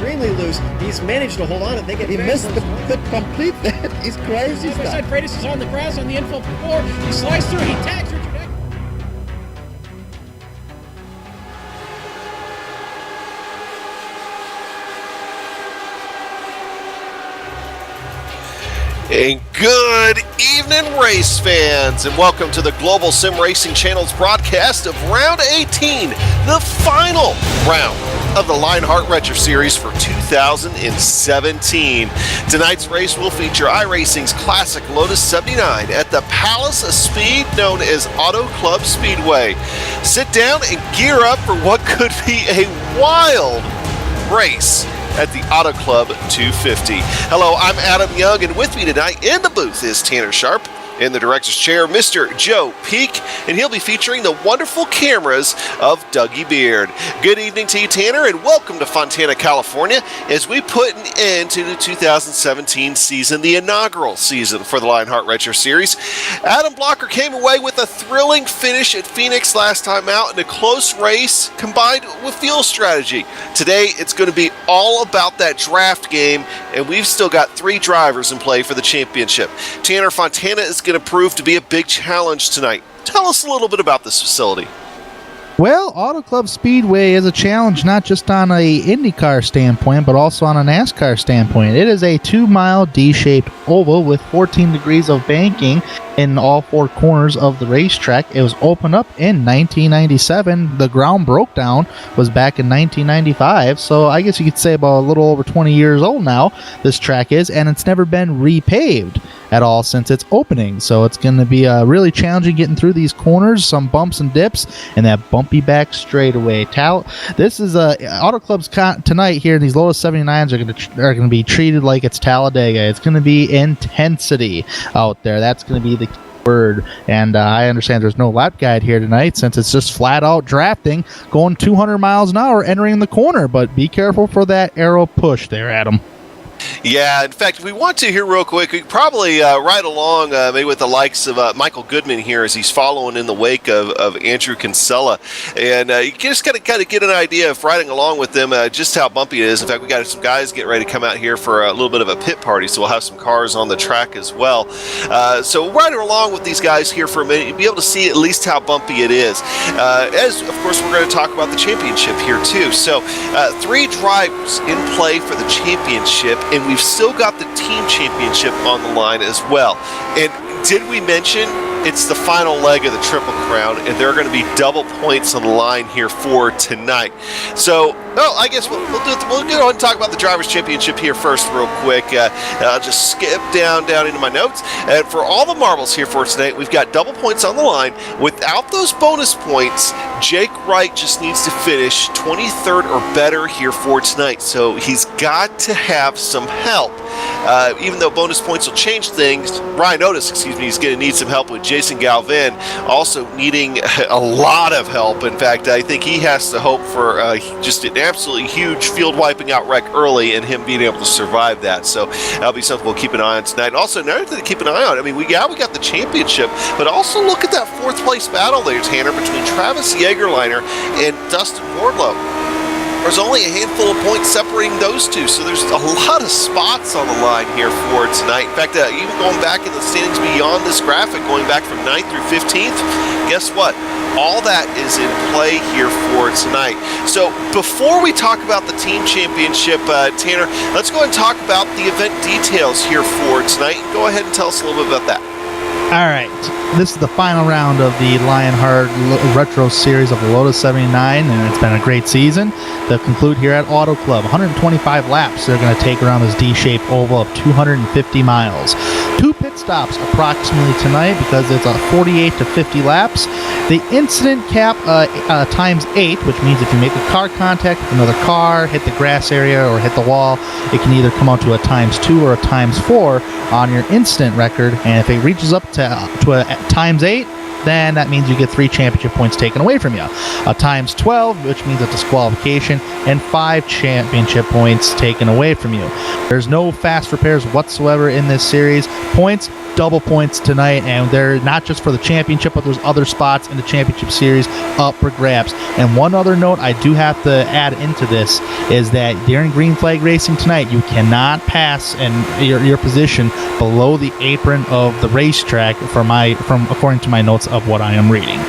extremely loose. He's managed to hold on and they get He missed the complete. He's crazy stuff. stuff. Freitas is on the grass on the infield floor. He slides through. He tags Richard Eck. And good evening, race fans, and welcome to the Global Sim Racing Channel's broadcast of Round 18, the final round of the Lionheart Retro Series for 2017. Tonight's race will feature iRacing's classic Lotus 79 at the Palace of Speed known as Auto Club Speedway. Sit down and gear up for what could be a wild race at the Auto Club 250. Hello, I'm Adam Young, and with me tonight in the booth is Tanner Sharp. In the director's chair, Mr. Joe Peak, and he'll be featuring the wonderful cameras of Dougie Beard. Good evening to you, Tanner, and welcome to Fontana, California, as we put an end to the 2017 season, the inaugural season for the Lionheart Retro Series. Adam Blocker came away with a thrilling finish at Phoenix last time out in a close race combined with fuel strategy. Today, it's going to be all about that draft game, and we've still got 3 drivers in play for the championship. Tanner, Fontana is going to prove to be a big challenge tonight. Tell us a little bit about this facility. Well, Auto Club Speedway is a challenge not just on a IndyCar standpoint, but also on a NASCAR standpoint. It is a 2-mile D-shaped oval with 14 degrees of banking in all 4 corners of the racetrack. It was opened up in 1997. The ground broke down was back in 1995, so I guess you could say about a little over 20 years old now, this track is, and it's never been repaved at all since its opening. So it's going to be really challenging getting through these corners, some bumps and dips, and that bumpy back straightaway. This is Auto Clubs tonight here. These Lotus 79s are going to be treated like it's Talladega. It's going to be intensity out there. That's going to be the key word. And I understand there's no lap guide here tonight since it's just flat out drafting, going 200 miles an hour entering the corner. But be careful for that arrow push there, Adam. Yeah, in fact, we want to here real quick. We could probably ride along maybe with the likes of Michael Goodman here as he's following in the wake of Andrew Kinsella. And you just got to kind of get an idea of riding along with them, just how bumpy it is. In fact, we got some guys getting ready to come out here for a little bit of a pit party, so we'll have some cars on the track as well. So riding along with these guys here for a minute, you'll be able to see at least how bumpy it is. As, of course, we're going to talk about the championship here too. So 3 drivers in play for the championship, and we've still got the team championship on the line as well. And did we mention it's the final leg of the Triple Crown, and there are going to be double points on the line here for tonight. So, I guess we'll go ahead and talk about the Drivers' Championship here first real quick. I'll just skip down into my notes. And for all the marbles here for tonight, we've got double points on the line. Without those bonus points, Jake Wright just needs to finish 23rd or better here for tonight. So he's got to have some help. Even though bonus points will change things, Ryan Otis, he's going to need some help with Jason Galvin also needing a lot of help. In fact, I think he has to hope for just an absolutely huge field wiping out wreck early and him being able to survive that. So that'll be something we'll keep an eye on tonight. Also, another thing to keep an eye on, I mean, we got the championship, but also look at that 4th place battle there, Tanner, between Travis Jagerliner and Dustin Wardlow. There's only a handful of points separating those two, so there's a lot of spots on the line here for tonight. In fact, even going back in the standings beyond this graphic, going back from 9th through 15th, guess what? All that is in play here for tonight. So before we talk about the team championship, Tanner, let's go ahead and talk about the event details here for tonight. Go ahead and tell us a little bit about that. All right, this is the final round of the Lionheart Retro Series of the Lotus 79, and it's been a great season. They'll conclude here at Auto Club. 125 laps they're going to take around this D-shaped oval of 250 miles. 2 pit stops approximately tonight because it's 48 to 50 laps. The incident cap times 8, which means if you make a car contact with another car, hit the grass area, or hit the wall, it can either come out to a times 2 or a times 4 on your incident record, and if it reaches up to a times 8, then that means you get 3 championship points taken away from you. Times 12, which means a disqualification, and 5 championship points taken away from you. There's no fast repairs whatsoever in this series. Points, double points tonight, and they're not just for the championship, but there's other spots in the championship series up for grabs. And one other note I do have to add into this is that during green flag racing tonight, you cannot pass your position below the apron of the racetrack according to my notes of what I am reading.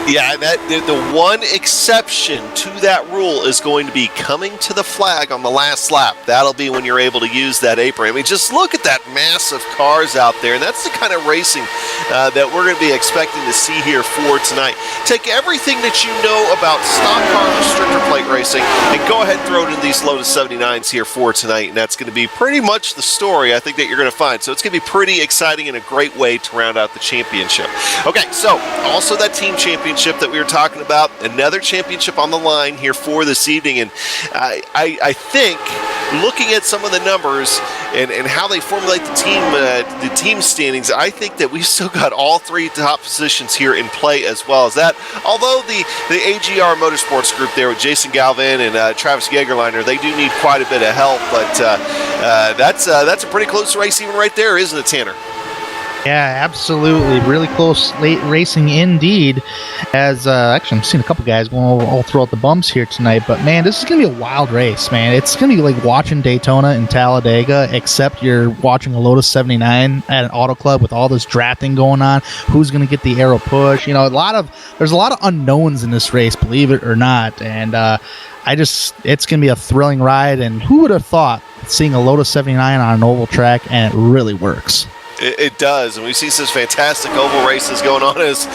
Yeah, the one exception to that rule is going to be coming to the flag on the last lap. That'll be when you're able to use that apron. I mean, just look at that mass of cars out there, and that's the kind of racing that we're going to be expecting to see here for tonight. Take everything that you know about stock car restrictor plate racing and go ahead and throw it in these Lotus 79s here for tonight, and that's going to be pretty much the story I think that you're going to find. So it's going to be pretty exciting and a great way to round out the championship. Okay, so also that team championship that we were talking about, another championship on the line here for this evening, and I think looking at some of the numbers and how they formulate the team standings, I think that we've still got all 3 top positions here in play as well as that. Although the AGR Motorsports group there with Jason Galvin and Travis Jagerliner, they do need quite a bit of help, but that's a pretty close race even right there, isn't it, Tanner? Yeah, absolutely. Really close late racing indeed. As actually, I'm seeing a couple guys going all throughout the bumps here tonight. But man, this is going to be a wild race, man. It's going to be like watching Daytona and Talladega, except you're watching a Lotus 79 at an auto club with all this drafting going on. Who's going to get the aero push? You know, there's a lot of unknowns in this race, believe it or not. And it's going to be a thrilling ride. And who would have thought seeing a Lotus 79 on an oval track, and it really works. It does, and we see some fantastic oval races going on as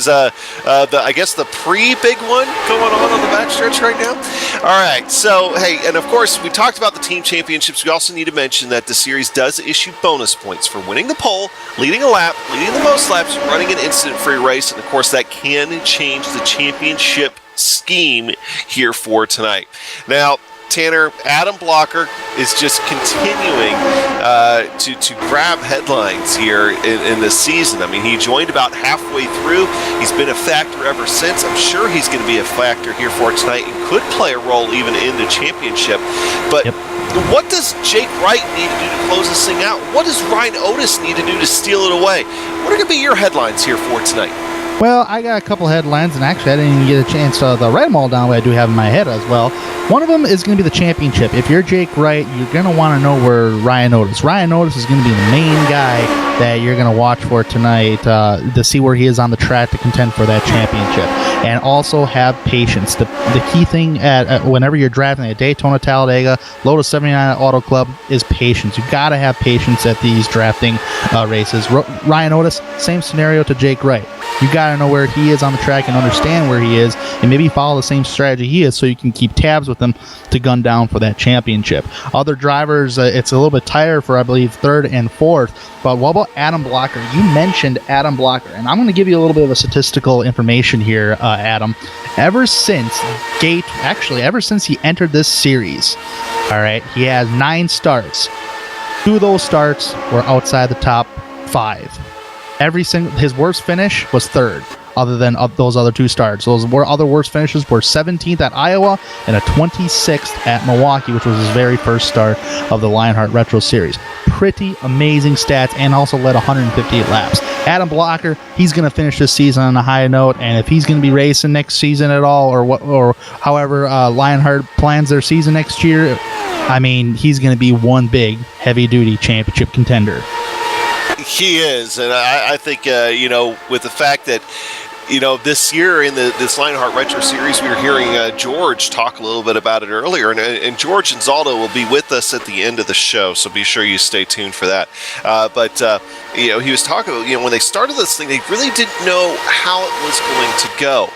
I guess the pre-big one going on the backstretch right now. All right, so hey, and of course we talked about the team championships. We also need to mention that the series does issue bonus points for winning the pole, leading a lap, leading the most laps, running an incident-free race, and of course that can change the championship scheme here for tonight. Now, Tanner, Adam Blocker is just continuing to grab headlines here in this season. I mean, he joined about halfway through. He's been a factor ever since. I'm sure he's going to be a factor here for tonight and could play a role even in the championship. But what does Jake Wright need to do to close this thing out? What does Ryan Otis need to do to steal it away? What are going to be your headlines here for tonight? Well, I got a couple headlines, and actually I didn't even get a chance to write them all down, but I do have in my head as well. One of them is going to be the championship. If you're Jake Wright, you're going to want to know where Ryan Otis is. Ryan Otis is going to be the main guy that you're going to watch for tonight to see where he is on the track to contend for that championship. And also have patience. The key thing whenever you're driving at Daytona, Talladega, Lotus 79 Auto Club is patience. You got to have patience at these drafting races. Ryan Otis, same scenario to Jake Wright. You got to know where he is on the track and understand where he is, and maybe follow the same strategy he is so you can keep tabs with him to gun down for that championship. Other drivers, it's a little bit tighter for, I believe, 3rd and 4th. But what about Adam Blocker? You mentioned Adam Blocker, and I'm going to give you a little bit of a statistical information here, Adam. Ever since he entered this series, all right, he has 9 starts. 2 of those starts were outside the top 5. His worst finish was 3rd, other than those other 2 starts. Those other worst finishes were 17th at Iowa and a 26th at Milwaukee, which was his very first start of the Lionheart Retro Series. Pretty amazing stats, and also led 158 laps. Adam Blocker, he's going to finish this season on a high note, and if he's going to be racing next season at all, or however Lionheart plans their season next year, I mean, he's going to be one big heavy-duty championship contender. He is, and I think, with the fact that, this year in this Lionheart Retro Series, we were hearing George talk a little bit about it earlier, and George and Zaldo will be with us at the end of the show, so be sure you stay tuned for that. But he was talking, when they started this thing, they really didn't know how it was going to go.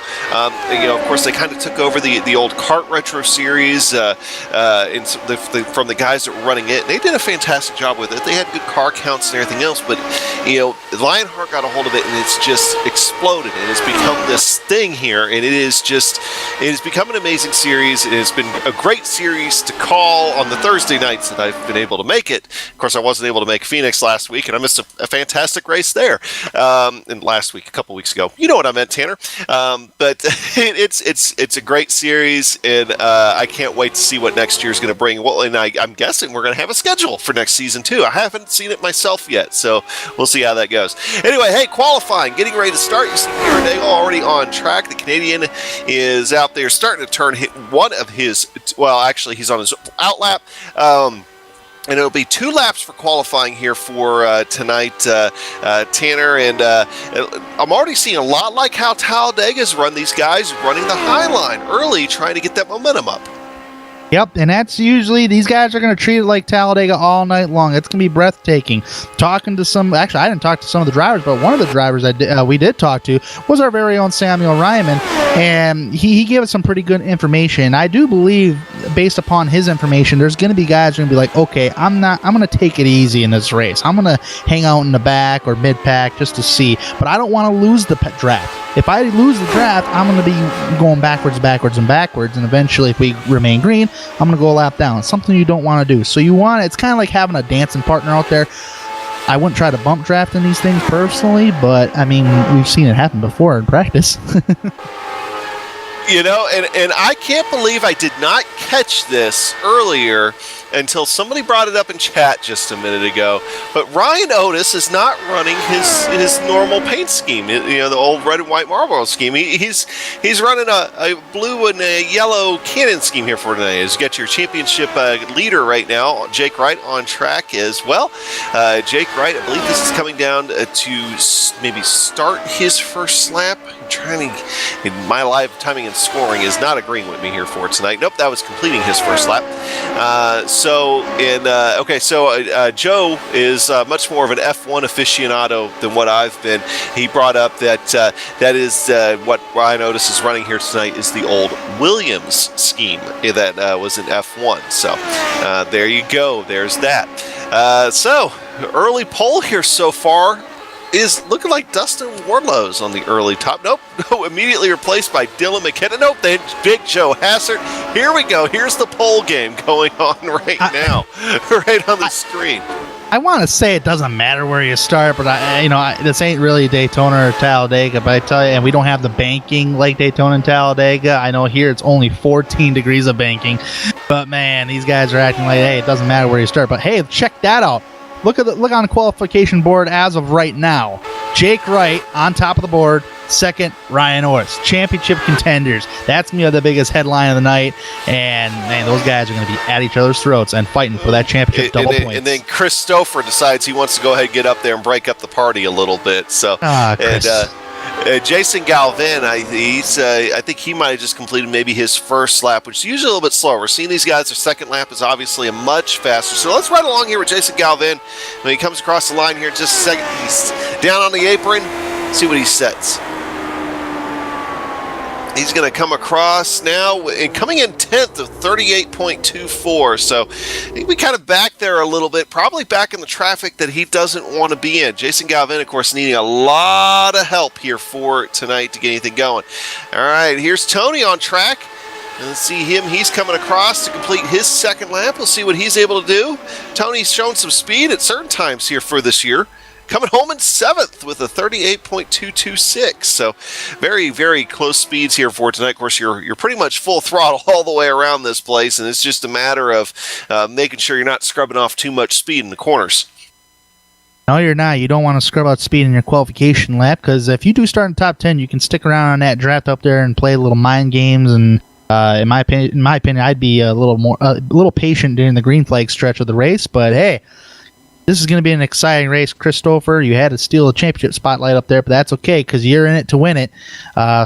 Of course, they kind of took over the old Kart Retro Series from the guys that were running it. They did a fantastic job with it. They had good car counts and everything else, but Lionheart got a hold of it, and it's just exploded, and it's become this thing here, and it has become an amazing series. It has been a great series to call on the Thursday nights that I've been able to make it. Of course, I wasn't able to make Phoenix last week, and I missed a fantastic race there. And last week, a couple weeks ago, you know what I meant, Tanner. But it's a great series, and I can't wait to see what next year's going to bring. Well, and I'm guessing we're going to have a schedule for next season too. I haven't seen it myself yet, so we'll see how that goes. Anyway, hey, qualifying, getting ready to start. You see Pierre already on track. The Canadian is out there starting to turn one of his, well, actually, he's on his out lap. And it'll be 2 laps for qualifying here for tonight, Tanner. And I'm already seeing a lot like how Talladega's run these guys running the high line early, trying to get that momentum up. Yep, and that's usually, these guys are going to treat it like Talladega all night long. It's going to be breathtaking. Talking to actually, I didn't talk to some of the drivers, but one of the drivers we did talk to was our very own Samuel Ryman, and he gave us some pretty good information. I do believe, based upon his information, there's going to be guys who are going to be like, okay, I'm going to take it easy in this race. I'm going to hang out in the back or mid-pack just to see, but I don't want to lose the draft. If I lose the draft, I'm going to be going backwards, and eventually, if we remain green, I'm going to go a lap down. It's something you don't want to do. So it's kind of like having a dancing partner out there. I wouldn't try to bump draft in these things personally, but, I mean, we've seen it happen before in practice. You know, and I can't believe I did not catch this earlier until somebody brought it up in chat just a minute ago. But Ryan Otis is not running his normal paint scheme, you know, the old red and white Marlboro scheme. He's running a blue and a yellow cannon scheme here for today. He's got your championship leader right now, Jake Wright, on track as well. Jake Wright, I believe this is coming down to maybe start his first lap. I'm trying to, my live timing and scoring is not agreeing with me here for tonight. Nope, that was completing his first lap. So Joe is much more of an F1 aficionado than what I've been. He brought up that that is what Ryan Otis is running here tonight is the old Williams scheme that was in F1. So there you go. There's that. So early poll here so far is looking like Dustin Warlow's on the early top. Nope, immediately replaced by Dylan McKenna. Nope, then Big Joe Hassert. Here we go. Here's the poll game going on right now, right on the screen. I want to say it doesn't matter where you start, but this ain't really Daytona or Talladega. But I tell you, and we don't have the banking like Daytona and Talladega. I know here it's only 14 degrees of banking, but man, these guys are acting like, hey, it doesn't matter where you start. But hey, check that out. Look on the qualification board as of right now. Jake Wright on top of the board. Second, Ryan Otis. Championship contenders. That's going to be the biggest headline of the night. And, man, those guys are going to be at each other's throats and fighting for that championship double points. And then Chris Stouffer decides he wants to go ahead and get up there and break up the party a little bit. So, Jason Galvin, I think he might have just completed maybe his first lap, which is usually a little bit slower. We're seeing these guys, their second lap is obviously a much faster. So let's ride along here with Jason Galvin. When he comes across the line here in just a second, he's down on the apron. See what he sets. He's going to come across now, and coming in 10th of 38.24. So we kind of back there a little bit, probably back in the traffic that he doesn't want to be in. Jason Galvin, of course, needing a lot of help here for tonight to get anything going. All right, here's Tony on track. Let's see him. He's coming across to complete his second lap. We'll see what he's able to do. Tony's shown some speed at certain times here for this year. Coming home in 7th with a 38.226. So very, very close speeds here for tonight. Of course, you're pretty much full throttle all the way around this place, and it's just a matter of making sure you're not scrubbing off too much speed in the corners. No, you're not. You don't want to scrub out speed in your qualification lap, because if you do start in top 10, you can stick around on that draft up there and play little mind games. And in my opinion, I'd be a little patient during the green flag stretch of the race. But hey, this is going to be an exciting race. Christopher, you had to steal a championship spotlight up there, but that's okay because you're in it to win it.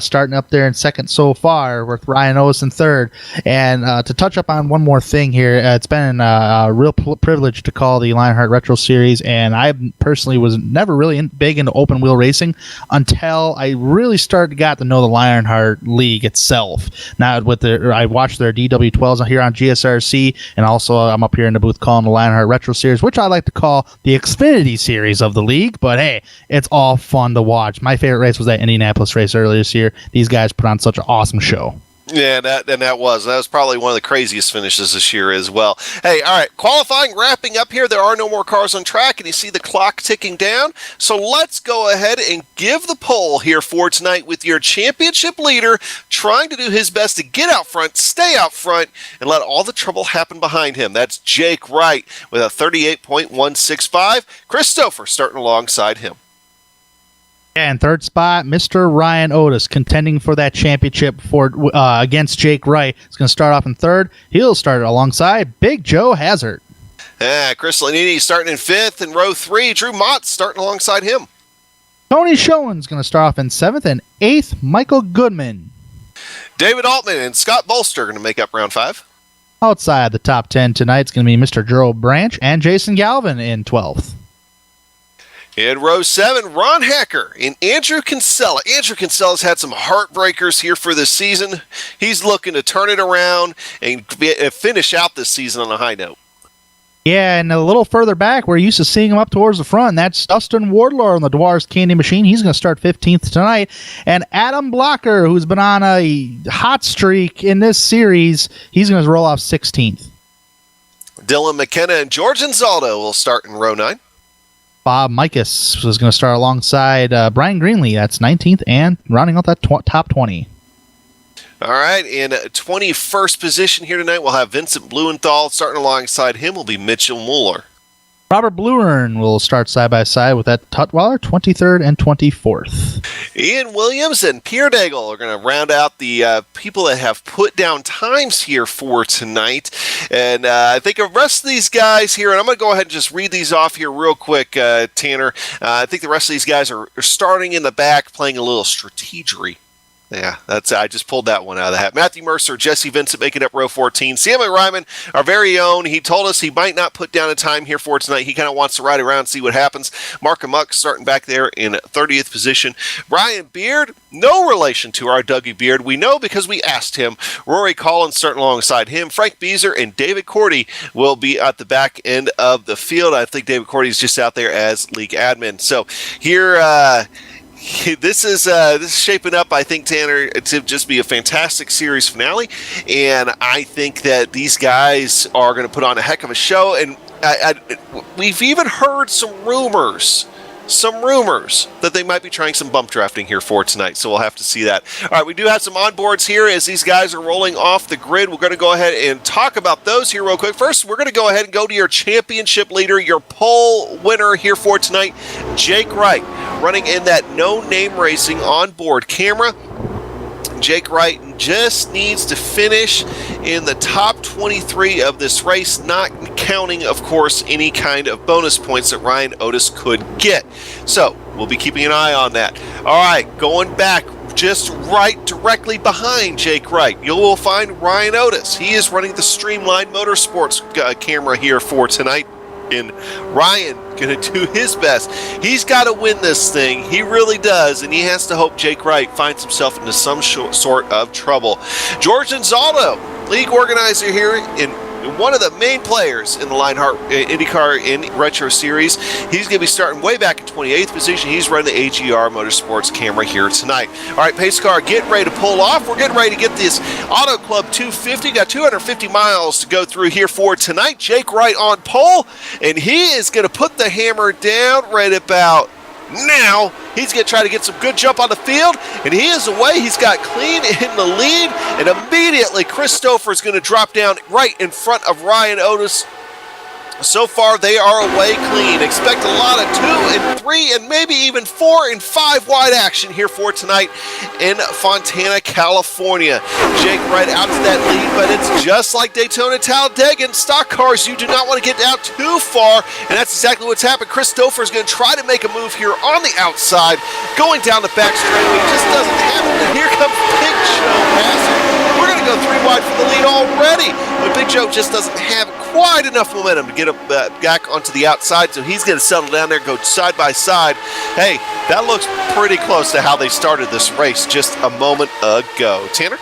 Starting up there in second so far with Ryan Otis in third. And to touch up on one more thing here, it's been a real privilege to call the Lionheart Retro Series, and I personally was never really big into open wheel racing until I really got to know the Lionheart League itself. Now, I watched their DW12s here on GSRC, and also I'm up here in the booth calling the Lionheart Retro Series, which I like to call call the Xfinity series of the league, but hey, it's all fun to watch. My favorite race was that Indianapolis race earlier this year. These guys put on such an awesome show. Yeah, that was probably one of the craziest finishes this year as well. Hey, all right, qualifying wrapping up here. There are no more cars on track, and you see the clock ticking down. So let's go ahead and give the poll here for tonight with your championship leader trying to do his best to get out front, stay out front, and let all the trouble happen behind him. That's Jake Wright with a 38.165. Christopher starting alongside him. And third spot, Mr. Ryan Otis, contending for that championship for against Jake Wright. He's going to start off in third. He'll start alongside Big Joe Hazard. Chris Lanini starting in fifth in row 3. Drew Mott starting alongside him. Tony Schoen's going to start off in seventh, and eighth, Michael Goodman. David Altman and Scott Bolster going to make up round 5. Outside the top 10 tonight, it's going to be Mr. Gerald Branch and Jason Galvin in 12th. In row 7, Ron Hacker and Andrew Kinsella. Andrew Kinsella's had some heartbreakers here for this season. He's looking to turn it around and finish out this season on a high note. Yeah, and a little further back, we're used to seeing him up towards the front. That's Dustin Wardlaw on the Dwar's Candy Machine. He's going to start 15th tonight. And Adam Blocker, who's been on a hot streak in this series, he's going to roll off 16th. Dylan McKenna and George Anzaldo will start in row 9. Bob Mikas was going to start alongside Brian Greenlee. That's 19th, and rounding out that top 20. All right, in 21st position here tonight, we'll have Vincent Blumenthal. Starting alongside him will be Mitchell Mueller. Robert Bluern will start side by side with that Tutwiler, 23rd and 24th. Ian Williams and Pierre Daigle are going to round out the people that have put down times here for tonight. And I think the rest of these guys here, and I'm going to go ahead and just read these off here real quick, Tanner. I think the rest of these guys are starting in the back, playing a little strategery. Yeah, I just pulled that one out of the hat. Matthew Mercer, Jesse Vincent making up row 14. Sammy Ryman, our very own, he told us he might not put down a time here for tonight. He kind of wants to ride around and see what happens. Mark Amok starting back there in 30th position. Brian Beard, no relation to our Dougie Beard. We know because we asked him. Rory Collins starting alongside him. Frank Beezer and David Cordy will be at the back end of the field. I think David Cordy is just out there as league admin. So here... This is shaping up, I think, Tanner, to just be a fantastic series finale, and I think that these guys are going to put on a heck of a show, and we've even heard some rumors that they might be trying some bump drafting here for tonight, so we'll have to see that. All right, we do have some onboards here as these guys are rolling off the grid. We're going to go ahead and talk about those here real quick. First, we're going to go ahead and go to your championship leader, your pole winner here for tonight, Jake Wright, running in that no-name racing onboard camera. Jake Wright just needs to finish in the top 23 of this race, not counting, of course, any kind of bonus points that Ryan Otis could get. So we'll be keeping an eye on that. All right, going back just right directly behind Jake Wright, you will find Ryan Otis. He is running the Streamline Motorsports camera here for tonight. And Ryan going to do his best. He's got to win this thing. He really does, and he has to hope Jake Wright finds himself into some sort of trouble. George Anzaldo, league organizer here in one of the main players in the Lionheart IndyCar in Retro Series. He's going to be starting way back in 28th position. He's running the AGR Motorsports camera here tonight. All right, pace car, get ready to pull off. We're getting ready to get this Auto Club 250. Got 250 miles to go through here for tonight. Jake Wright on pole, and he is going to put the hammer down right about now. He's going to try to get some good jump on the field, and he is away. He's got clean in the lead, and immediately Christopher is going to drop down right in front of Ryan Otis. So far, they are away clean. Expect a lot of 2 and 3 and maybe even 4 and 5 wide action here for tonight in Fontana, California. Jake Wright out to that lead, but it's just like Daytona Talladega in stock cars. You do not want to get out too far, and that's exactly what's happened. Christopher is going to try to make a move here on the outside, going down the back straightaway. Just doesn't happen. And here comes Big Joe passing. We're going to go 3 wide for the lead already, but Big Joe just doesn't have quite enough momentum to get him back onto the outside, so he's going to settle down there, go side by side. Hey, that looks pretty close to how they started this race just a moment ago. Tanner?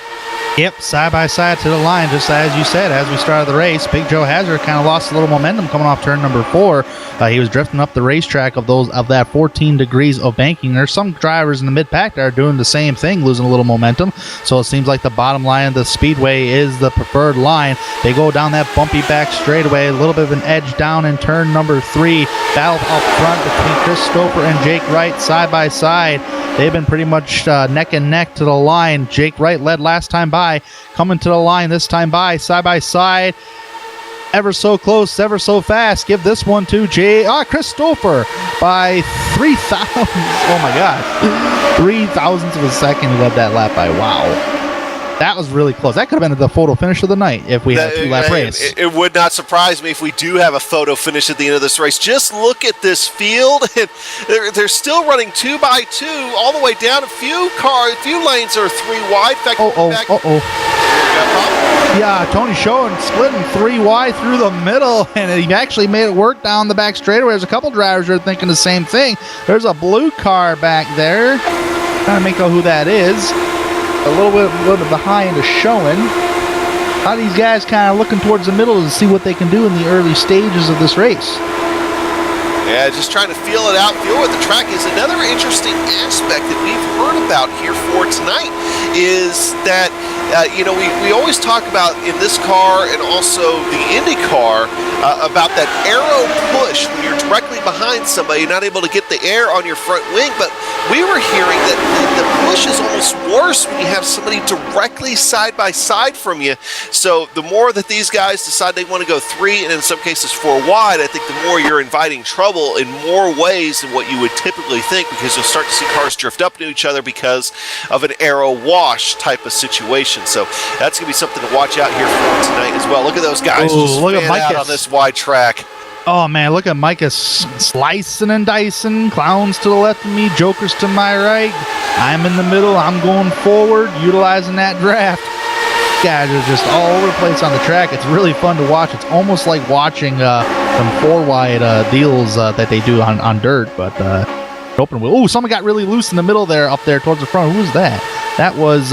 Yep, side by side to the line, just as you said, as we started the race. Big Joe Hazard kind of lost a little momentum coming off turn number 4. He was drifting up the racetrack of that 14 degrees of banking. There's some drivers in the mid-pack that are doing the same thing, losing a little momentum. So it seems like the bottom line of the speedway is the preferred line. They go down that bumpy back straightaway, a little bit of an edge down in turn number 3. Battle up front between Chris Stouffer and Jake Wright side by side. They've been pretty much neck and neck to the line. Jake Wright led last time by, coming to the line this time by side. Ever so close, ever so fast. Give this one to Chris Stouffer by 3,000. Oh my God. 3 thousandths of a second he led that lap by. Wow. That was really close. That could have been the photo finish of the night if we had a 2-lap race. It would not surprise me if we do have a photo finish at the end of this race. Just look at this field. They're still running 2 by 2 all the way down. A few lanes are 3 wide. In fact, Yeah, Tony Schoen splitting 3 wide through the middle, and he actually made it work down the back straightaway. There's a couple drivers that are thinking the same thing. There's a blue car back there. Trying to make out who that is. A little bit behind is showing. A lot of these guys kind of looking towards the middle to see what they can do in the early stages of this race. Yeah, just trying to feel it out, feel what the track is. Another interesting aspect that we've heard about here for tonight is that, we always talk about in this car and also the Indy car about that arrow push when you're directly behind somebody, not able to get the air on your front wing. But we were hearing that the push is almost worse when you have somebody directly side by side from you. So the more that these guys decide they want to go 3 and in some cases 4 wide, I think the more you're inviting trouble in more ways than what you would typically think, because you'll start to see cars drift up to each other because of an arrow wash type of situation. So that's going to be something to watch out here for tonight as well. Look at those guys just fan out on this wide track. Oh, man, look at Micah slicing and dicing. Clowns to the left of me, jokers to my right. I'm in the middle. I'm going forward, utilizing that draft. Guys are just all over the place on the track. It's really fun to watch. It's almost like watching some 4-wide deals that they do on dirt, but open wheel. Oh, someone got really loose in the middle there, up there towards the front. Who was that? That was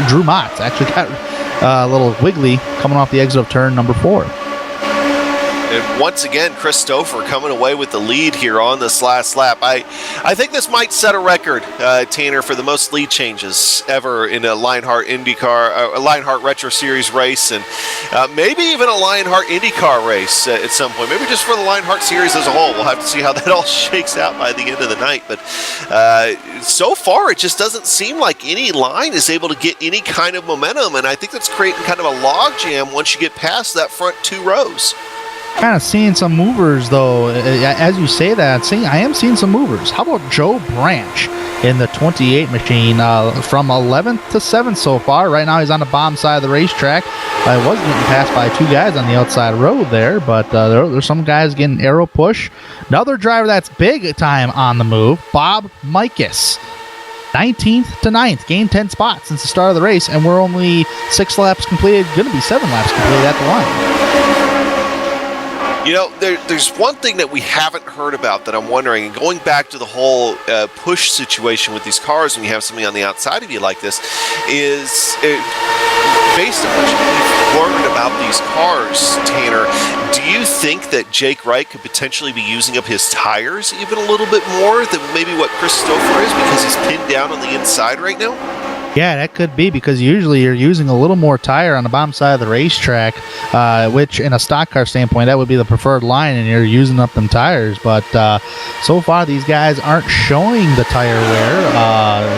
Drew Motz. Actually got a little wiggly coming off the exit of turn number 4. And once again, Chris Stouffer coming away with the lead here on this last lap. I think this might set a record, Tanner, for the most lead changes ever in a Lionheart IndyCar, a Lionheart Retro Series race, and maybe even a Lionheart IndyCar race at some point. Maybe just for the Lionheart Series as a whole. We'll have to see how that all shakes out by the end of the night. But so far, it just doesn't seem like any line is able to get any kind of momentum, and I think that's creating kind of a logjam once you get past that front 2 rows. Kind of seeing some movers, though. As you say that, I am seeing some movers. How about Joe Branch in the 28 machine from 11th to 7th so far? Right now he's on the bottom side of the racetrack. I was getting passed by 2 guys on the outside road there, but there's some guys getting arrow push. Another driver that's big time on the move, Bob Mikus. 19th to 9th, gained 10 spots since the start of the race, and we're only 6 laps completed, going to be 7 laps completed at the line. There's one thing that we haven't heard about that I'm wondering, and going back to the whole push situation with these cars when you have somebody on the outside of you like this, is based on what you've learned about these cars, Tanner, do you think that Jake Wright could potentially be using up his tires even a little bit more than maybe what Chris Stouffer is, because he's pinned down on the inside right now? Yeah, that could be, because usually you're using a little more tire on the bottom side of the racetrack, which in a stock car standpoint, that would be the preferred line, and you're using up them tires. But so far, these guys aren't showing the tire wear.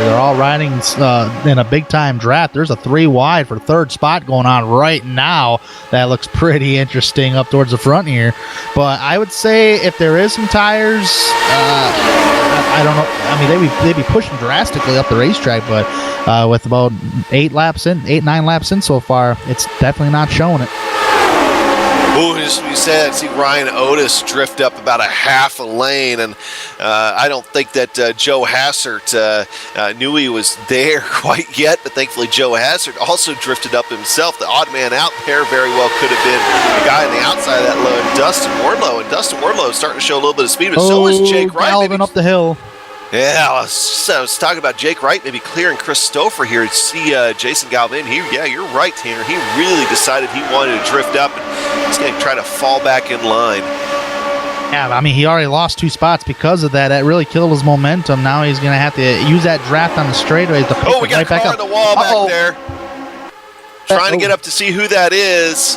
They're all riding in a big-time draft. There's a 3 wide for 3rd spot going on right now. That looks pretty interesting up towards the front here. But I would say if there is some tires, I don't know. I mean, they'd be pushing drastically up the racetrack, but with about 9 laps in so far, it's definitely not showing it. Ooh, as we said, see Ryan Otis drift up about a half a lane, and I don't think that Joe Hassert knew he was there quite yet, but thankfully Joe Hassert also drifted up himself. The odd man out there very well could have been the guy on the outside of that low, Dustin Wardlow, and Dustin Wardlow is starting to show a little bit of speed, but so is Jake Wright. Galvin up the hill. Yeah, I was talking about Jake Wright maybe clearing Chris Stouffer here. To see Jason Galvin. Yeah, you're right, Tanner. He really decided he wanted to drift up, and he's going to try to fall back in line. Yeah, I mean, he already lost 2 spots because of that. That really killed his momentum. Now he's going to have to use that draft on the straightaways to pick we got right a back car up. on the wall back there. Trying to get up to see who that is.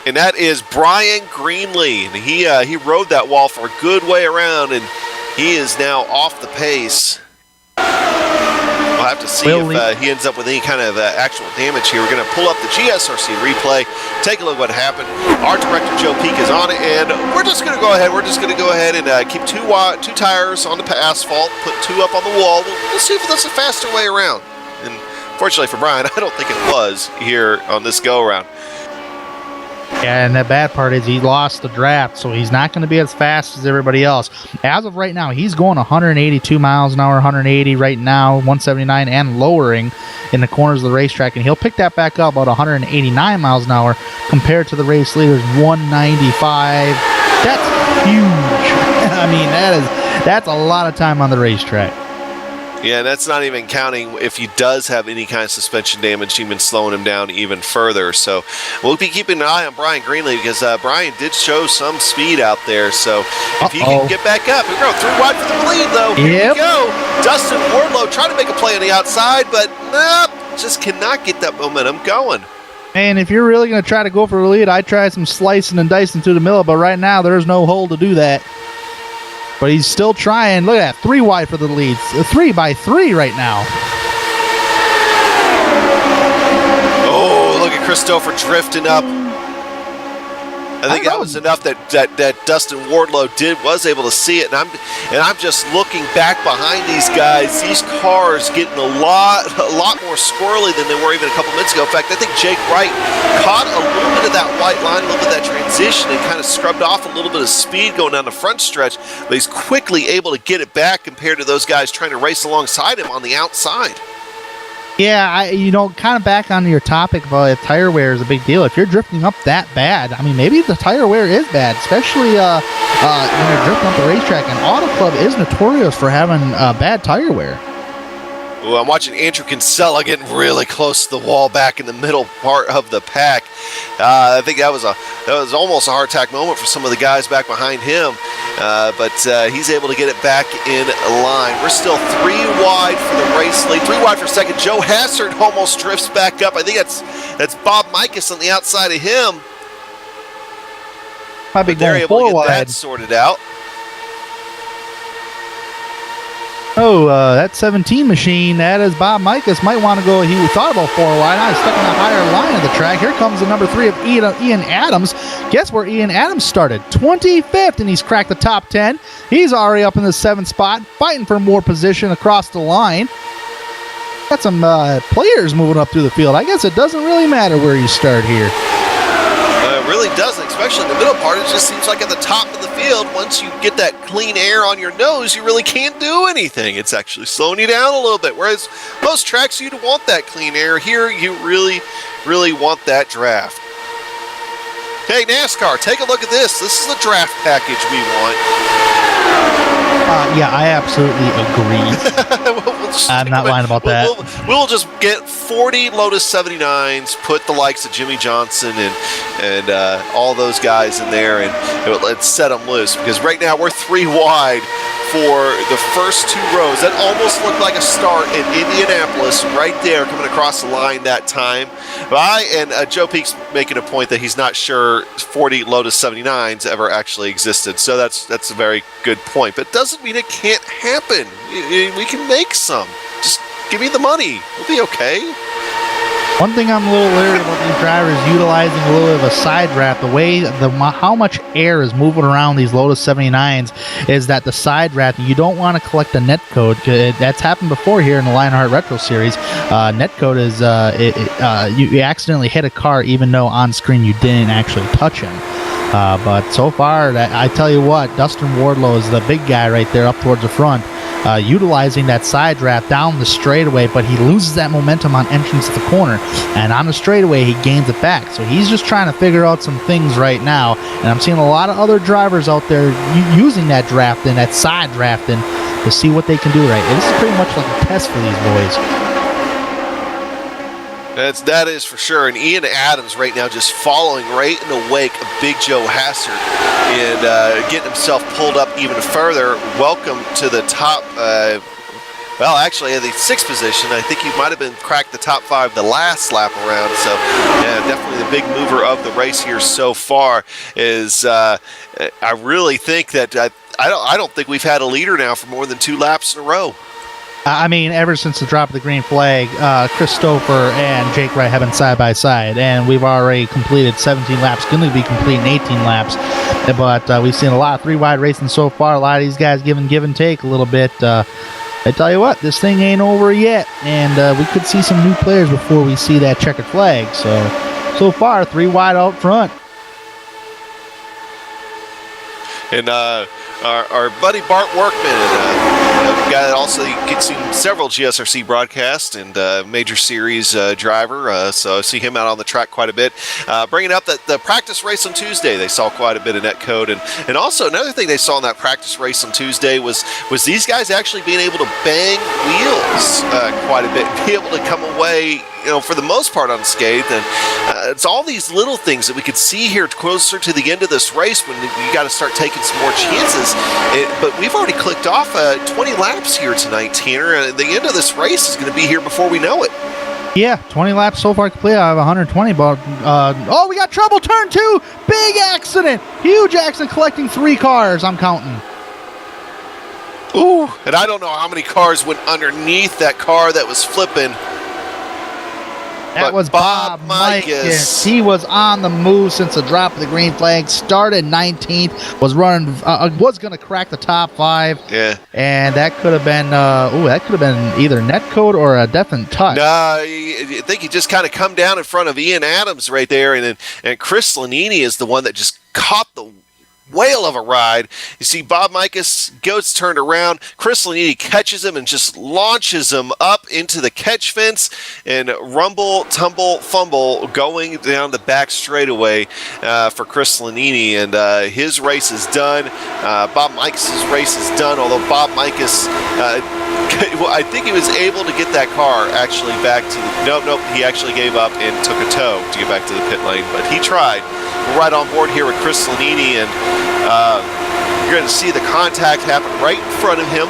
And that is Brian Greenlee. And he rode that wall for a good way around, and he is now off the pace. We'll have to see if he ends up with any kind of actual damage here. We're going to pull up the GSRC replay, take a look at what happened. Our director, Joe Peak, is on it, and we're just going to go ahead. We're just going to go ahead and keep two tires on the asphalt, put 2 up on the wall. We'll see if that's a faster way around. And fortunately for Brian, I don't think it was here on this go-around. Yeah, and the bad part is he lost the draft, so he's not going to be as fast as everybody else. As of right now, he's going 182 miles an hour, 180 right now, 179 and lowering in the corners of the racetrack, and he'll pick that back up about 189 miles an hour compared to the race leader's 195. That's huge. I mean, that's a lot of time on the racetrack. Yeah, that's not even counting if he does have any kind of suspension damage, even slowing him down even further. So we'll be keeping an eye on Brian Greenlee because Brian did show some speed out there. So if he can get back up, we're going 3 wide for the lead, though. Here we go. Dustin Wardlow trying to make a play on the outside, but nope, just cannot get that momentum going. And if you're really going to try to go for the lead, I'd try some slicing and dicing through the middle, but right now there's no hole to do that. But he's still trying. Look at that, 3 wide for the lead. 3 by 3 right now. Oh, look at Christopher drifting up. I think that was enough that Dustin Wardlow was able to see it, and I'm just looking back behind these guys. These cars getting a lot more squirrely than they were even a couple minutes ago. In fact, I think Jake Wright caught a little bit of that white line, a little bit of that transition, and kind of scrubbed off a little bit of speed going down the front stretch. But he's quickly able to get it back compared to those guys trying to race alongside him on the outside. Yeah, kind of back on your topic about if tire wear is a big deal. If you're drifting up that bad, I mean, maybe the tire wear is bad, especially when you're drifting up the racetrack. And Auto Club is notorious for having bad tire wear. Ooh, I'm watching Andrew Kinsella getting really close to the wall back in the middle part of the pack. I think that was almost a heart attack moment for some of the guys back behind him. But he's able to get it back in line. We're still 3 wide for the race lead. 3 wide for second. Joe Hassard almost drifts back up. I think that's Bob Mikas on the outside of him. Probably they're going able 4 to get wide. that sorted out. Oh, that 17 machine, that is Bob Mikas. Might want to go, he thought about 4 wide. Now he's stuck in the higher line of the track. Here comes the number 3 of Ian Adams. Guess where Ian Adams started? 25th, and he's cracked the top 10. He's already up in the 7th spot, fighting for more position across the line. Got some players moving up through the field. I guess it doesn't really matter where you start here. It really doesn't, especially in the middle part. It just seems like at the top of the field, once you get that clean air on your nose, you really can't do anything. It's actually slowing you down a little bit. Whereas most tracks, you'd want that clean air. Here, you really, really want that draft. Hey, NASCAR, take a look at this. This is the draft package we want. Yeah, I absolutely agree. I'm not lying about that. We'll just get 40 Lotus 79s, put the likes of Jimmy Johnson and all those guys in there, and let's set them loose. Because right now we're 3 wide for the first 2 rows. That almost looked like a start in Indianapolis right there coming across the line that time. And Joe Peak's making a point that he's not sure 40 Lotus 79s ever actually existed. So that's a very good point. But it doesn't mean it can't happen. We can make some. Just give me the money. We'll be okay. One thing I'm a little leery about these drivers utilizing a little bit of a side draft, how much air is moving around these Lotus 79s is that the side draft, you don't want to collect the net code. That's happened before here in the Lionheart Retro Series. Net code is you accidentally hit a car even though on screen you didn't actually touch him. But so far, I tell you what, Dustin Wardlow is the big guy right there up towards the front. Utilizing that side draft down the straightaway, but he loses that momentum on entrance to the corner, and on the straightaway he gains it back. So he's just trying to figure out some things right now, and I'm seeing a lot of other drivers out there using that drafting, that side drafting, to see what they can do right. This is pretty much like a test for these boys. That is for sure. And Ian Adams right now just following right in the wake of Big Joe Hassard and getting himself pulled up even further. Welcome to the top. Well, actually, at the 6th position, I think he might have been cracked the top 5 the last lap around. So, yeah, definitely the big mover of the race here so far is. I really think that I don't think we've had a leader now for more than 2 laps in a row. I mean, ever since the drop of the green flag, Christopher and Jake Wright have been side by side, and we've already completed 17 laps, going to be completing 18 laps. But we've seen a lot of 3-wide racing so far. A lot of these guys give and take a little bit. I tell you what, this thing ain't over yet, and we could see some new players before we see that checkered flag. So far, 3 wide out front. And our buddy Bart Workman, a guy that also gets in several GSRC broadcasts and major series driver, so I see him out on the track quite a bit. Bringing up that the practice race on Tuesday, they saw quite a bit of netcode, and also another thing they saw in that practice race on Tuesday was these guys actually being able to bang wheels quite a bit, and be able to come away, for the most part unscathed. And it's all these little things that we could see here closer to the end of this race when you got to start taking some more chances. But we've already clicked off 20 laps here tonight, Tanner, and the end of this race is going to be here before we know it. Yeah, 20 laps so far complete. I have 120, but we got trouble. Turn 2, big accident, huge accident, collecting 3 cars. I'm counting. Ooh, and I don't know how many cars went underneath that car that was flipping. That was Bob Mikus. He was on the move since the drop of the green flag. Started 19th. Was running. Was going to crack the top 5. Yeah. And that could have been. That could have been either netcode or a definite touch. No, I think he just kind of come down in front of Ian Adams right there, and Chris Lanini is the one that just caught the whale of a ride. You see Bob Mikus goes turned around. Chris Lanini catches him and just launches him up into the catch fence, and rumble, tumble, fumble going down the back straightaway for Chris Lanini, and his race is done. Bob Mikus' race is done, although Bob Mikus, I think he was able to get that car actually back to nope, he actually gave up and took a tow to get back to the pit lane, but he tried. We're right on board here with Chris Lanini, and you're going to see the contact happen right in front of him.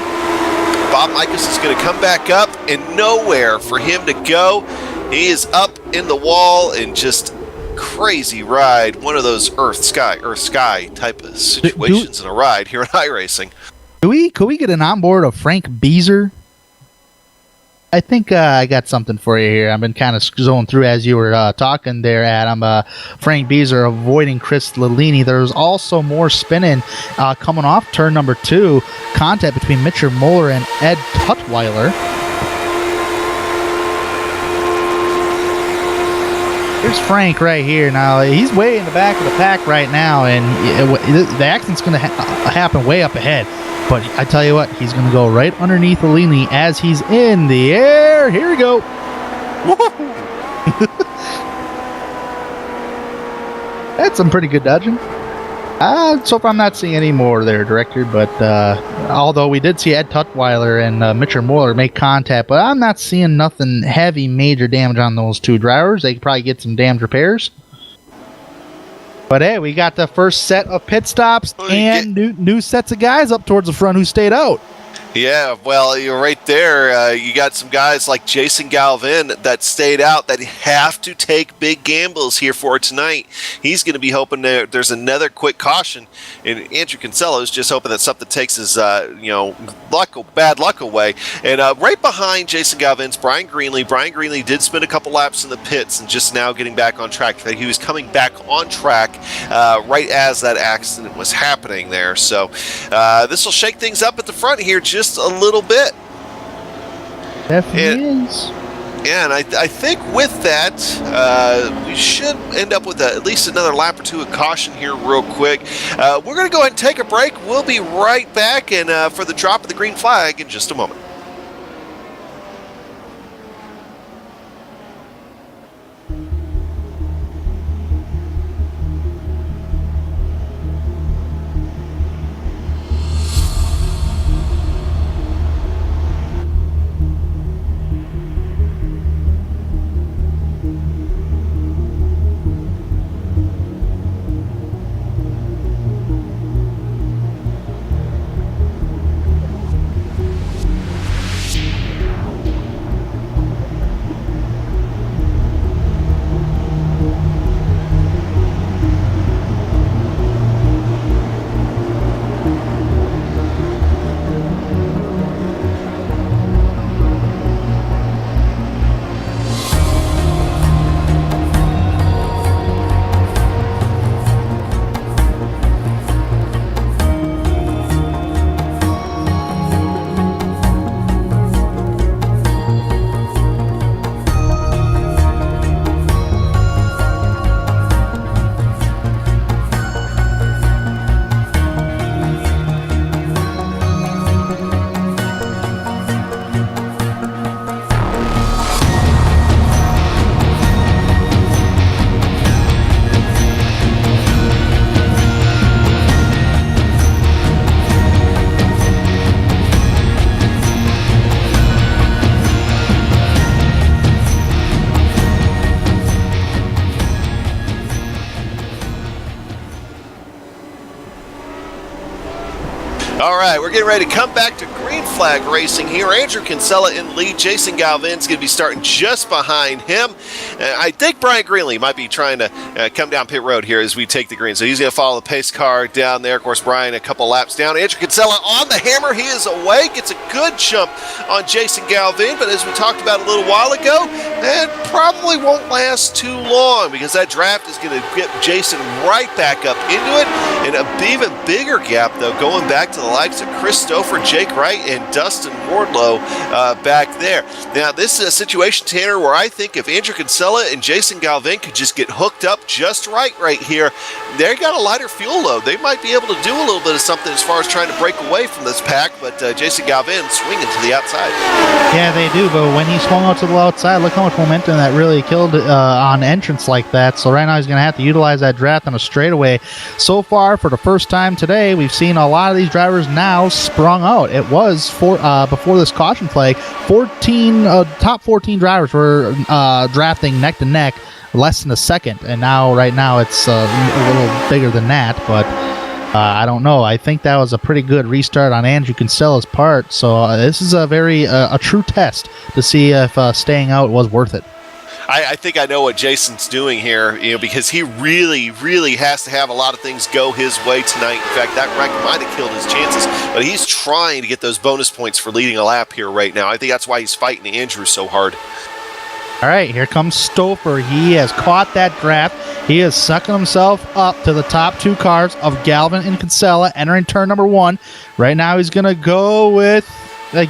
Bob Mikus is going to come back up, and nowhere for him to go. He is up in the wall, and just crazy ride. One of those earth sky type of situations in a ride here at iRacing. Could we get an onboard of Frank Beezer? I think I got something for you here. I've been kind of zoning through as you were talking there, Adam. Frank Beezer avoiding Chris Lanini. There's also more spinning coming off turn number 2. Contact between Mitchell Muller and Ed Tutwiler. Here's Frank right here. Now, he's way in the back of the pack right now, and the accident's going to happen way up ahead. But I tell you what, he's going to go right underneath Lanini as he's in the air. Here we go. That's some pretty good dodging. So far I'm not seeing any more there, Director. But although we did see Ed Tutwiler and Mitchell Muller make contact, but I'm not seeing nothing heavy, major damage on those 2 drivers. They could probably get some damage repairs. But hey, we got the first set of pit stops and new sets of guys up towards the front who stayed out. Yeah, well, you're right there. You got some guys like Jason Galvin that stayed out that have to take big gambles here for tonight. He's going to be hoping there's another quick caution, and Andrew Kinsella is just hoping that something takes his bad luck away. And right behind Jason Galvin's Brian Greenlee. Brian Greenlee did spend a couple laps in the pits and just now getting back on track. He was coming back on track right as that accident was happening there. So this will shake things up at the front here just a little bit. Definitely is. Yeah, and I think with that, we should end up with at least another lap or 2 of caution here real quick. We're going to go ahead and take a break. We'll be right back and for the drop of the green flag in just a moment. All right, we're getting ready to come back to green flag racing here. Andrew Kinsella in lead. Jason Galvin's going to be starting just behind him. I think Brian Greenlee might be trying to come down pit road here as we take the green. So he's going to follow the pace car down there. Of course, Brian a couple laps down. Andrew Kinsella on the hammer. He is away. Gets a good jump on Jason Galvin. But as we talked about a little while ago, it probably won't last too long because that draft is going to get Jason right back up into it. And an even bigger gap, though, going back to the likes of Chris Stouffer, Jake Wright, and Dustin Wardlow back there. Now, this is a situation, Tanner, where I think if Andrew Kinsella and Jason Galvin could just get hooked up just right here, they got a lighter fuel load. They might be able to do a little bit of something as far as trying to break away from this pack, but Jason Galvin swinging to the outside. Yeah, they do, but when he swung out to the outside, look how much momentum that really killed on entrance like that. So right now he's going to have to utilize that draft on a straightaway. So far, for the first time today, we've seen a lot of these drivers now sprung out. It was before this caution flag, top 14 drivers were drafting neck to neck less than a second, and right now it's a little bigger than that, but I don't know. I think that was a pretty good restart on Andrew Kinsella's part, so this is a true test to see if staying out was worth it. I think I know what Jason's doing here, because he really, really has to have a lot of things go his way tonight. In fact, that wreck might have killed his chances, but he's trying to get those bonus points for leading a lap here right now. I think that's why he's fighting Andrew so hard. All right, here comes Stouffer. He has caught that draft. He is sucking himself up to the top two cars of Galvin and Kinsella, entering turn number 1. Right now, he's going to go with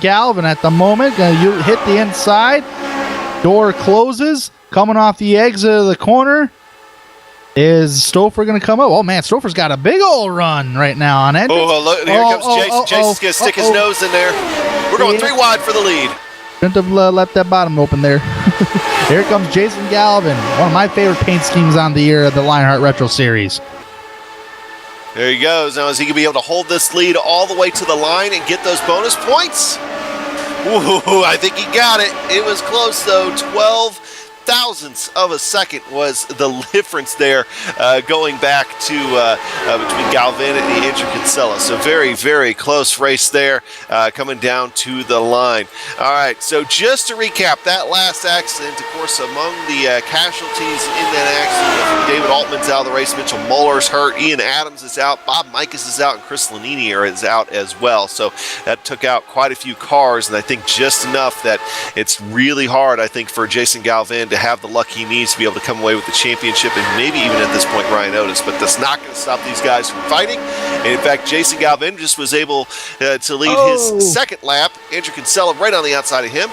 Galvin at the moment. You hit the inside. Door closes. Coming off the exit of the corner. Is Stouffer going to come up? Oh, man, Stouffer's got a big old run right now on entrance. Oh, look, here comes Jason. Jason's going to stick his nose in there. We're going 3 wide for the lead. Shouldn't have left that bottom open there. Here comes Jason Galvin, one of my favorite paint schemes on the year of the Lionheart Retro Series. There he goes. Now, is he going to be able to hold this lead all the way to the line and get those bonus points? Ooh, I think he got it. It was close, though. 12 thousandths of a second was the difference there, going back to between Galvin and Andrew Kinsella. So very, very close race there, coming down to the line. All right, so just to recap, that last accident, of course, among the casualties in that accident, David Altman's out of the race, Mitchell Muller's hurt, Ian Adams is out, Bob Mikas is out, and Chris Lanini is out as well. So that took out quite a few cars, and I think just enough that it's really hard, I think, for Jason Galvin to have the luck he needs to be able to come away with the championship, and maybe even at this point Ryan Otis, but that's not going to stop these guys from fighting. And in fact, Jason Galvin just was able to lead his second lap. Andrew Kinsella right on the outside of him.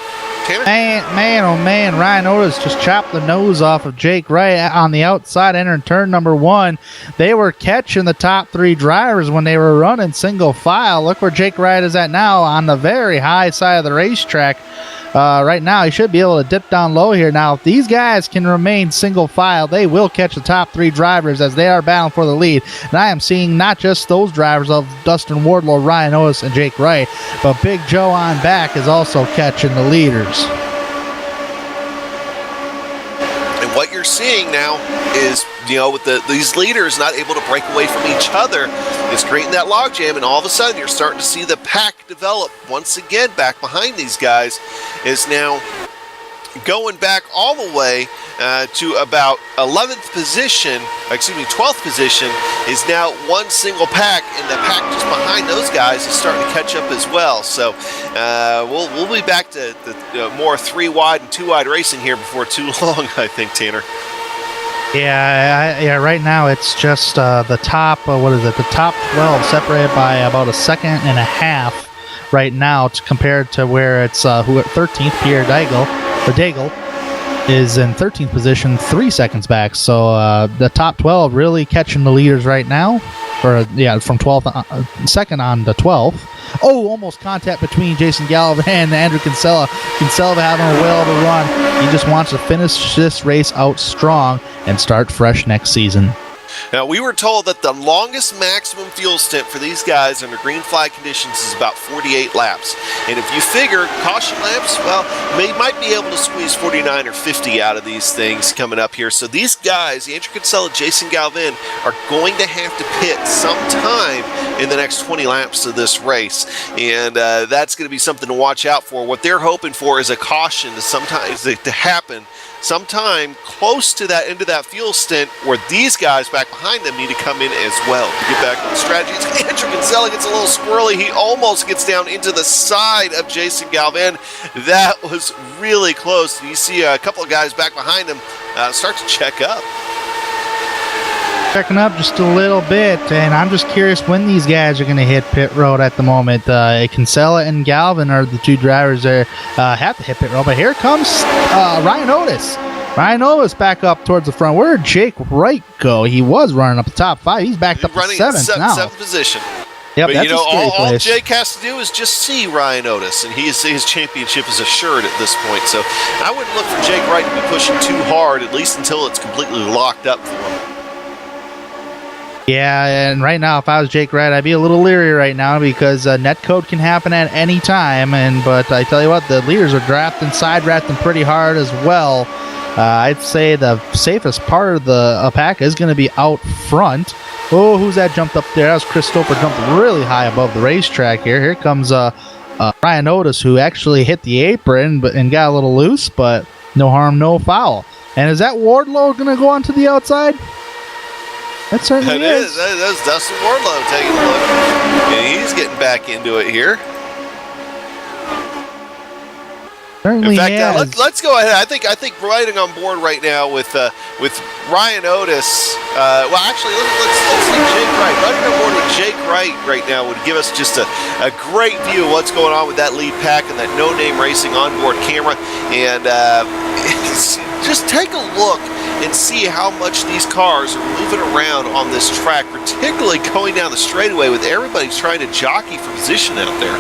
Tanner? Man, oh man, Ryan Otis just chopped the nose off of Jake Wright on the outside, entering turn number 1. They were catching the top 3 drivers when they were running single file. Look where Jake Wright is at now, on the very high side of the racetrack. Right now, he should be able to dip down low here. Now, if these guys can remain single file, they will catch the top 3 drivers as they are battling for the lead. And I am seeing not just those drivers of Dustin Wardlow, Ryan Otis, and Jake Wright, but Big Joe on back is also catching the leaders. And what you're seeing now is, with these leaders not able to break away from each other, is creating that logjam, and all of a sudden you're starting to see the pack develop once again back behind these guys, is now going back all the way to about 12th position, is now one single pack, and the pack just behind those guys is starting to catch up as well. So we'll be back to the more 3 wide and 2 wide racing here before too long, I think, Tanner. Yeah. Right now it's just the top. The top 12 separated by about a second and a half right now, compared to where it's 13th. Pierre Daigle is in 13th position, 3 seconds back. So the top 12 really catching the leaders right now. From 12th, second on to 12th. Oh, almost contact between Jason Galvin and Andrew Kinsella. Kinsella having a whale of a run. He just wants to finish this race out strong and start fresh next season. Now, we were told that the longest maximum fuel stint for these guys under green flag conditions is about 48 laps. And if you figure caution laps, well, they might be able to squeeze 49 or 50 out of these things coming up here. So these guys, Andrew Kinsella, Jason Galvin, are going to have to pit sometime in the next 20 laps of this race. And that's going to be something to watch out for. What they're hoping for is a caution to happen sometime close to that end of that fuel stint where these guys back behind them need to come in as well to get back on the strategies. Andrew Kinsella gets a little squirrely. He almost gets down into the side of Jason Galvin. That was really close. You see a couple of guys back behind him start to check up. Checking up just a little bit, and I'm just curious when these guys are going to hit pit road at the moment. Kinsella and Galvin are the two drivers that have to hit pit road, but here comes Ryan Otis. Ryan Otis back up towards the front. Where did Jake Wright go? He was running up the top 5. He's backed up to 7th now. 7th position. Yep, but that's all Jake has to do is just see Ryan Otis, and his championship is assured at this point. So I wouldn't look for Jake Wright to be pushing too hard, at least until it's completely locked up for him. Yeah, and right now, if I was Jake Wright, I'd be a little leery right now because netcode can happen at any time. But I tell you what, the leaders are side drafting pretty hard as well. I'd say the safest part of the pack is going to be out front. Oh, who's that jumped up there? That was Christopher, jumped really high above the racetrack here. Here comes Ryan Otis, who actually hit the apron and got a little loose, but no harm, no foul. And is that Wardlow going to go onto the outside? That certainly is. That's Dustin Wardlow taking a look. And he's getting back into it here. Certainly. In fact, let's go ahead. I think riding on board right now with Ryan Otis. Well, actually, let's see Jake Wright. Riding on board with Jake Wright right now would give us just a great view of what's going on with that lead pack and that No Name Racing onboard camera. And just take a look and see how much these cars are moving around on this track, particularly going down the straightaway with everybody trying to jockey for position out there.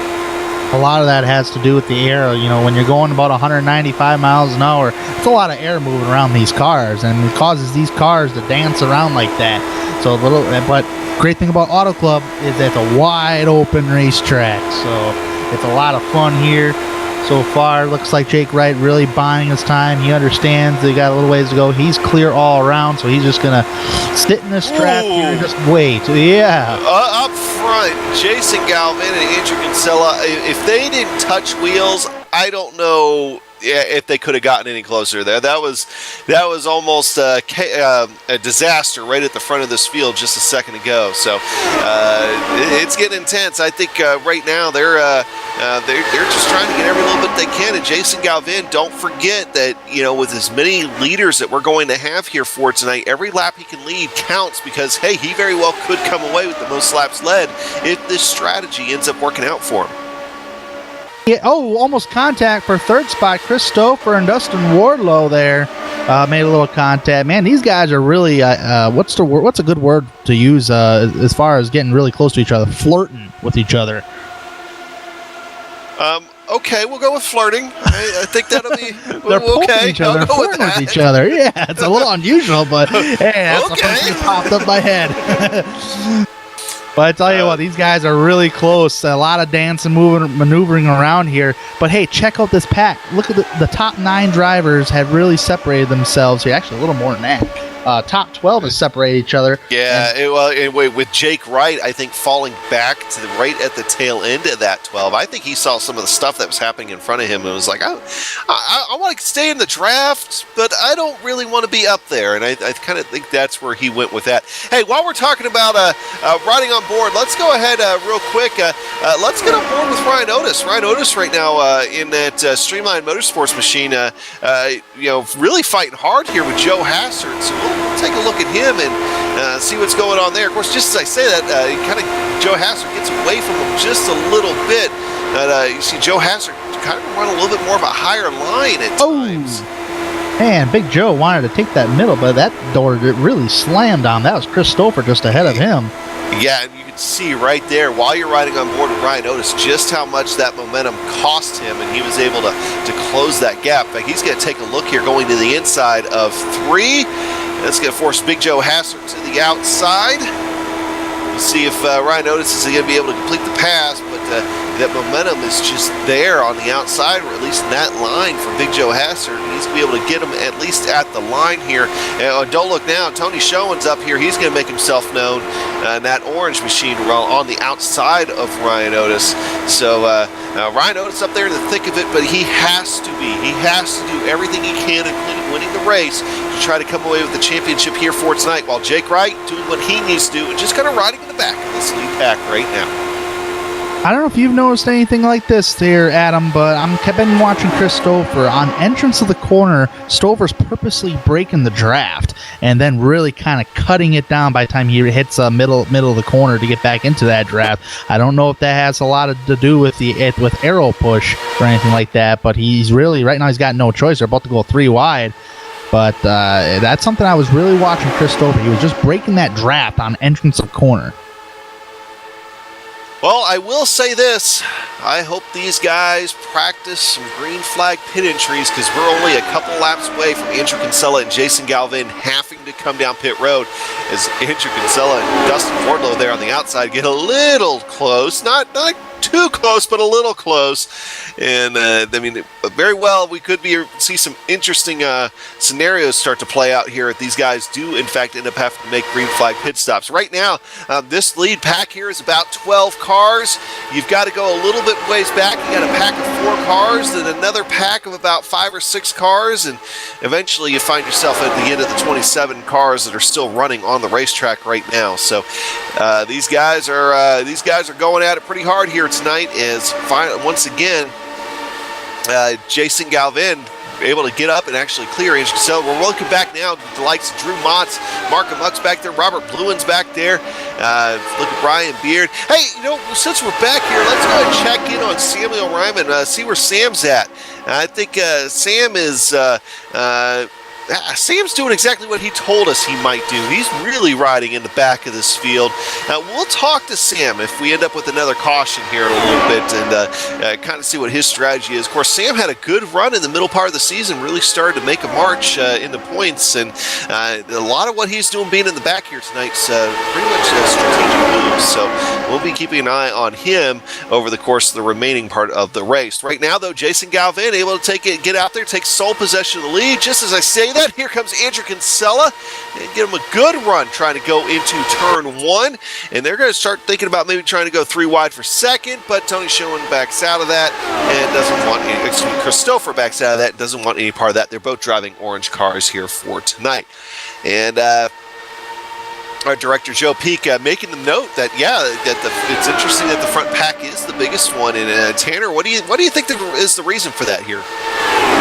A lot of that has to do with the air. You know, when you're going about 195 miles an hour, it's a lot of air moving around these cars, and it causes these cars to dance around like that. So but great thing about Auto Club is that it's a wide open racetrack, so it's a lot of fun here. So far, looks like Jake Wright really buying his time. He understands they got a little ways to go. He's clear all around, so he's just going to sit in this trap here and just wait. Yeah. Up front, Jason Galvin and Andrew Kinsella, if they didn't touch wheels, I don't know if they could have gotten any closer there. That was almost a disaster right at the front of this field just a second ago. So it's getting intense. I think right now they're just trying to get every little bit they can. And Jason Galvin, don't forget that with as many leaders that we're going to have here for tonight, every lap he can lead counts because hey, he very well could come away with the most laps led if this strategy ends up working out for him. Yeah, almost contact for third spot. Christopher and Dustin Wardlow there made a little contact. Man, these guys are really what's a good word to use as far as getting really close to each other, flirting with each other. Okay, we'll go with flirting. I think that'll be they're okay. Each other, flirting with each other. Yeah, it's a little unusual, but hey, that's the first thing that popped up my head. But I tell you what, these guys are really close. A lot of dancing, maneuvering around here. But hey, check out this pack. Look at the top 9 drivers have really separated themselves here. Actually, a little more than that. Top 12 has separated each other. Yeah, with Jake Wright, I think falling back to right at the tail end of that 12. I think he saw some of the stuff that was happening in front of him and was like, I want to stay in the draft, but I don't really want to be up there. And I kind of think that's where he went with that. Hey, while we're talking about riding on board, let's go ahead real quick. Let's get on board with Ryan Otis. Ryan Otis right now in that Streamline Motorsports machine, really fighting hard here with Joe Hassard. So we'll take a look at him and see what's going on there. Of course, just as I say that, Joe Hassard gets away from him just a little bit. You see Joe Hassard kind of run a little bit more of a higher line at times. Man, Big Joe wanted to take that middle, but that door really slammed on. That was Christopher just ahead of him. Yeah, and you can see right there while you're riding on board with Ryan Otis just how much that momentum cost him, and he was able to close that gap. In fact, he's going to take a look here going to the inside of 3. That's going to force Big Joe Hassard to the outside. We'll see if Ryan Otis is going to be able to complete the pass, but that momentum is just there on the outside, or at least in that line for Big Joe Hassard. And He's going to be able to get him at least at the line here. And don't look now, Tony Schoen's up here. He's going to make himself known in that orange machine on the outside of Ryan Otis. So Ryan Otis up there in the thick of it, but he has to do everything he can, including winning the race, to try to come away with the championship here for tonight, while Jake Wright doing what he needs to do and just kind of riding in the back of this lead pack right now. I don't know if you've noticed anything like this there, Adam, but I've been watching Chris Stover. On entrance of the corner, Stover's purposely breaking the draft and then really kind of cutting it down by the time he hits middle of the corner to get back into that draft. I don't know if that has a lot to do with with arrow push or anything like that, but he's really, right now he's got no choice. They're about to go 3 wide. But that's something I was really watching Chris Stover. He was just breaking that draft on entrance of corner. Well, I will say this. I hope these guys practice some green flag pit entries, because we're only a couple laps away from Andrew Kinsella and Jason Galvin having to come down pit road, as Andrew Kinsella and Dustin Wardlow there on the outside get a little close. Not too close, but a little close. And I mean, very well, we could see some interesting scenarios start to play out here if these guys do in fact end up having to make green flag pit stops. Right now, this lead pack here is about 12 cars. You've got to go a little bit ways back. You got a pack of 4 cars, then another pack of about 5 or 6 cars, and eventually you find yourself at the end of the 27 cars that are still running on the racetrack right now. So these guys are going at it pretty hard here tonight. As once again, Jason Galvin able to get up and actually clear Andrew Kinsella. We're looking back now to the likes of Drew Motz, Mark Amuck's back there, Robert Bluin's back there. Look at Brian Beard. Hey, since we're back here, let's go ahead and check in on Samuel Ryman, see where Sam's at. I think Sam is Sam's doing exactly what he told us he might do. He's really riding in the back of this field. We'll talk to Sam if we end up with another caution here in a little bit, and kind of see what his strategy is. Of course, Sam had a good run in the middle part of the season, really started to make a march in the points, and a lot of what he's doing being in the back here tonight's pretty much a strategic move. So we'll be keeping an eye on him over the course of the remaining part of the race. Right now, though, Jason Galvin able to get out there, take sole possession of the lead. Just as I say that, here comes Andrew Kinsella and get him a good run trying to go into turn 1, and they're going to start thinking about maybe trying to go 3 wide for second, but Tony Schoen backs out of that and doesn't want any, Christopher backs out of that and doesn't want any part of that. They're both driving orange cars here for tonight. And our director Joe Peak making the note that it's interesting that the front pack is the biggest one. And Tanner, what do you think is the reason for that here?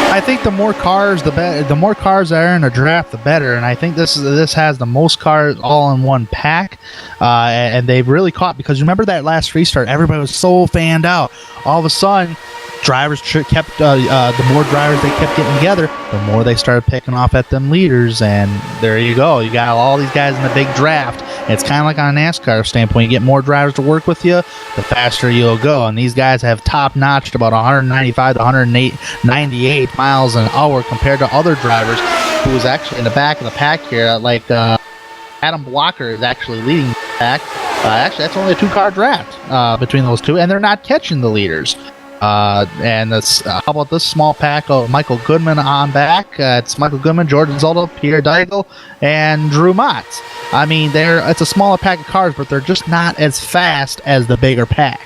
I think the more cars, the more cars that are in a draft, the better. And I think this has the most cars all in one pack, and they've really caught, because remember that last restart, everybody was so fanned out. All of a sudden, drivers kept the more drivers they kept getting together, the more they started picking off at them leaders, and there you go. You got all these guys in the big draft. It's kind of like on a NASCAR standpoint. You get more drivers to work with you, the faster you'll go. And these guys have top-notched about 195 to 198 miles an hour compared to other drivers who was actually in the back of the pack here. Like Adam Blocker is actually leading the pack. Actually, that's only a 2-car draft between those two, and they're not catching the leaders. And that's how about this small pack of Michael Goodman on back? It's Michael Goodman, Jordan Zolda, Pierre Daigle, and Drew Motz. I mean, it's a smaller pack of cars, but they're just not as fast as the bigger pack.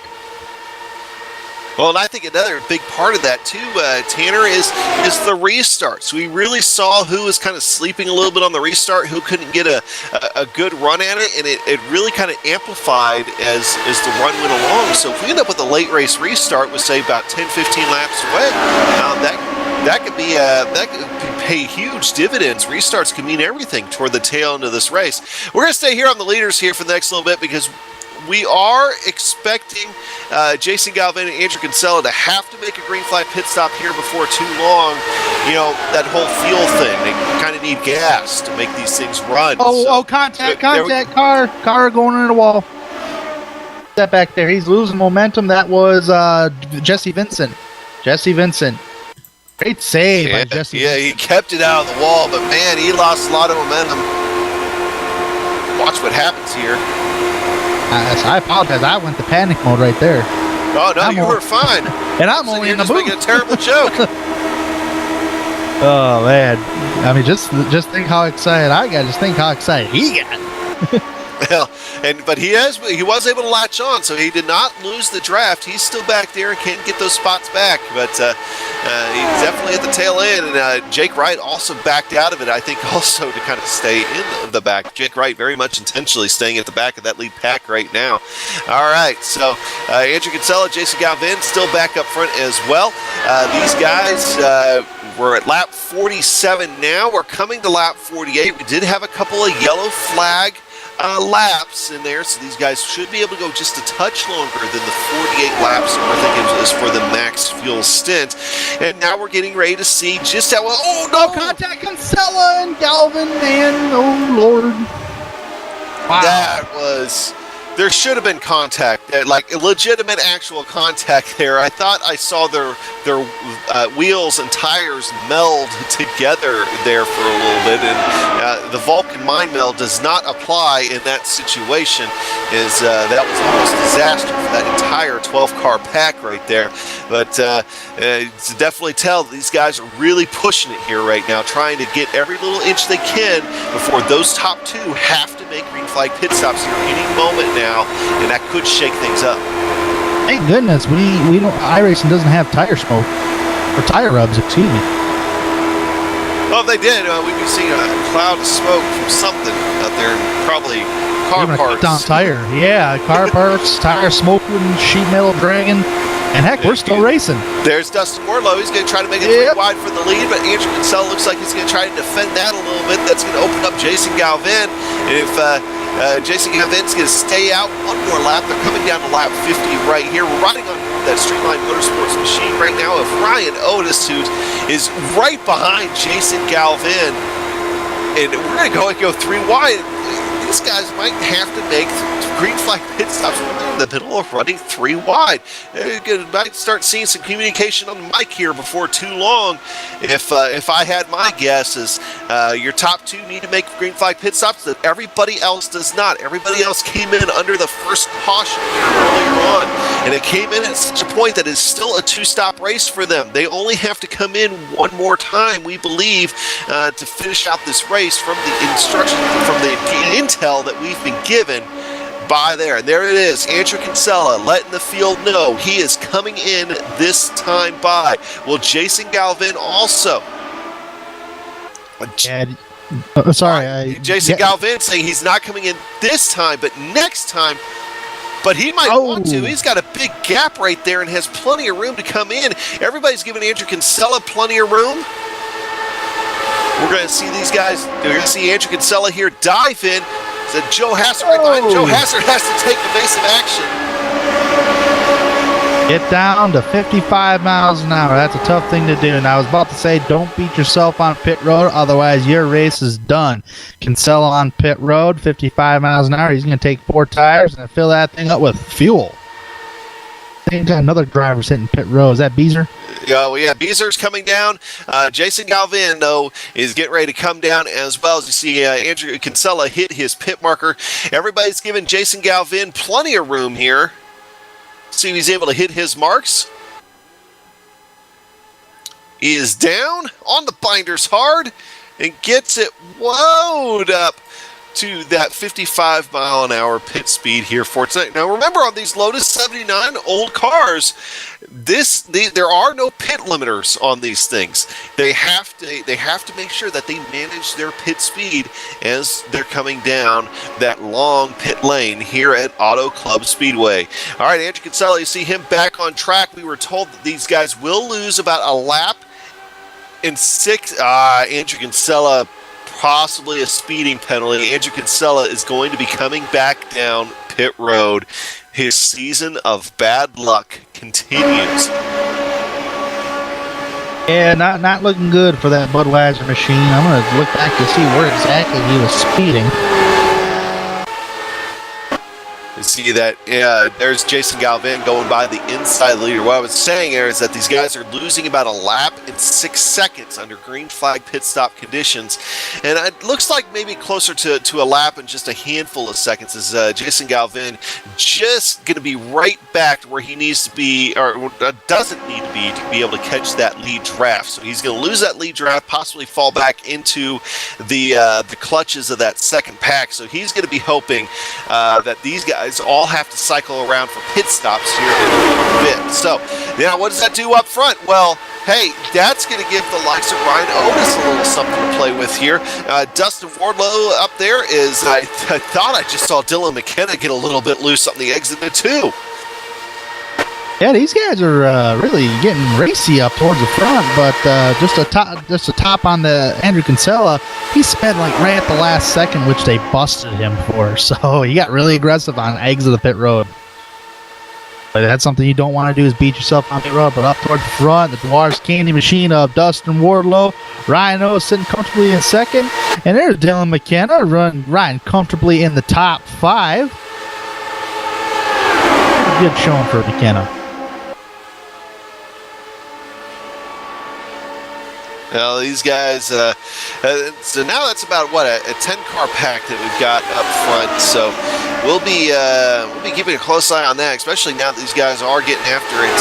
Well, and I think another big part of that too, Tanner, is the restarts. We really saw who was kind of sleeping a little bit on the restart, who couldn't get a good run at it, and it really kind of amplified as the run went along. So if we end up with a late race restart with, say, about 10, 15 laps away, that could pay huge dividends. Restarts can mean everything toward the tail end of this race. We're going to stay here on the leaders here for the next little bit, because we are expecting Jason Galvin and Andrew Kinsella to have to make a green flag pit stop here before too long. That whole fuel thing, they kind of need gas to make these things run. Contact, car going into the wall. That back there, he's losing momentum. That was Jesse Vincent. Great save by Jesse. Yeah, he kept it out of the wall, but man, he lost a lot of momentum. Watch what happens here. I apologize. I went to panic mode right there. Oh no, you were fine. And I'm only in the booth. Making a terrible joke. Oh man, I mean, just think how excited I got. Just think how excited he got. Well, but he was able to latch on, so he did not lose the draft. He's still back there and can't get those spots back, but he's definitely at the tail end. And Jake Wright also backed out of it, I think, also to kind of stay in the back. Jake Wright very much intentionally staying at the back of that lead pack right now. All right, so Andrew Kinsella, Jason Galvin still back up front as well. These guys we're at lap 47 now. We're coming to lap 48. We did have a couple of yellow flag laps in there, so these guys should be able to go just a touch longer than the 48 laps I think is for the max fuel stint. And now we're getting ready to see just how well. Oh no! Contact Kinsella and Galvin, man! Oh Lord! Wow. That was. There should have been contact, like legitimate actual contact there. I thought I saw their wheels and tires meld together there for a little bit, and the Vulcan mind meld does not apply in that situation. That was almost a disaster for that entire 12-car pack right there. But to definitely tell that these guys are really pushing it here right now, trying to get every little inch they can before those top two have to make green flag pit stops here any moment now, and that could shake things up. Thank goodness we don't. iRacing doesn't have tire smoke or tire rubs. Excuse me. Well, if they did, we'd be seeing a cloud of smoke from something out there, and probably car Even parts. Down tire, yeah, car parts, tire smoking, sheet metal dragging. And heck, we're still racing. There's Dustin Warlow. He's going to try to make it 3 wide for the lead, but Andrew Kinsella looks like he's going to try to defend that a little bit. That's going to open up Jason Galvin. And if Jason Galvin's going to stay out one more lap, they're coming down to lap 50 right here. We're riding on that Streamline Motorsports machine right now. If Ryan Otis, who is right behind Jason Galvin, and we're going to go 3 wide, these guys might have to make green flag pit stops when they're in the middle of running 3 wide. Might start seeing some communication on the mic here before too long. If I had my guesses, your top 2 need to make green flag pit stops that everybody else does not. Everybody else came in under the first caution earlier on, and it came in at such a point that it's still a 2-stop race for them. They only have to come in one more time, we believe, to finish out this race from the instructions, from the intel that we've been given by there. And there it is, Andrew Kinsella letting the field know he is coming in this time by. Well, Jason Galvin also. Jason Galvin saying he's not coming in this time, but next time. But he might want to. He's got a big gap right there and has plenty of room to come in. Everybody's giving Andrew Kinsella plenty of room. We're going to see these guys. We're going to see Andrew Kinsella here dive in. Said Joe Hassert right behind him. Joe Hassert has to take evasive action. Get down to 55 miles an hour. That's a tough thing to do. And I was about to say, don't beat yourself on pit road, otherwise your race is done. Kinsella on pit road, 55 miles an hour. He's going to take 4 tires and fill that thing up with fuel. I think another driver's hitting pit road. Is that Beezer? Yeah, Beezer's coming down. Jason Galvin, though, is getting ready to come down as well. As you see, Andrew Kinsella hit his pit marker. Everybody's giving Jason Galvin plenty of room here. See if he's able to hit his marks. He is down on the binders hard and gets it wound up to that 55 mile an hour pit speed here for tonight. Now remember, on these Lotus 79 old cars, there are no pit limiters on these things. They have to make sure that they manage their pit speed as they're coming down that long pit lane here at Auto Club Speedway. All right, Andrew Kinsella, you see him back on track. We were told that these guys will lose about a lap in 6. Andrew Kinsella, possibly a speeding penalty. Andrew Kinsella is going to be coming back down pit road. His season of bad luck continues. Yeah, not looking good for that Budweiser machine. I'm going to look back to see where exactly he was speeding. see that there's Jason Galvin going by the inside leader. What I was saying there is that these guys are losing about a lap in 6 seconds under green flag pit stop conditions, and it looks like maybe closer to a lap in just a handful of seconds as Jason Galvin just going to be right back to where he needs to be, or doesn't need to be able to catch that lead draft. So he's going to lose that lead draft, possibly fall back into the clutches of that second pack. So he's going to be hoping that these guys all have to cycle around for pit stops here in a little bit. So now what does that do up front? Well, hey, that's going to give the likes of Ryan Otis a little something to play with here. Dustin Wardlow up there is, I thought I just saw Dylan McKenna get a little bit loose on the exit too. Yeah, these guys are really getting racy up towards the front, but just a top on the Andrew Kinsella. He sped like right at the last second, which they busted him for. So he got really aggressive on exit of the pit road. But that's something you don't want to do, is beat yourself on the road. But up towards the front, the Dwarfs Candy Machine of Dustin Wardlow. Ryan O's sitting comfortably in second. And there's Dylan McKenna riding comfortably in the top 5. Good showing for McKenna. Well, these guys, so now that's about, what, a 10-car pack that we've got up front. So we'll be keeping a close eye on that, especially now that these guys are getting after it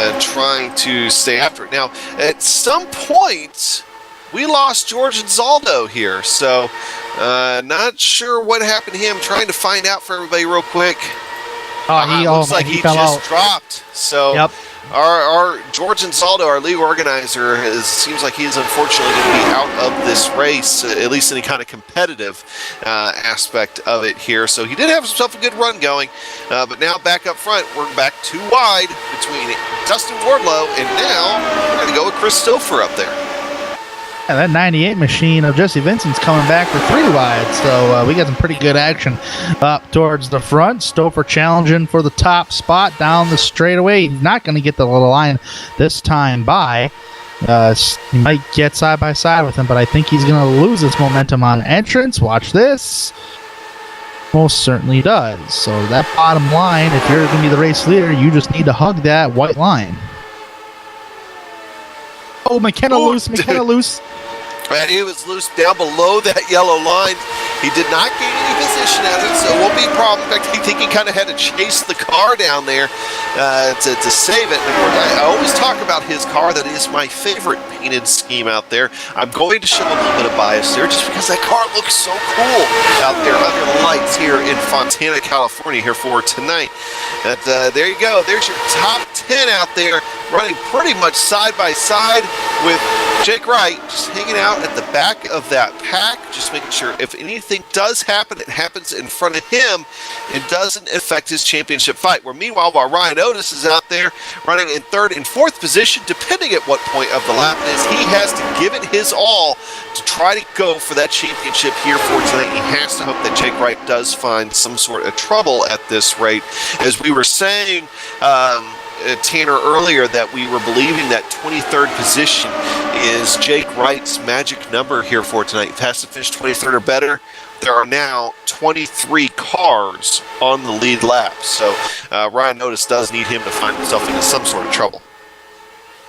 and trying to stay after it. Now, at some point, we lost George Zaldo here. So not sure what happened to him. Trying to find out for everybody real quick. Looks like he just dropped. So. Yep. Our George Ansaldo, our league organizer, seems like he's unfortunately going to be out of this race, at least any kind of competitive aspect of it here. So he did have himself a good run going, but now back up front, we're back 2 wide between Dustin Wardlow, and now we're going to go with Chris Stouffer up there. Yeah, that 98 machine of Jesse Vincent's coming back for 3 wide, so we got some pretty good action up towards the front. Stouffer challenging for the top spot down the straightaway. He's not going to get the little line this time by. He might get side by side with him, but I think he's going to lose his momentum on entrance. Watch this. Most certainly does. So that bottom line, if you're going to be the race leader, you just need to hug that white line. Oh, McKenna loose. And he was loose down below that yellow line. He did not gain any position at it, so it won't be a problem. In fact, I think he kind of had to chase the car down there to save it. And of course, I always talk about his car. That is my favorite painted scheme out there. I'm going to show a little bit of bias there just because that car looks so cool out there under the lights here in Fontana, California here for tonight. But there you go. There's your top 10 out there running pretty much side by side with Jake Wright just hanging out at the back of that pack, just making sure if anything does happen, it happens in front of him and doesn't affect his championship fight. Where meanwhile, while Ryan Otis is out there running in 3rd and 4th position, depending at what point of the lap it is, he has to give it his all to try to go for that championship here for tonight. He has to hope that Jake Wright does find some sort of trouble at this rate. As we were saying, Tanner, earlier, that we were believing that 23rd position is Jake Wright's magic number here for tonight. If he has to finish 23rd or better, there are now 23 cars on the lead lap. So Ryan Otis does need him to find himself into some sort of trouble.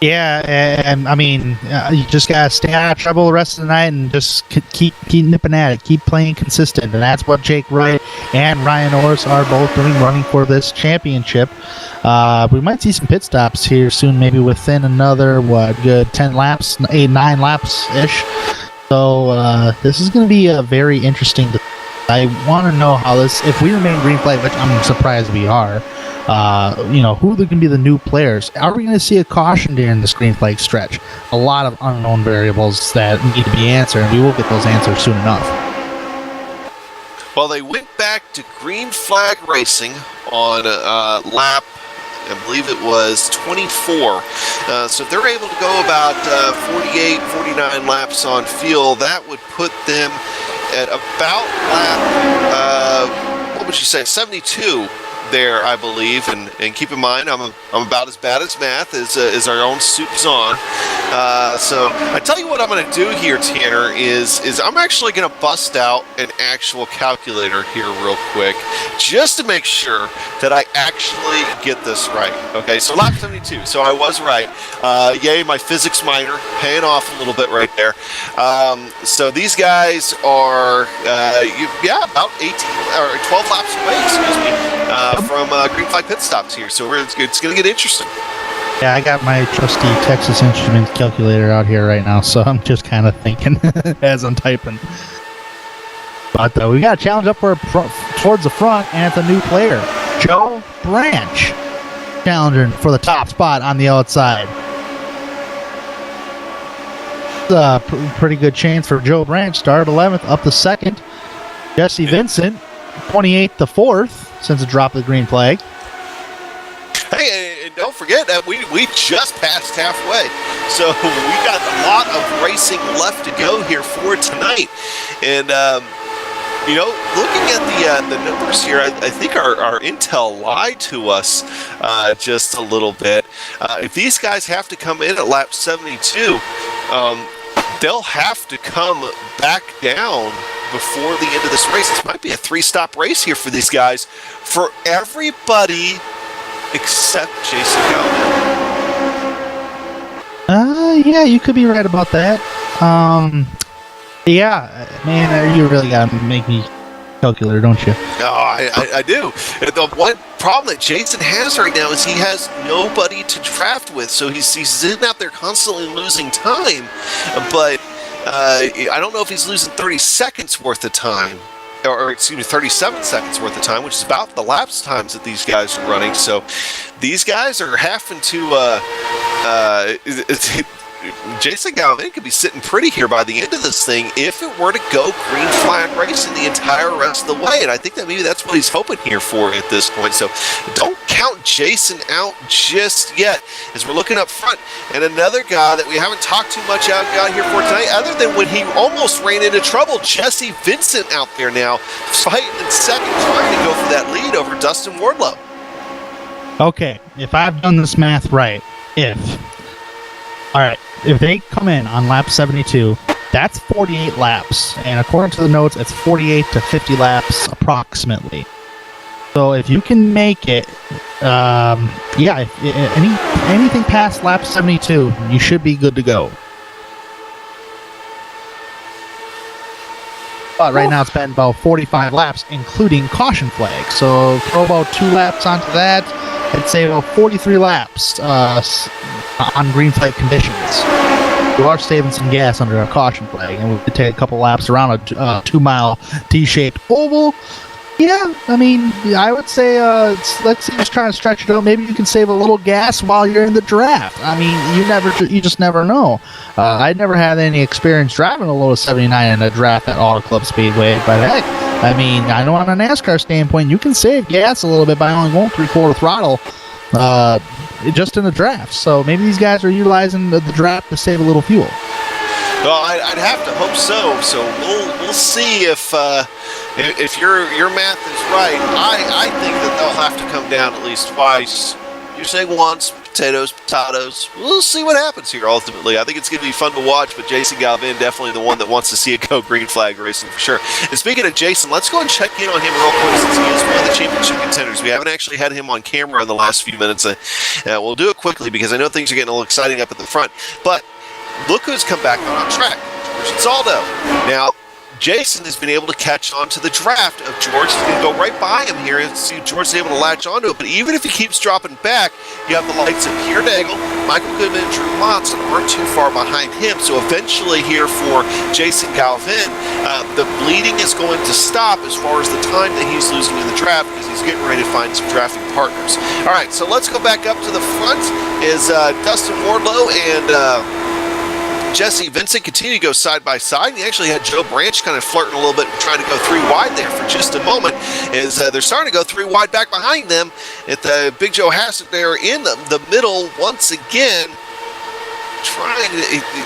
Yeah, and I mean, you just got to stay out of trouble the rest of the night and just keep nipping at it, keep playing consistent. And that's what Jake Wright and Ryan Otis are both doing, running for this championship. We might see some pit stops here soon, maybe within another, good 10 laps, 9 laps-ish. So this is going to be a very interesting. I want to know how this, if we remain green flag, which I'm surprised we are, who are going to be the new players? Are we going to see a caution during this green flag stretch? A lot of unknown variables that need to be answered, and we will get those answers soon enough. Well, they went back to green flag racing on lap, I believe it was 24. So if they're able to go about 48, 49 laps on fuel, that would put them at about lap, 72 there, I believe, and keep in mind I'm about as bad as math as our own Soup's on. So I tell you what I'm going to do here, Tanner, is I'm actually going to bust out an actual calculator here real quick, just to make sure that I actually get this right. Okay, so lap 72. So I was right. Yay, my physics minor paying off a little bit right there. So these guys are about 18 or 12 laps away. Excuse me. From green flag pit stops here, so it's going to get interesting. Yeah, I got my trusty Texas Instruments calculator out here right now, so I'm just kind of thinking as I'm typing. But we got a challenge up towards the front, and it's a new player, Joe Branch, challenging for the top spot on the outside. It's a pretty good chance for Joe Branch. Started 11th, up to 2nd. Jesse Vincent, 28th to 4th. Since the drop of the green flag. Hey, and don't forget that we just passed halfway, so we got a lot of racing left to go here for tonight. And looking at the numbers here, I think our intel lied to us just a little bit. If these guys have to come in at lap 72, they'll have to come back down before the end of this race. This might be a 3-stop race here for these guys, for everybody except Jason Galvin. Yeah, you could be right about that. Yeah, man, you really gotta make me calculator, don't you? No, I do. The one problem that Jason has right now is he has nobody to draft with, so he's sitting out there constantly losing time, but I don't know if he's losing 30 seconds worth of time, or excuse me, 37 seconds worth of time, which is about the lapse times that these guys are running. So these guys are having to Jason Galvin could be sitting pretty here by the end of this thing if it were to go green flag racing the entire rest of the way, and I think that maybe that's what he's hoping here for at this point. So don't count Jason out just yet, as we're looking up front. And another guy that we haven't talked too much out here for tonight, other than when he almost ran into trouble, Jesse Vincent out there now fighting in second, trying to go for that lead over Dustin Wardlow. Okay, if I've done this math right, if they come in on lap 72, that's 48 laps, and according to the notes, it's 48 to 50 laps approximately. So if you can make it, anything past lap 72, you should be good to go. But right now it's been about 45 laps, including caution flag. So throw about 2 laps onto that. I'd say about 43 laps on green flag conditions. You are saving some gas under a caution flag, and we could take a couple laps around a 2-mile T-shaped oval. Yeah, I mean, I would say let's see, just trying to stretch it out. Maybe you can save a little gas while you're in the draft. I mean, you just never know. I never had any experience driving a Lotus 79 in a draft at Auto Club Speedway, but heck, I mean, I know on a NASCAR standpoint, you can save gas a little bit by only going 3/4 throttle just in the draft. So maybe these guys are utilizing the draft to save a little fuel. Well, I'd have to hope so. So we'll see if your math is right. I think that they'll have to come down at least twice. You're saying once, potatoes. We'll see what happens here ultimately. I think it's going to be fun to watch, but Jason Galvin definitely the one that wants to see it go green flag racing for sure. And speaking of Jason, let's go and check in on him real quick since he is one of the championship contenders. We haven't actually had him on camera in the last few minutes. We'll do it quickly because I know things are getting a little exciting up at the front. But look who's come back on track. George Saldo. Now, Jason has been able to catch on to the draft of George. He's going to go right by him here and see if George is able to latch onto it. But even if he keeps dropping back, you have the likes of Pierre Daigle, Michael Goodman, and Drew Monson aren't too far behind him. So eventually here for Jason Galvin, the bleeding is going to stop as far as the time that he's losing in the draft because he's getting ready to find some drafting partners. All right, so let's go back up to the front is Dustin Wardlow and Jesse Vincent continue to go side by side. He actually had Joe Branch kind of flirting a little bit, trying to go 3 wide there for just a moment. As they're starting to go 3 wide back behind them. At the Big Joe Hassett there in the middle once again.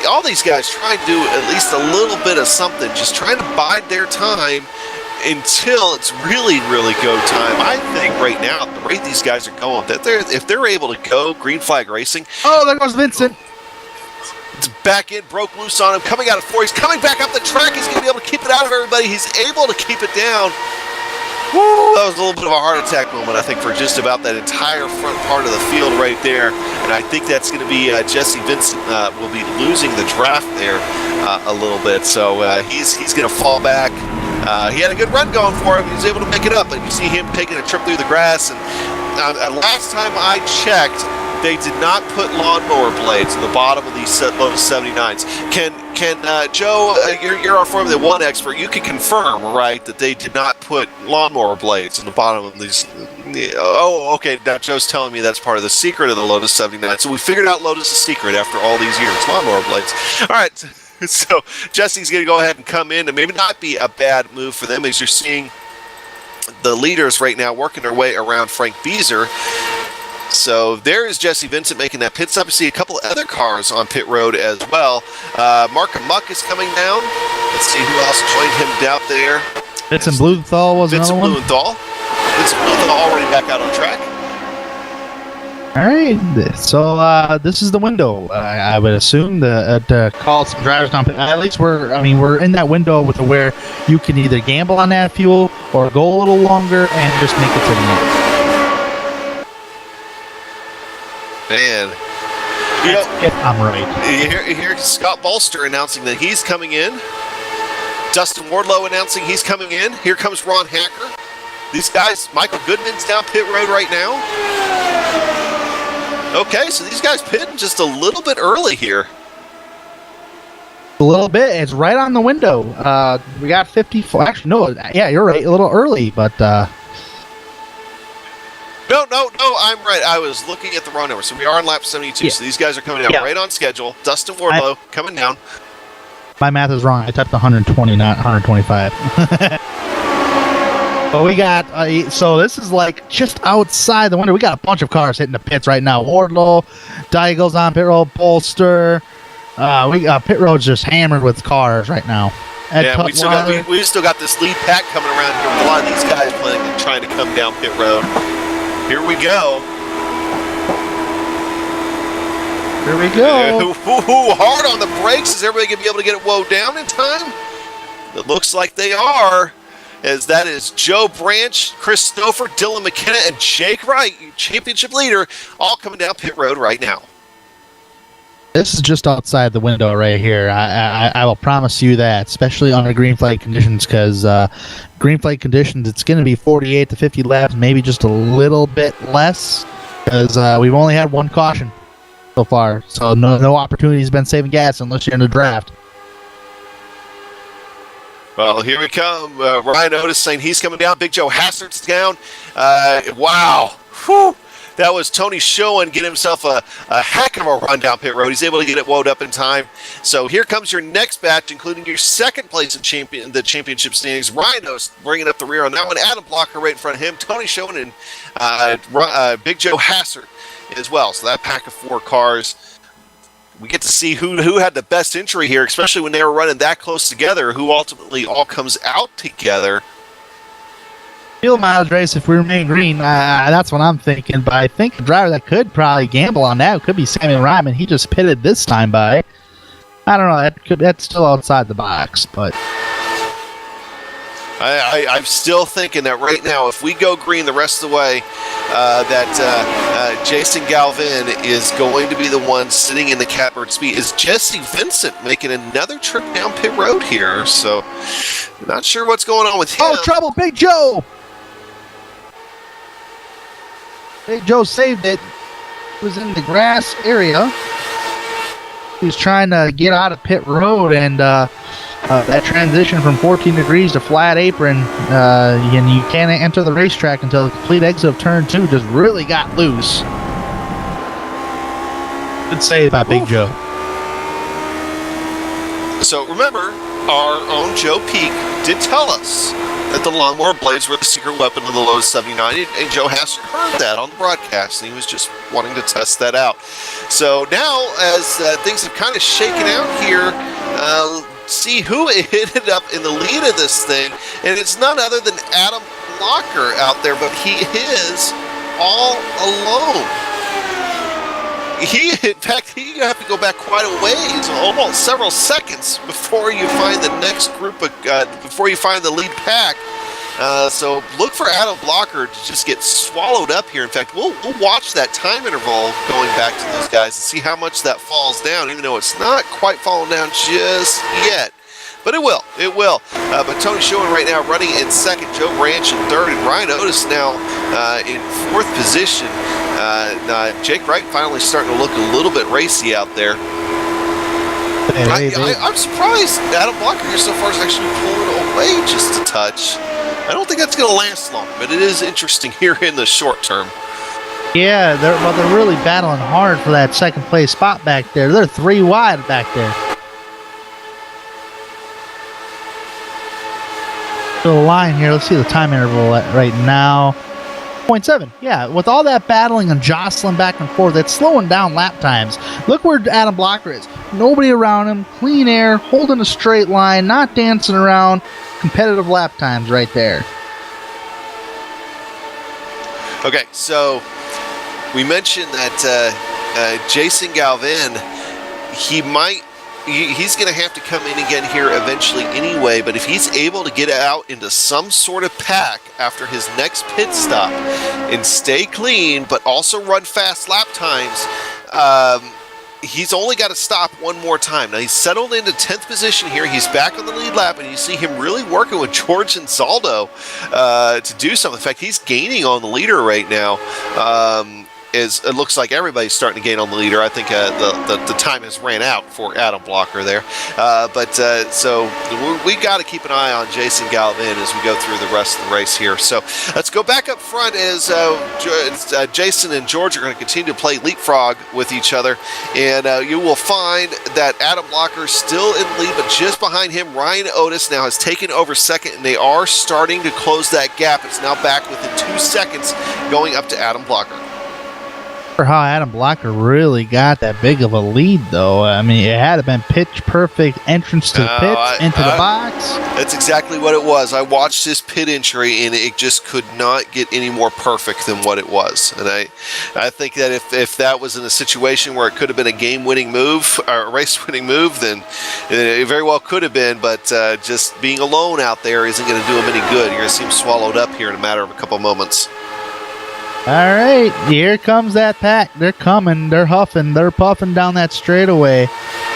All these guys trying to do at least a little bit of something, just trying to bide their time until it's really, really go time. I think right now, the rate these guys are going, that if they're able to go green flag racing. Oh, there goes Vincent. It's back in, broke loose on him, coming out of 4. He's coming back up the track. He's going to be able to keep it out of everybody. He's able to keep it down. Woo, that was a little bit of a heart attack moment, I think, for just about that entire front part of the field right there. And I think that's going to be Jesse Vincent will be losing the draft there a little bit. So he's going to fall back. He had a good run going for him. He was able to pick it up. And you see him taking a trip through the grass. And last time I checked, they did not put lawnmower blades in the bottom of these Lotus 79s. Can Joe, you're our Formula One expert, you can confirm, right, that they did not put lawnmower blades in the bottom of these. Oh, okay, now Joe's telling me that's part of the secret of the Lotus 79. So we figured out Lotus' secret after all these years, lawnmower blades. All right, so Jesse's going to go ahead and come in, and maybe not be a bad move for them, as you're seeing the leaders right now working their way around Frank Beezer. So there is Jesse Vincent making that pit stop. You see a couple of other cars on pit road as well. Mark Muck is coming down. Let's see who else joined him down there. Vincent Blumenthal was another one. Vincent Blumenthal already back out on track. All right, so this is the window. I would assume to call some drivers down. At least we're in that window with where you can either gamble on that fuel or go a little longer and just make it to the end. Man, if I'm right. Here's Scott Bolster announcing that he's coming in. Dustin Wardlow announcing he's coming in. Here comes Ron Hacker. These guys, Michael Goodman's down pit road right now. Okay, so these guys pitting just a little bit early here. A little bit. It's right on the window. We got 54. Actually, no. Yeah, you're right. A little early, but. No, I'm right. I was looking at the wrong number. So we are on lap 72. Yeah. So these guys are coming down right on schedule. Dustin Wardlow coming down. My math is wrong. I typed 120, not 125. But we got, so this is like just outside the window. We got a bunch of cars hitting the pits right now. Wardlow, Diegel's on pit road, Bolster. We got pit road's just hammered with cars right now. We still got this lead pack coming around here with a lot of these guys trying to come down pit road. Here we go. Here we go. Hard on the brakes. Is everybody going to be able to get it woe down in time? It looks like they are, as that is Joe Branch, Chris Stouffer, Dylan McKenna, and Jake Wright, championship leader, all coming down pit road right now. This is just outside the window right here. I will promise you that, especially under green flag conditions, because green flag conditions, it's going to be 48 to 50 laps, maybe just a little bit less, because we've only had one caution so far. So no opportunity has been saving gas unless you're in the draft. Well, here we come. Ryan Otis saying he's coming down. Big Joe Hassard's down. Wow. Whew. That was Tony Schoen getting himself a heck of a run down pit road. He's able to get it woed up in time. So here comes your next batch, including your second place in the championship standings. Rhinos bringing up the rear on that one. Adam Blocker right in front of him. Tony Schoen and Big Joe Hassard as well. So that pack of 4 cars. We get to see who had the best entry here, especially when they were running that close together, who ultimately all comes out together. Field mileage race, if we remain green, that's what I'm thinking. But I think the driver that could probably gamble on that could be Sammy Ryman. He just pitted this time by. I don't know. That's still outside the box, but I'm still thinking that right now, if we go green the rest of the way, that Jason Galvin is going to be the one sitting in the catbird speed. Is Jesse Vincent making another trip down pit road here? So, not sure what's going on with him. Oh, trouble, Big Joe! Big Joe saved it. He was in the grass area. He's trying to get out of pit road, and that transition from 14 degrees to flat apron, and you can't enter the racetrack until the complete exit of turn 2 just really got loose. Good save by Big Joe. So remember, our own Joe Peak did tell us that the lawnmower blades were the secret weapon of the Lotus 79, and Joe Hassard heard that on the broadcast, and he was just wanting to test that out. So now, as things have kind of shaken out here, see who ended up in the lead of this thing, and it's none other than Adam Blocker out there, but he is all alone. In fact, you have to go back quite a ways, almost several seconds before you find the next group of, before you find the lead pack. So look for Adam Blocker to just get swallowed up here. In fact, we'll watch that time interval going back to those guys and see how much that falls down, even though it's not quite falling down just yet. But it will. But Tony Schoen right now running in second, Joe Branch in third, and Ryan Otis now in fourth position. Jake Wright finally starting to look a little bit racy out there. I'm surprised Adam Blocker here so far is actually pulling away just a touch. I don't think that's going to last long, but it is interesting here in the short term. Yeah, they're really battling hard for that second place spot back there. They're 3 wide back there. The line here, let's see the time interval right now. 0.7. Yeah, with all that battling and jostling back and forth, it's slowing down lap times. Look where Adam Blocker is. Nobody around him, clean air, holding a straight line, not dancing around. Competitive lap times right there. Okay, so we mentioned that Jason Galvin, he's going to have to come in again here eventually anyway, but if he's able to get out into some sort of pack after his next pit stop and stay clean but also run fast lap times, he's only got to stop one more time. Now he's settled into 10th position here. He's back on the lead lap, and you see him really working with George and Zaldo to do something. In fact, he's gaining on the leader right now. It looks like everybody's starting to gain on the leader. I think the time has ran out for Adam Blocker there. So we got to keep an eye on Jason Galvin as we go through the rest of the race here. So let's go back up front as Jason and George are going to continue to play leapfrog with each other. And you will find that Adam Blocker still in the lead, but just behind him, Ryan Otis now has taken over second, and they are starting to close that gap. It's now back within 2 seconds going up to Adam Blocker. How Adam Blocker really got that big of a lead, though. I mean, it had been pitch perfect entrance to the pits, into the box. That's exactly what it was. I watched his pit entry, and it just could not get any more perfect than what it was. And I think that if that was in a situation where it could have been a game-winning move, or a race-winning move, then it very well could have been. But just being alone out there isn't going to do him any good. You're going to see him swallowed up here in a matter of a couple moments. All right, here comes that pack. They're coming. They're huffing. They're puffing down that straightaway.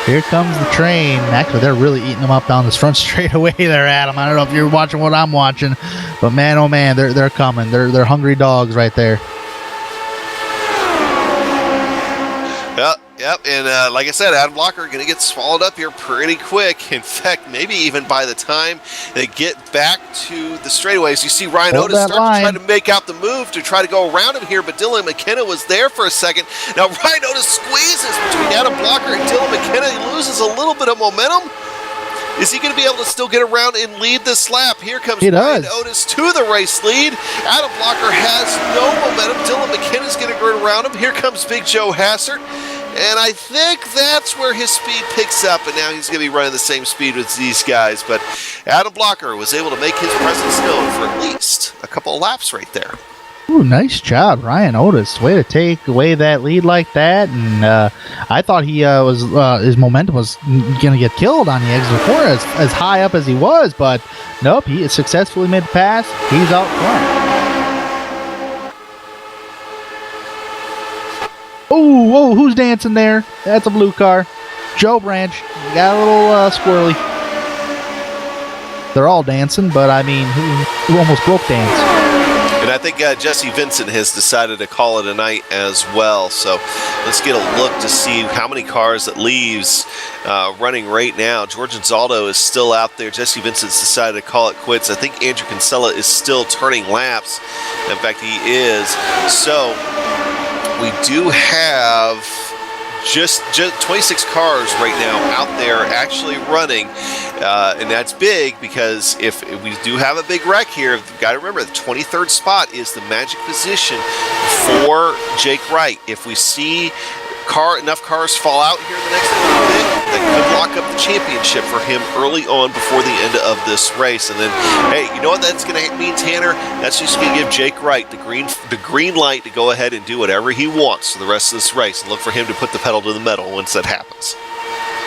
Here comes the train. Actually, they're really eating them up down this front straightaway there, Adam. I don't know if you're watching what I'm watching, but man, oh man, they're coming. They're hungry dogs right there. Yep, and like I said, Adam Blocker going to get swallowed up here pretty quick. In fact, maybe even by the time they get back to the straightaways, you see Ryan Otis start to try to make out the move to try to go around him here, but Dylan McKenna was there for a second. Now Ryan Otis squeezes between Adam Blocker and Dylan McKenna. He loses a little bit of momentum. Is he going to be able to still get around and lead this lap? Here comes Ryan Otis to the race lead. Adam Blocker has no momentum. Dylan McKenna's going to go around him. Here comes Big Joe Hassert. And I think that's where his speed picks up, and now he's going to be running the same speed with these guys. But Adam Blocker was able to make his presence known for at least a couple of laps right there. Ooh, nice job, Ryan Otis. Way to take away that lead like that. And I thought he his momentum was going to get killed on the exit of the corner as high up as he was. But nope, he successfully made the pass. He's out front. Oh, who's dancing there? That's a blue car. Joe Branch. Got a little squirrely. They're all dancing, but I mean, who almost broke dance? And I think Jesse Vincent has decided to call it a night as well. So let's get a look to see how many cars that leaves running right now. George Zaldo is still out there. Jesse Vincent's decided to call it quits. I think Andrew Kinsella is still turning laps. In fact, he is. So we do have just 26 cars right now out there actually running, and that's big because if we do have a big wreck here, you've got to remember the 23rd spot is the magic position for Jake Wright. If we see enough cars fall out here in the next little bit, that could lock up the championship for him early on before the end of this race. And then, hey, you know what that's going to mean, Tanner? That's just going to give Jake Wright the green light to go ahead and do whatever he wants for the rest of this race, and look for him to put the pedal to the metal once that happens.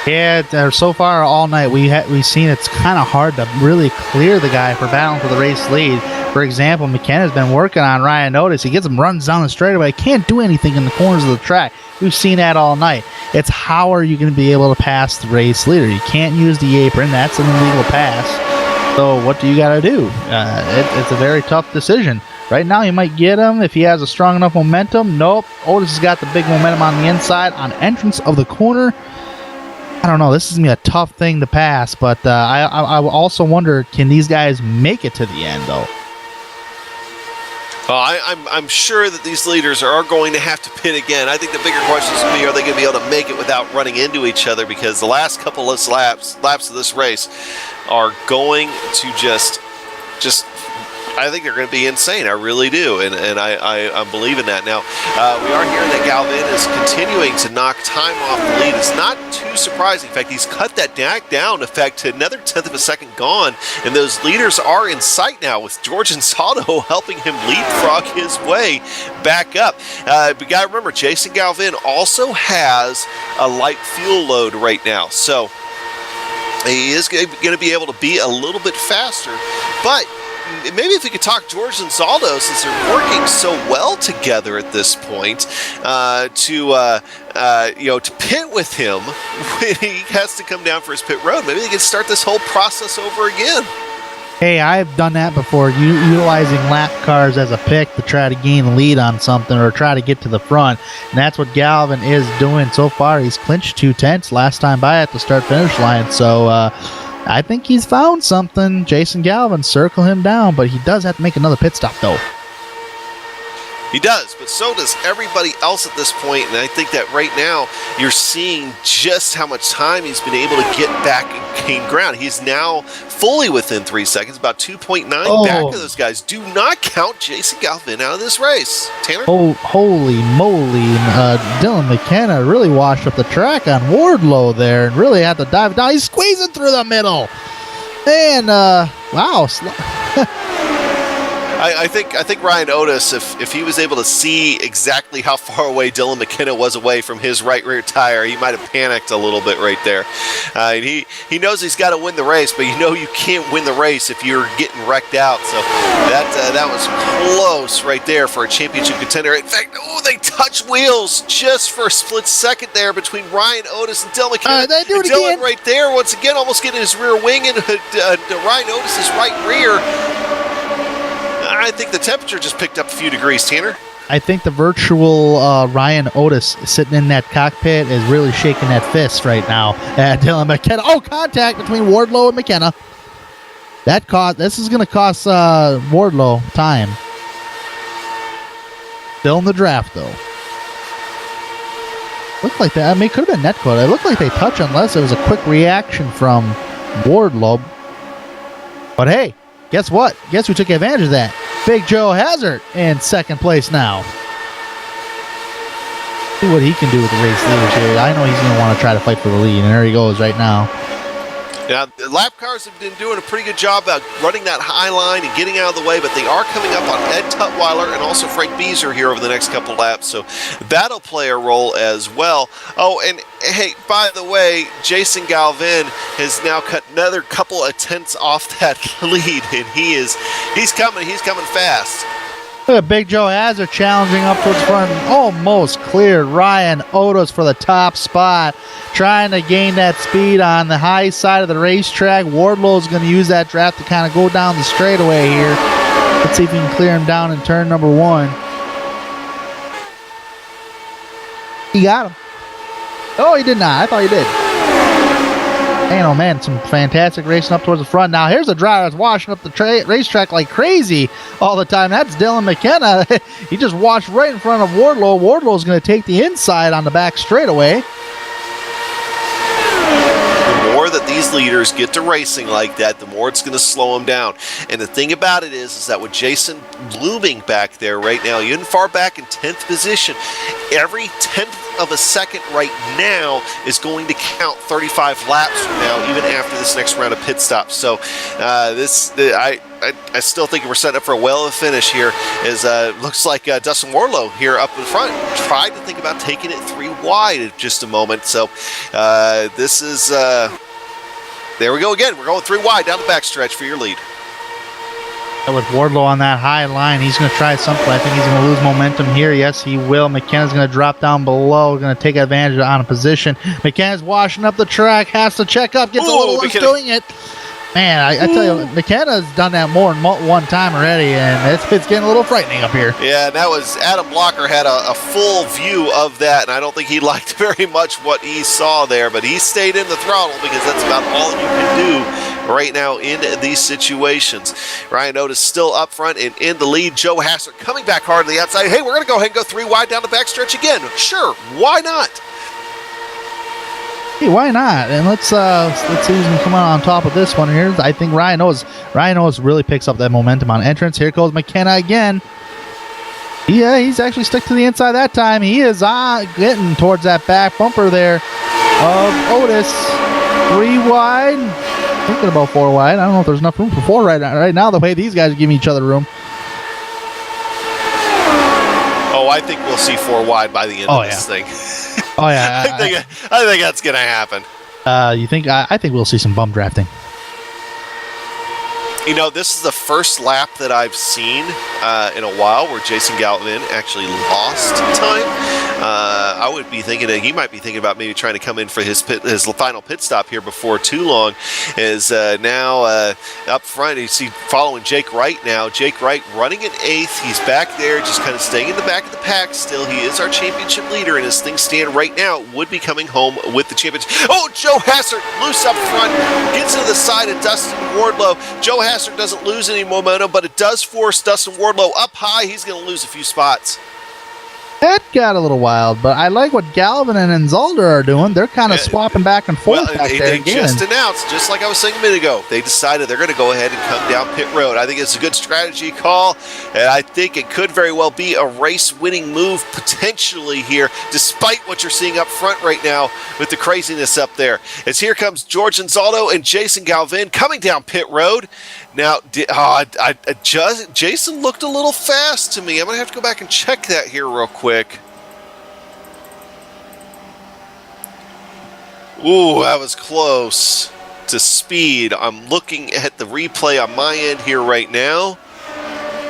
Yeah, so far all night we've seen it's kind of hard to really clear the guy for battling for the race lead. For example, McKenna's been working on Ryan Otis. He gets him runs down the straightaway. Can't do anything in the corners of the track. We've seen that all night. It's how are you going to be able to pass the race leader? You can't use the apron. That's an illegal pass. So what do you got to do? It's a very tough decision. Right now, you might get him if he has a strong enough momentum. Nope. Otis has got the big momentum on the inside on entrance of the corner. I don't know. This is going to be a tough thing to pass, but I also wonder, can these guys make it to the end, though? I'm sure that these leaders are going to have to pit again. I think the bigger question is going to be, are they going to be able to make it without running into each other? Because the last couple of laps of this race are going to just I think they're going to be insane. I really do, and I'm believing that. Now, we are hearing that Galvin is continuing to knock time off the lead. It's not too surprising. In fact, he's cut that down, in fact, to another tenth of a second gone, and those leaders are in sight now with George Ansaldo helping him leapfrog his way back up. We got to remember, Jason Galvin also has a light fuel load right now, so he is going to be able to be a little bit faster, but maybe if we could talk George Ansaldo, since they're working so well together at this point, to pit with him when he has to come down for his pit road. Maybe they can start this whole process over again. Hey, I've done that before, utilizing lap cars as a pick to try to gain the lead on something or try to get to the front. And that's what Galvin is doing so far. He's clinched 2/10 last time by at the start-finish line. So, I think he's found something. Jason Galvin, circle him down, but he does have to make another pit stop, though. He does, but so does everybody else at this point, and I think that right now you're seeing just how much time he's been able to get back and gain ground. He's now fully within 3 seconds, about 2.9 back of those guys. Do not count Jason Galvin out of this race. Tanner? Oh, holy moly. Dylan McKenna really washed up the track on Wardlow there and really had to dive down. He's squeezing through the middle. And, wow. I think Ryan Otis, if he was able to see exactly how far away Dylan McKenna was away from his right rear tire, he might have panicked a little bit right there. He knows he's got to win the race, but you can't win the race if you're getting wrecked out. So that was close right there for a championship contender. In fact, they touch wheels just for a split second there between Ryan Otis and Dylan McKenna. They do it Dylan again. right there once again, almost getting his rear wing into Ryan Otis's right rear. I think the temperature just picked up a few degrees, Tanner. I think the virtual Ryan Otis sitting in that cockpit is really shaking that fist right now at Dylan McKenna. Oh, contact between Wardlow and McKenna. This is going to cost Wardlow time. Still in the draft, though. Looked like that. I mean, it could have been netcode. It looked like they touched unless it was a quick reaction from Wardlow. But hey, guess what? Guess who took advantage of that? Big Joe Hazard in second place now. See what he can do with the race leaders here. I know he's going to want to try to fight for the lead, and there he goes right now. Yeah, the lap cars have been doing a pretty good job about running that high line and getting out of the way, but they are coming up on Ed Tutwiler and also Frank Beazer here over the next couple laps, so that'll play a role as well. Oh, and hey, by the way, Jason Galvin has now cut another couple of tenths off that lead, and he's coming fast. Look at Big Joe Hazard challenging up towards front. Almost cleared Ryan Otis for the top spot. Trying to gain that speed on the high side of the racetrack. Wardlow is going to use that draft to kind of go down the straightaway here. Let's see if he can clear him down in turn number 1. He got him. Oh, he did not. I thought he did. Man, oh man, some fantastic racing up towards the front. Now, here's a driver that's washing up the racetrack like crazy all the time. That's Dylan McKenna. He just washed right in front of Wardlow. Wardlow's going to take the inside on the back straightaway. The more that these leaders get to racing like that, the more it's going to slow them down. And the thing about it is that with Jason looming back there right now, even far back in 10th position, every 10th of a second right now is going to count 35 laps from now, even after this next round of pit stops. So I still think we're setting up for a whale of a finish here. As looks like Dustin Warlow here up in front tried to think about taking it 3 wide in just a moment. So this is there we go again. We're going 3 wide down the backstretch for your lead. With Wardlow on that high line, he's going to try something. I think he's going to lose momentum here. Yes, he will. McKenna's going to drop down below, going to take advantage on a position. McKenna's washing up the track, has to check up, gets a little loose doing it. Man, I tell you, McKenna's done that more than one time already, and it's getting a little frightening up here. Yeah, and that was Adam Blocker had a full view of that, and I don't think he liked very much what he saw there, but he stayed in the throttle because that's about all you can do right now in these situations. Ryan Otis still up front and in the lead. Joe Hassert coming back hard on the outside. Hey, we're going to go ahead and go 3 wide down the backstretch again. Sure, why not? Hey, why not? And let's see who's going to come on top of this one here. I think Ryan Owens really picks up that momentum on entrance. Here goes McKenna again. Yeah, he's actually stuck to the inside that time. He is getting towards that back bumper there of Otis. 3 wide. Thinking about 4 wide. I don't know if there's enough room for 4 right now, the way these guys are giving each other room. Oh, I think we'll see 4 wide by the end of this thing. Oh yeah, I think that's gonna happen. You think? I think we'll see some bum drafting. You know, this is the first lap that I've seen in a while where Jason Galvin actually lost time. I would be thinking that he might be thinking about maybe trying to come in for his final pit stop here before too long. Is now up front. You see following Jake Wright now. Jake Wright running in 8th. He's back there, just kind of staying in the back of the pack still. He is our championship leader, and as things stand right now, would be coming home with the championship. Oh, Joe Hassert loose up front. Gets to the side of Dustin Wardlow. Joe Hassert doesn't lose any momentum, but it does force Dustin Wardlow up high. He's going to lose a few spots. That got a little wild, but I like what Galvin and Anzalder are doing. They're kind of swapping back and forth back there they again. Just announced, just like I was saying a minute ago, they decided they're going to go ahead and come down pit road. I think it's a good strategy call, and I think it could very well be a race-winning move potentially here, despite what you're seeing up front right now with the craziness up there. As here comes George Anzaldo and Jason Galvin coming down pit road. Now, Jason looked a little fast to me. I'm going to have to go back and check that here real quick. Ooh, that was close to speed. I'm looking at the replay on my end here right now.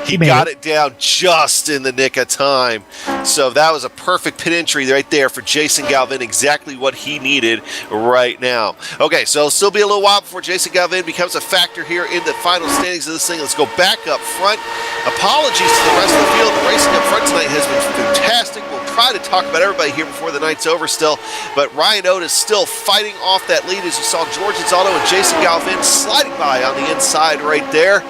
He got it down just in the nick of time. So that was a perfect pit entry right there for Jason Galvin, exactly what he needed right now. Okay, so it'll still be a little while before Jason Galvin becomes a factor here in the final standings of this thing. Let's go back up front. Apologies to the rest of the field. The racing up front tonight has been fantastic. We'll try to talk about everybody here before the night's over still, but Ryan Otis still fighting off that lead as you saw George Anzaldo and Jason Galvin sliding by on the inside right there.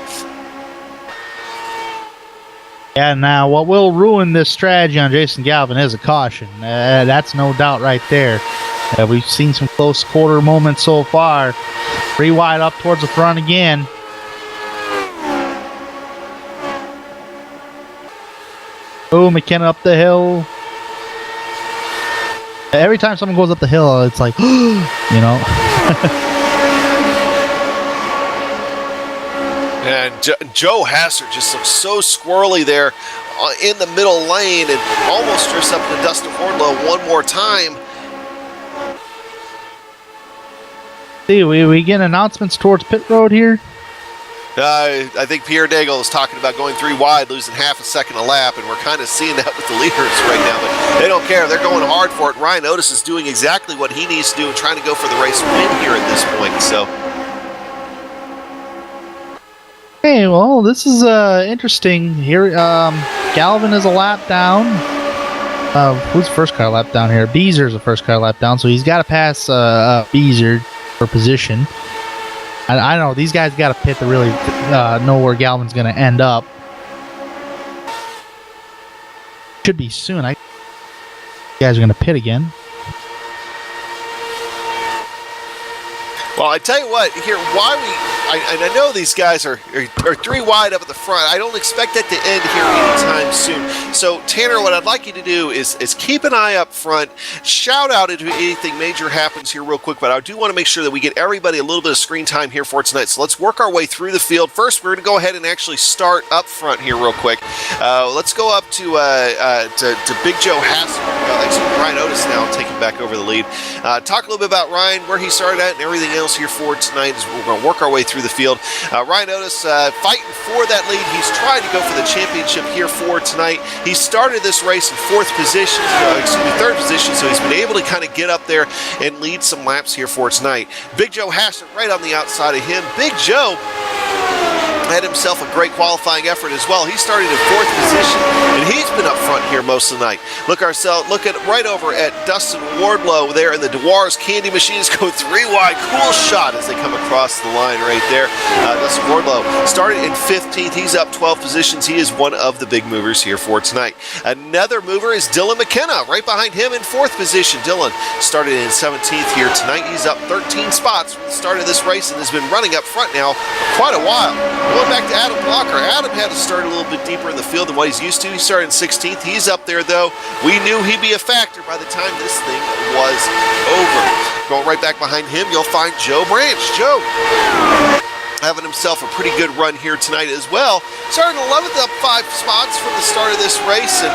Yeah, now what will ruin this strategy on Jason Galvin is a caution. That's no doubt right there. We've seen some close quarter moments so far. 3 wide up towards the front again. Oh, McKenna up the hill. Every time someone goes up the hill, it's like, you know. And Joe Hassert just looks so squirrely there in the middle lane and almost drifts up to Dustin Wardlow one more time. See, we get announcements towards pit road here. I think Pierre Daigle is talking about going 3 wide, losing half a second a lap, and we're kind of seeing that with the leaders right now, but they don't care. They're going hard for it. Ryan Otis is doing exactly what he needs to do and trying to go for the race win here at this point, so... Hey, well, this is interesting here. Galvin is a lap down. Who's first car lap down here? Beezer's the first car lap down, so he's got to pass Beezer for position. I don't know. These guys got to pit to really know where Galvin's going to end up. Should be soon. You guys are going to pit again. Well, I tell you what, here, and I know these guys are 3 wide up at the front. I don't expect that to end here anytime soon. So, Tanner, what I'd like you to do is keep an eye up front. Shout out if anything major happens here real quick, but I do want to make sure that we get everybody a little bit of screen time here for tonight. So let's work our way through the field. First, we're going to go ahead and actually start up front here real quick. Let's go up to Big Joe Hassel. Ryan Otis now taking back over the lead. Talk a little bit about Ryan, where he started at, and everything else here for tonight as we're going to work our way through the field. Ryan Otis fighting for that lead. He's trying to go for the championship here for tonight. He started this race in third position, so he's been able to kind of get up there and lead some laps here for tonight. Big Joe Hassett right on the outside of him. Big Joe had himself a great qualifying effort as well. He started in 4th position, and he's been up front here most of the night. Look at right over at Dustin Wardlow there, and the Dewar's Candy Machines go 3 wide. Cool shot as they come across the line right there. Dustin Wardlow started in 15th. He's up 12 positions. He is one of the big movers here for tonight. Another mover is Dylan McKenna, right behind him in 4th position. Dylan started in 17th here tonight. He's up 13 spots from the start of this race and has been running up front now for quite a while. Going back to Adam Blocker. Adam had to start a little bit deeper in the field than what he's used to. He started in 16th. He's up there, though. We knew he'd be a factor by the time this thing was over. Going right back behind him, you'll find Joe Branch. Joe having himself a pretty good run here tonight as well. Starting 11th, up 5 spots from the start of this race, and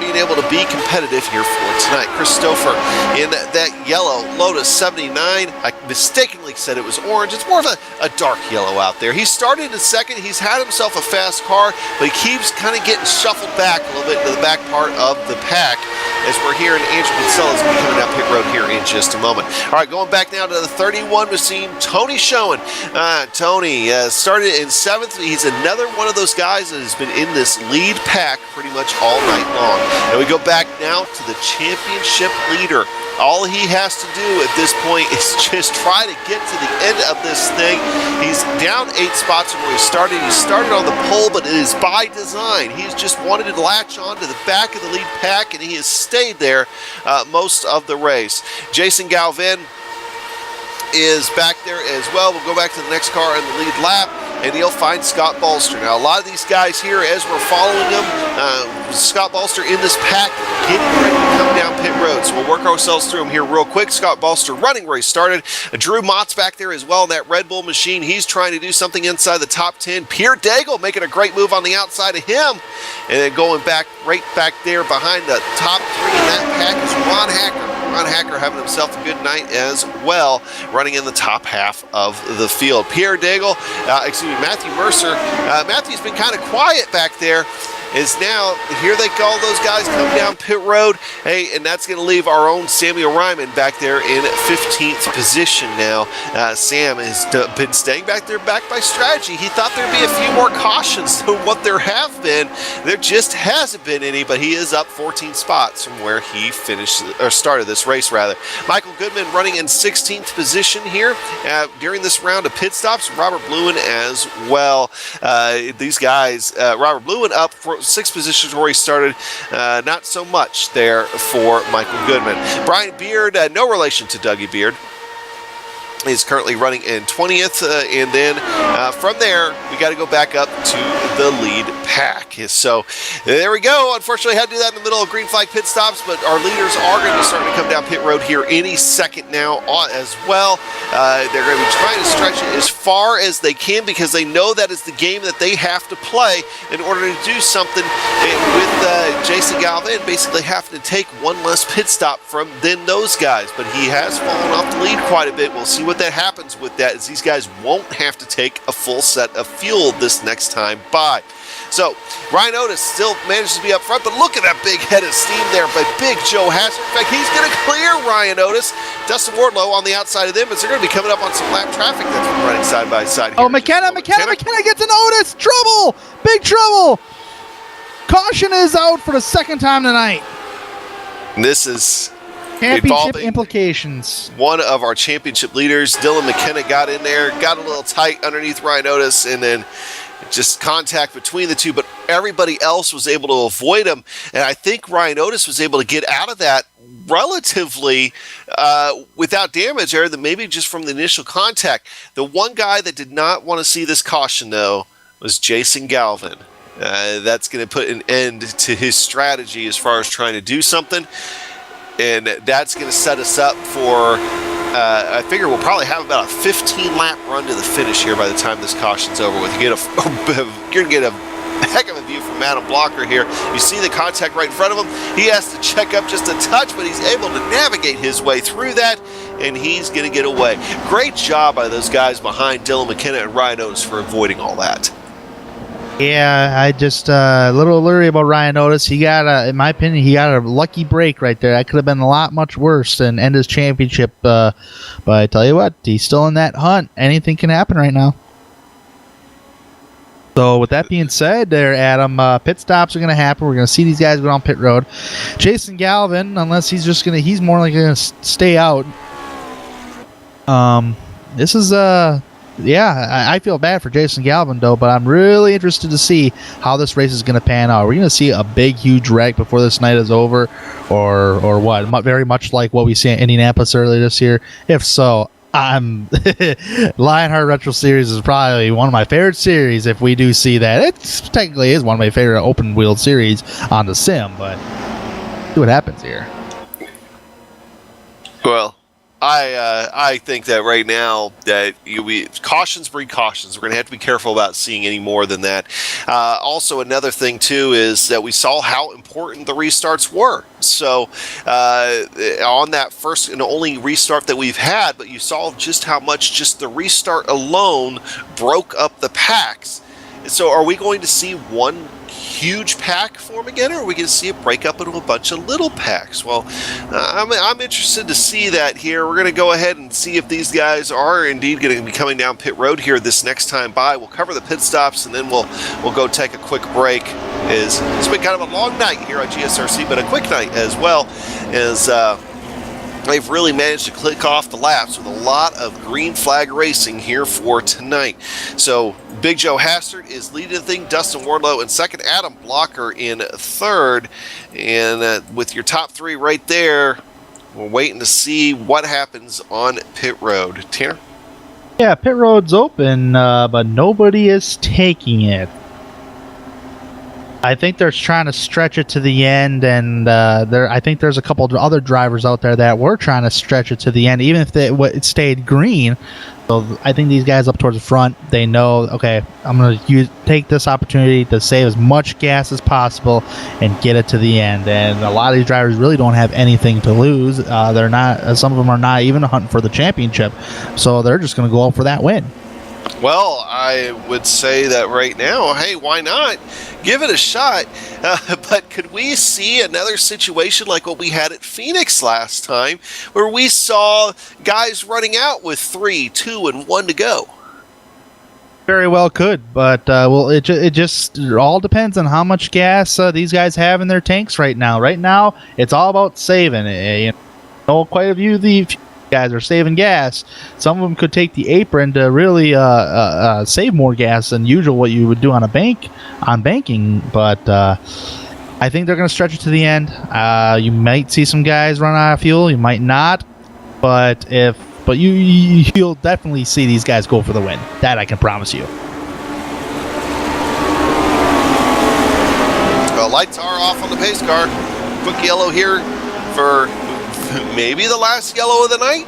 being able to be competitive here for tonight. Christopher in that yellow Lotus 79. I mistakenly said it was orange. It's more of a dark yellow out there. He started in 2nd. He's had himself a fast car, but he keeps kind of getting shuffled back a little bit to the back part of the pack as we're here, and Andrew Kinsella's going to be coming down pit road here in just a moment. All right, going back now to the 31 machine, Tony Schoen. Tony started in 7th. He's another one of those guys that has been in this lead pack pretty much all night long. And we go back now to the championship leader. All he has to do at this point is just try to get to the end of this thing. He's down 8 spots from where he started. He started on the pole, but it is by design. He's just wanted to latch on to the back of the lead pack, and he has stayed there most of the race. Jason Galvin is back there as well. We'll go back to the next car in the lead lap, and you'll find Scott Bolster. Now, a lot of these guys here, as we're following them, Scott Bolster in this pack, getting ready to come down pit road. So we'll work ourselves through them here real quick. Scott Bolster running where he started. Drew Mott's back there as well in that Red Bull machine. He's trying to do something inside the top 10. Pierre Daigle making a great move on the outside of him. And then going back, right back there behind the top 3 in that pack is Ron Hacker. Ron Hacker having himself a good night as well, running in the top half of the field. Pierre Daigle, Matthew Mercer. Matthew's been kind of quiet back there. Is now, here they call those guys come down pit road. Hey, and that's going to leave our own Samuel Ryman back there in 15th position now. Sam has been staying back there backed by strategy. He thought there'd be a few more cautions than what there have been. There just hasn't been any, but he is up 14 spots from where he finished, or started this race rather. Michael Goodman running in 16th position here during this round of pit stops. Robert Bluen as well. These guys, Robert Bluen up for 6th position where he started. Not so much there for Michael Goodman. Brian Beard, no relation to Dougie Beard, is currently running in 20th, and then from there we got to go back up to the lead pack. So there we go. Unfortunately, I had to do that in the middle of green flag pit stops, but our leaders are going to be starting to come down pit road here any second now as well. They're going to be trying to stretch it as far as they can because they know that is the game that they have to play in order to do something with Jason Galvin basically having to take one less pit stop than those guys, but he has fallen off the lead quite a bit. We'll see what that happens with that, as these guys won't have to take a full set of fuel this next time by. So Ryan Otis still manages to be up front, but look at that big head of steam there by Big Joe Hassett. In fact, he's going to clear Ryan Otis. Dustin Wardlow on the outside of them, as they're going to be coming up on some lap traffic that's been running side by side here. Oh, McKenna gets an Otis! Trouble! Big trouble! Caution is out for the 2nd time tonight. This is championship implications. One of our championship leaders, Dylan McKenna, got in there, got a little tight underneath Ryan Otis, and then just contact between the two, but everybody else was able to avoid him, and I think Ryan Otis was able to get out of that relatively without damage there, than maybe just from the initial contact. The one guy that did not want to see this caution, though, was Jason Galvin. That's going to put an end to his strategy as far as trying to do something, and that's going to set us up for, I figure we'll probably have about a 15-lap run to the finish here by the time this caution's over with. You're going to get a heck of a view from Adam Blocker here. You see the contact right in front of him. He has to check up just a touch, but he's able to navigate his way through that, and he's going to get away. Great job by those guys behind Dylan McKenna and Ryan Otis for avoiding all that. Yeah, I just a little leery about Ryan Otis. He got in my opinion, he got a lucky break right there. That could have been a lot much worse and end his championship. But I tell you what, he's still in that hunt. Anything can happen right now. So with that being said, there, Adam, pit stops are going to happen. We're going to see these guys go down pit road. Jason Galvin, unless he's more like going to stay out. This is I feel bad for Jason Galvin, though, but I'm really interested to see how this race is going to pan out. We're going to see a big, huge wreck before this night is over, or what? Very much like what we see in Indianapolis earlier this year. If so, Lionheart Retro Series is probably one of my favorite series. If we do see that, it technically is one of my favorite open-wheeled series on the sim, but see what happens here. Well, I think that right now that cautions breed cautions. We're going to have to be careful about seeing any more than that. Also, another thing too is that we saw how important the restarts were. So on that first and only restart that we've had, but you saw just how much just the restart alone broke up the packs. So are we going to see one huge pack form again, or are we going to see it break up into a bunch of little packs? Well, I'm interested to see that here. We're going to go ahead and see if these guys are indeed going to be coming down pit road here this next time by. We'll cover the pit stops, and then we'll go take a quick break. It's been kind of a long night here on GSRC, but a quick night as well, as they've really managed to click off the laps with a lot of green flag racing here for tonight. So Big Joe Hastert is leading the thing, Dustin Wardlow in second, Adam Blocker in third, and with your top three right there, we're waiting to see what happens on pit road. Tanner? Yeah, pit road's open, but nobody is taking it. I think they're trying to stretch it to the end, and I think there's a couple of other drivers out there that were trying to stretch it to the end, even if it stayed green. So I think these guys up towards the front, they know, okay, I'm going to take this opportunity to save as much gas as possible and get it to the end. And a lot of these drivers really don't have anything to lose. They're not. Some of them are not even hunting for the championship, so they're just going to go out for that win. Well, I would say that right now, hey, why not? Give it a shot. But could we see another situation like what we had at Phoenix last time, where we saw guys running out with 3, 2, and 1 to go? Very well could, but it just all depends on how much gas these guys have in their tanks right now. Right now, it's all about saving. Quite a few of the guys are saving gas. Some of them could take the apron to really save more gas than usual, what you would do on banking. But I think they're going to stretch it to the end. You might see some guys run out of fuel. You might not. But you'll definitely see these guys go for the win. That I can promise you. Well, lights are off on the pace car. Quick yellow here for maybe the last yellow of the night.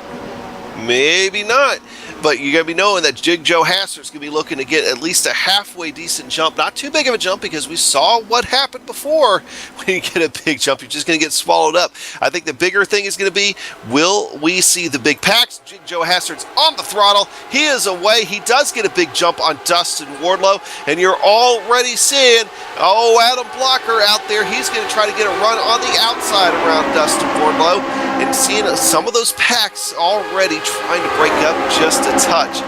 Maybe not. But you got to be knowing that Big Joe Hastert's going to be looking to get at least a halfway decent jump. Not too big of a jump, because we saw what happened before. When you get a big jump, you're just going to get swallowed up. I think the bigger thing is going to be, will we see the big packs? Big Joe Hastert's on the throttle. He is away. He does get a big jump on Dustin Wardlow. And you're already seeing, Adam Blocker out there. He's going to try to get a run on the outside around Dustin Wardlow. And seeing some of those packs already trying to break up just a touch.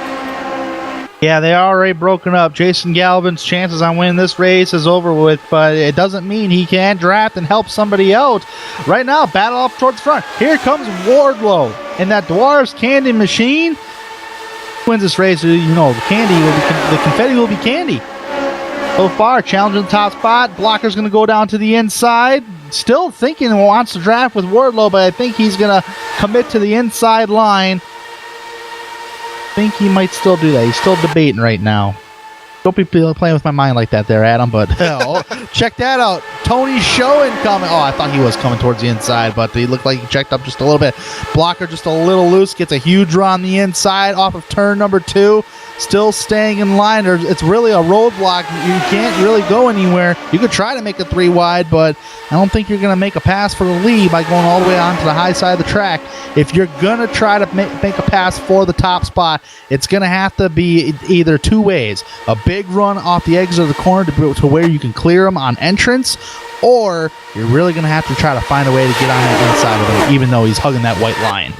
Yeah, they are already broken up. Jason Galvin's chances on winning this race is over with, but it doesn't mean he can't draft and help somebody out. Right now, battle up towards the front. Here comes Wardlow and that Dwarf's candy machine. Wins this race, the confetti will be candy. So far, challenging the top spot. Blocker's going to go down to the inside. still thinking he wants to draft with Wardlow, but I think he's going to commit to the inside line. I think he might still do that. He's still debating right now. Don't be playing with my mind like that there, Adam, but check that out. Tony's showing coming. Oh, I thought he was coming towards the inside, but he looked like he checked up just a little bit. Blocker just a little loose, gets a huge draw on the inside off of turn number 2. Still staying in line. It's really a roadblock. You can't really go anywhere. You could try to make a 3 wide, but I don't think you're going to make a pass for the lead by going all the way onto the high side of the track. If you're going to try to make a pass for the top spot, it's going to have to be either 2 ways. A big run off the exit of the corner to where you can clear them on entrance, or you're really going to have to try to find a way to get on that inside of him, even though he's hugging that white line.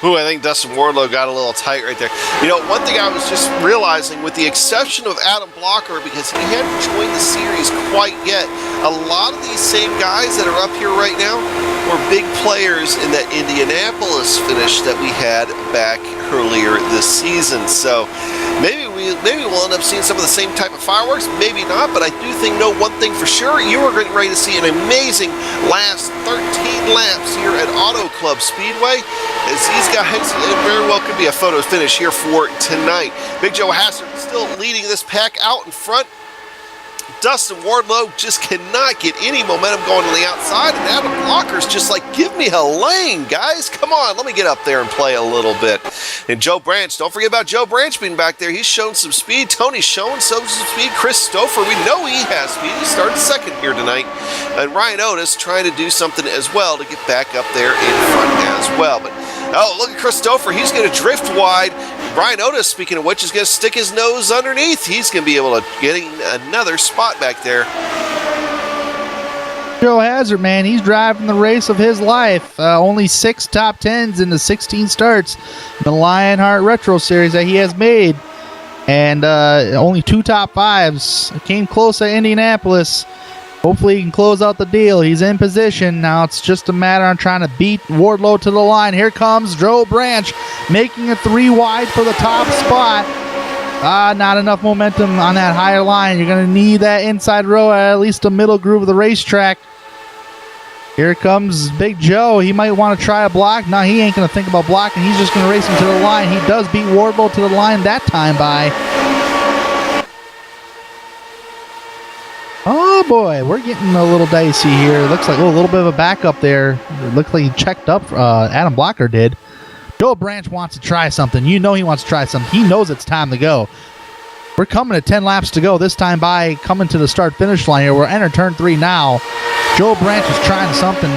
Ooh, I think Dustin Wardlow got a little tight right there. You know, one thing I was just realizing, with the exception of Adam Blocker, because he hadn't joined the series quite yet, a lot of these same guys that are up here right now were big players in that Indianapolis finish that we had back earlier this season. So maybe we'll end up seeing some of the same type of fireworks, maybe not, but I do know one thing for sure. You are getting ready to see an amazing last 13 laps here at Auto Club Speedway, as these guys, it very well could be a photo finish here for tonight. Big Joe Hassard still leading this pack out in front. Dustin Wardlow just cannot get any momentum going on the outside, and Adam Blocker's just like, give me a lane, guys. Come on, let me get up there and play a little bit. And Joe Branch, don't forget about Joe Branch being back there. He's shown some speed. Tony's showing some speed. Chris Stouffer, we know he has speed. He started second here tonight. And Ryan Otis trying to do something as well to get back up there in front as well. But oh, look at Chris Stouffer. He's going to drift wide. Brian Otis, speaking of which, is going to stick his nose underneath. He's going to be able to get another spot back there. Joe Hazard, man, he's driving the race of his life. Only 6 top 10s in the 16 starts in the Lionheart Retro Series that he has made. And only 2 top 5s. Came close at Indianapolis. Hopefully he can close out the deal. He's in position. Now it's just a matter of trying to beat Wardlow to the line. Here comes Joe Branch making a 3 wide for the top spot. Not enough momentum on that higher line. You're going to need that inside row at least the middle groove of the racetrack. Here comes Big Joe. He might want to try a block. No, he ain't going to think about blocking. He's just going to race him to the line. He does beat Wardlow to the line that time by... Oh boy, we're getting a little dicey here. Looks like a little bit of a backup there. It looked like he checked up. Adam Blocker did. Joe Branch wants to try something. You know he wants to try something. He knows it's time to go. We're coming to 10 laps to go. This time by coming to the start-finish line here. We're entering turn 3 now. Joe Branch is trying something.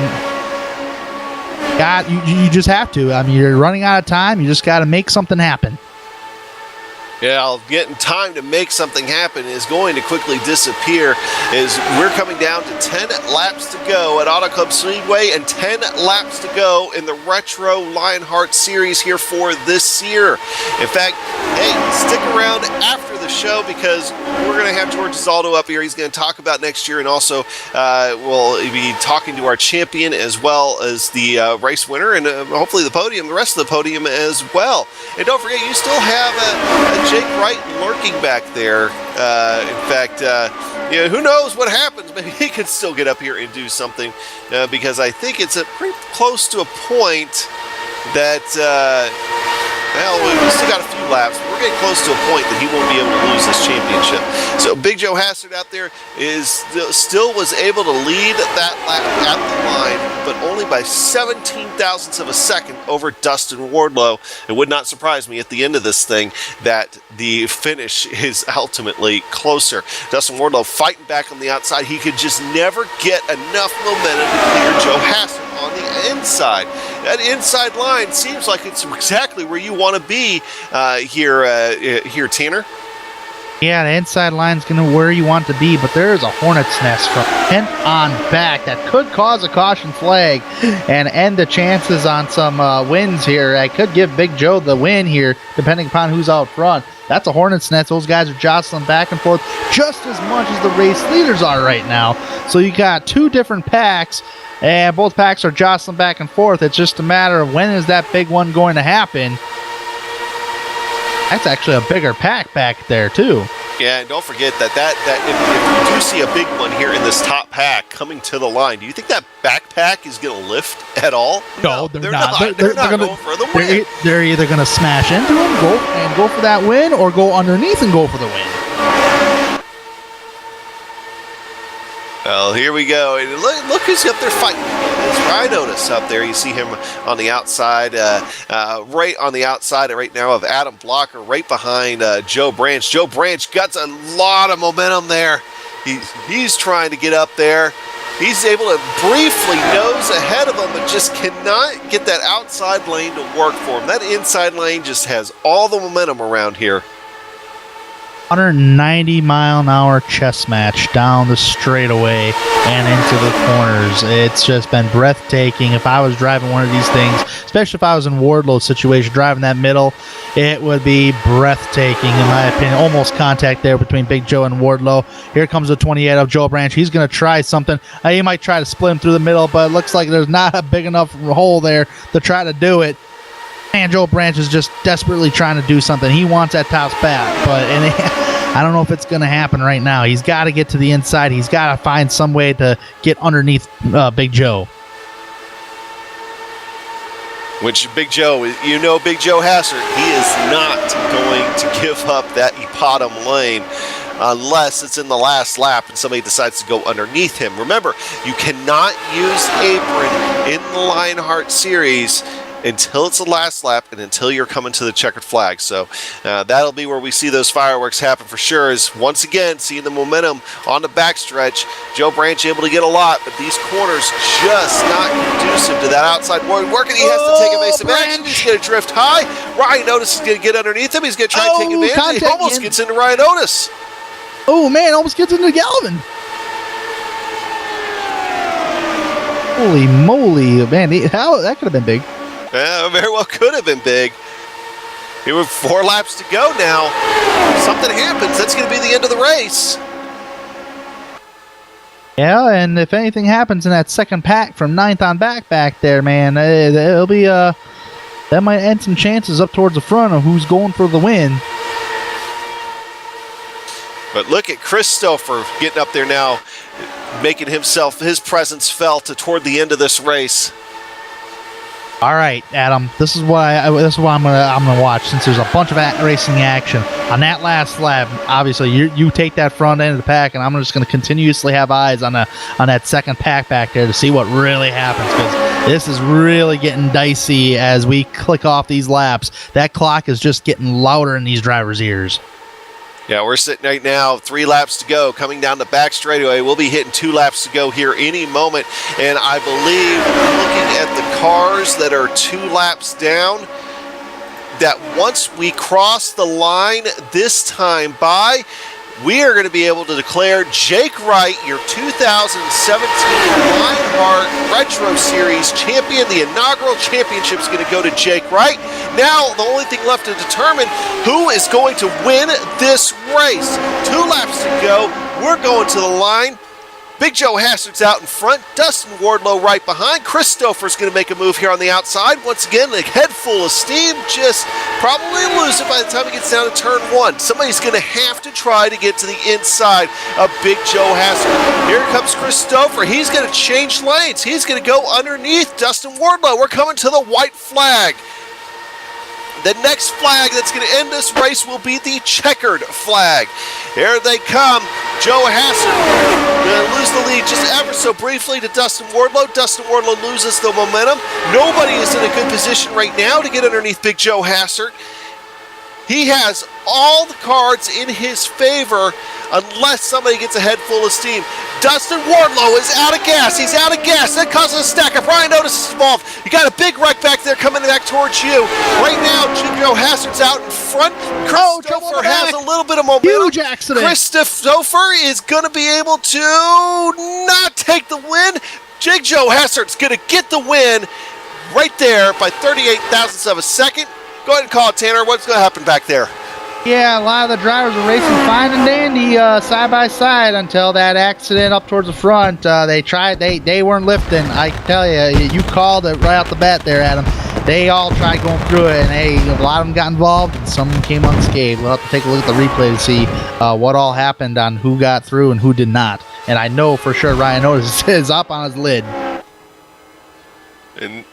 You just have to. I mean, you're running out of time. You just got to make something happen. Yeah, getting time to make something happen is going to quickly disappear, as we're coming down to 10 laps to go at Auto Club Speedway and 10 laps to go in the Retro Lionheart Series here for this year. In fact, hey, stick around after the show, because we're going to have George Zaldo up here. He's going to talk about next year, and also we'll be talking to our champion as well as the race winner, and hopefully the rest of the podium as well. And don't forget, you still have a Jake Wright lurking back there. In fact, who knows what happens? Maybe he could still get up here and do something, because I think it's pretty close to a point that, we still got a few laps. We're getting close to a point that he won't be able to lose this championship. So Big Joe Hassard out there still was able to lead that lap at the line, but only by 17 thousandths of a second over Dustin Wardlow. It would not surprise me at the end of this thing that the finish is ultimately closer. Dustin Wardlow fighting back on the outside. He could just never get enough momentum to clear Joe Hassard on the inside. That inside line seems like it's exactly where you want to be here, Tanner. Yeah, the inside line's going to where you want to be, but there is a hornet's nest from end on back that could cause a caution flag and end the chances on some wins here. I could give Big Joe the win here, depending upon who's out front. That's a hornet's nest. Those guys are jostling back and forth just as much as the race leaders are right now. So you got 2 different packs, and both packs are jostling back and forth. It's just a matter of when is that big one going to happen. That's actually a bigger pack back there, too. Yeah, and don't forget that if you do see a big one here in this top pack coming to the line, do you think that backpack is going to lift at all? No, they're not. They're not going for the win. They're either going to smash into him, go for that win, or go underneath and go for the win. Well, here we go. And look who's up there fighting. It's Rhinotus up there. You see him on the outside, right on the outside right now of Adam Blocker, right behind Joe Branch. Joe Branch got a lot of momentum there. He's trying to get up there. He's able to briefly nose ahead of him, but just cannot get that outside lane to work for him. That inside lane just has all the momentum around here. 190-mile-an-hour chess match down the straightaway and into the corners. It's just been breathtaking. If I was driving one of these things, especially if I was in Wardlow's situation, driving that middle, it would be breathtaking, in my opinion. Almost contact there between Big Joe and Wardlow. Here comes the 28 of Joe Branch. He's going to try something. He might try to split him through the middle, but it looks like there's not a big enough hole there to try to do it. And Joe Branch is just desperately trying to do something. He wants that top spot, but I don't know if it's going to happen right now. He's got to get to the inside. He's got to find some way to get underneath Big Joe. Which Big Joe, Big Joe Hassert, he is not going to give up that bottom lane unless it's in the last lap and somebody decides to go underneath him. Remember, you cannot use apron in the Lionheart series until it's the last lap and until you're coming to the checkered flag. So that'll be where we see those fireworks happen for sure, is once again seeing the momentum on the backstretch. Joe Branch able to get a lot, but these corners just not conducive to that outside work, and he has to take evasive action. He's going to drift high. Rhinotus is going to get underneath him. He's going to try to take advantage. He almost gets into Rhinotus. Oh, man, almost gets into Galvin. Holy moly, man. How that could have been big. Yeah, very well could have been big. Here with 4 laps to go now. If something happens, that's going to be the end of the race. Yeah, and if anything happens in that second pack from 9th on back there, man, it'll be that might end some chances up towards the front of who's going for the win. But look at Christopher getting up there now, making his presence felt toward the end of this race. All right, Adam. This is what I'm gonna watch, since there's a bunch of racing action on that last lap. Obviously, you take that front end of the pack, and I'm just gonna continuously have eyes on that second pack back there to see what really happens, because this is really getting dicey as we click off these laps. That clock is just getting louder in these drivers' ears. Yeah, we're sitting right now, 3 laps to go, coming down the back straightaway. We'll be hitting 2 laps to go here any moment. And I believe, looking at the cars that are 2 laps down, that once we cross the line this time by, we are going to be able to declare Jake Wright your 2017 Lionheart Retro Series champion. The inaugural championship is going to go to Jake Wright. Now, the only thing left to determine who is going to win this race. 2 laps to go. We're going to the line. Big Joe Hassert's out in front. Dustin Wardlow right behind. Christopher's going to make a move here on the outside. Once again, a head full of steam. Just probably lose it by the time he gets down to turn 1. Somebody's going to have to try to get to the inside of Big Joe Hassert. Here comes Christopher. He's going to change lanes. He's going to go underneath Dustin Wardlow. We're coming to the white flag. The next flag that's going to end this race will be the checkered flag. Here they come. Joe Hassert going to lose the lead just ever so briefly to Dustin Wardlow. Dustin Wardlow loses the momentum. Nobody is in a good position right now to get underneath Big Joe Hassert. He has all the cards in his favor unless somebody gets a head full of steam. Dustin Wardlow is out of gas. He's out of gas. That causes a stack up. Rhinotus is involved. You got a big wreck back there coming back towards you. Right now, Joe Hassert's out in front. Christopher has a little bit of momentum. Huge accident. Christopher is going to be able to not take the win. Jake Joe Hassert's going to get the win right there by 38 thousandths of a second. Go ahead and call it, Tanner. What's going to happen back there? Yeah, a lot of the drivers are racing fine and dandy side by side until that accident up towards the front. They weren't lifting. I can tell you, you called it right off the bat there, Adam. they all tried going through it, and a lot of them got involved, and some came unscathed. We'll have to take a look at the replay to see what all happened on who got through and who did not. And I know for sure Ryan Otis is up on his lid. And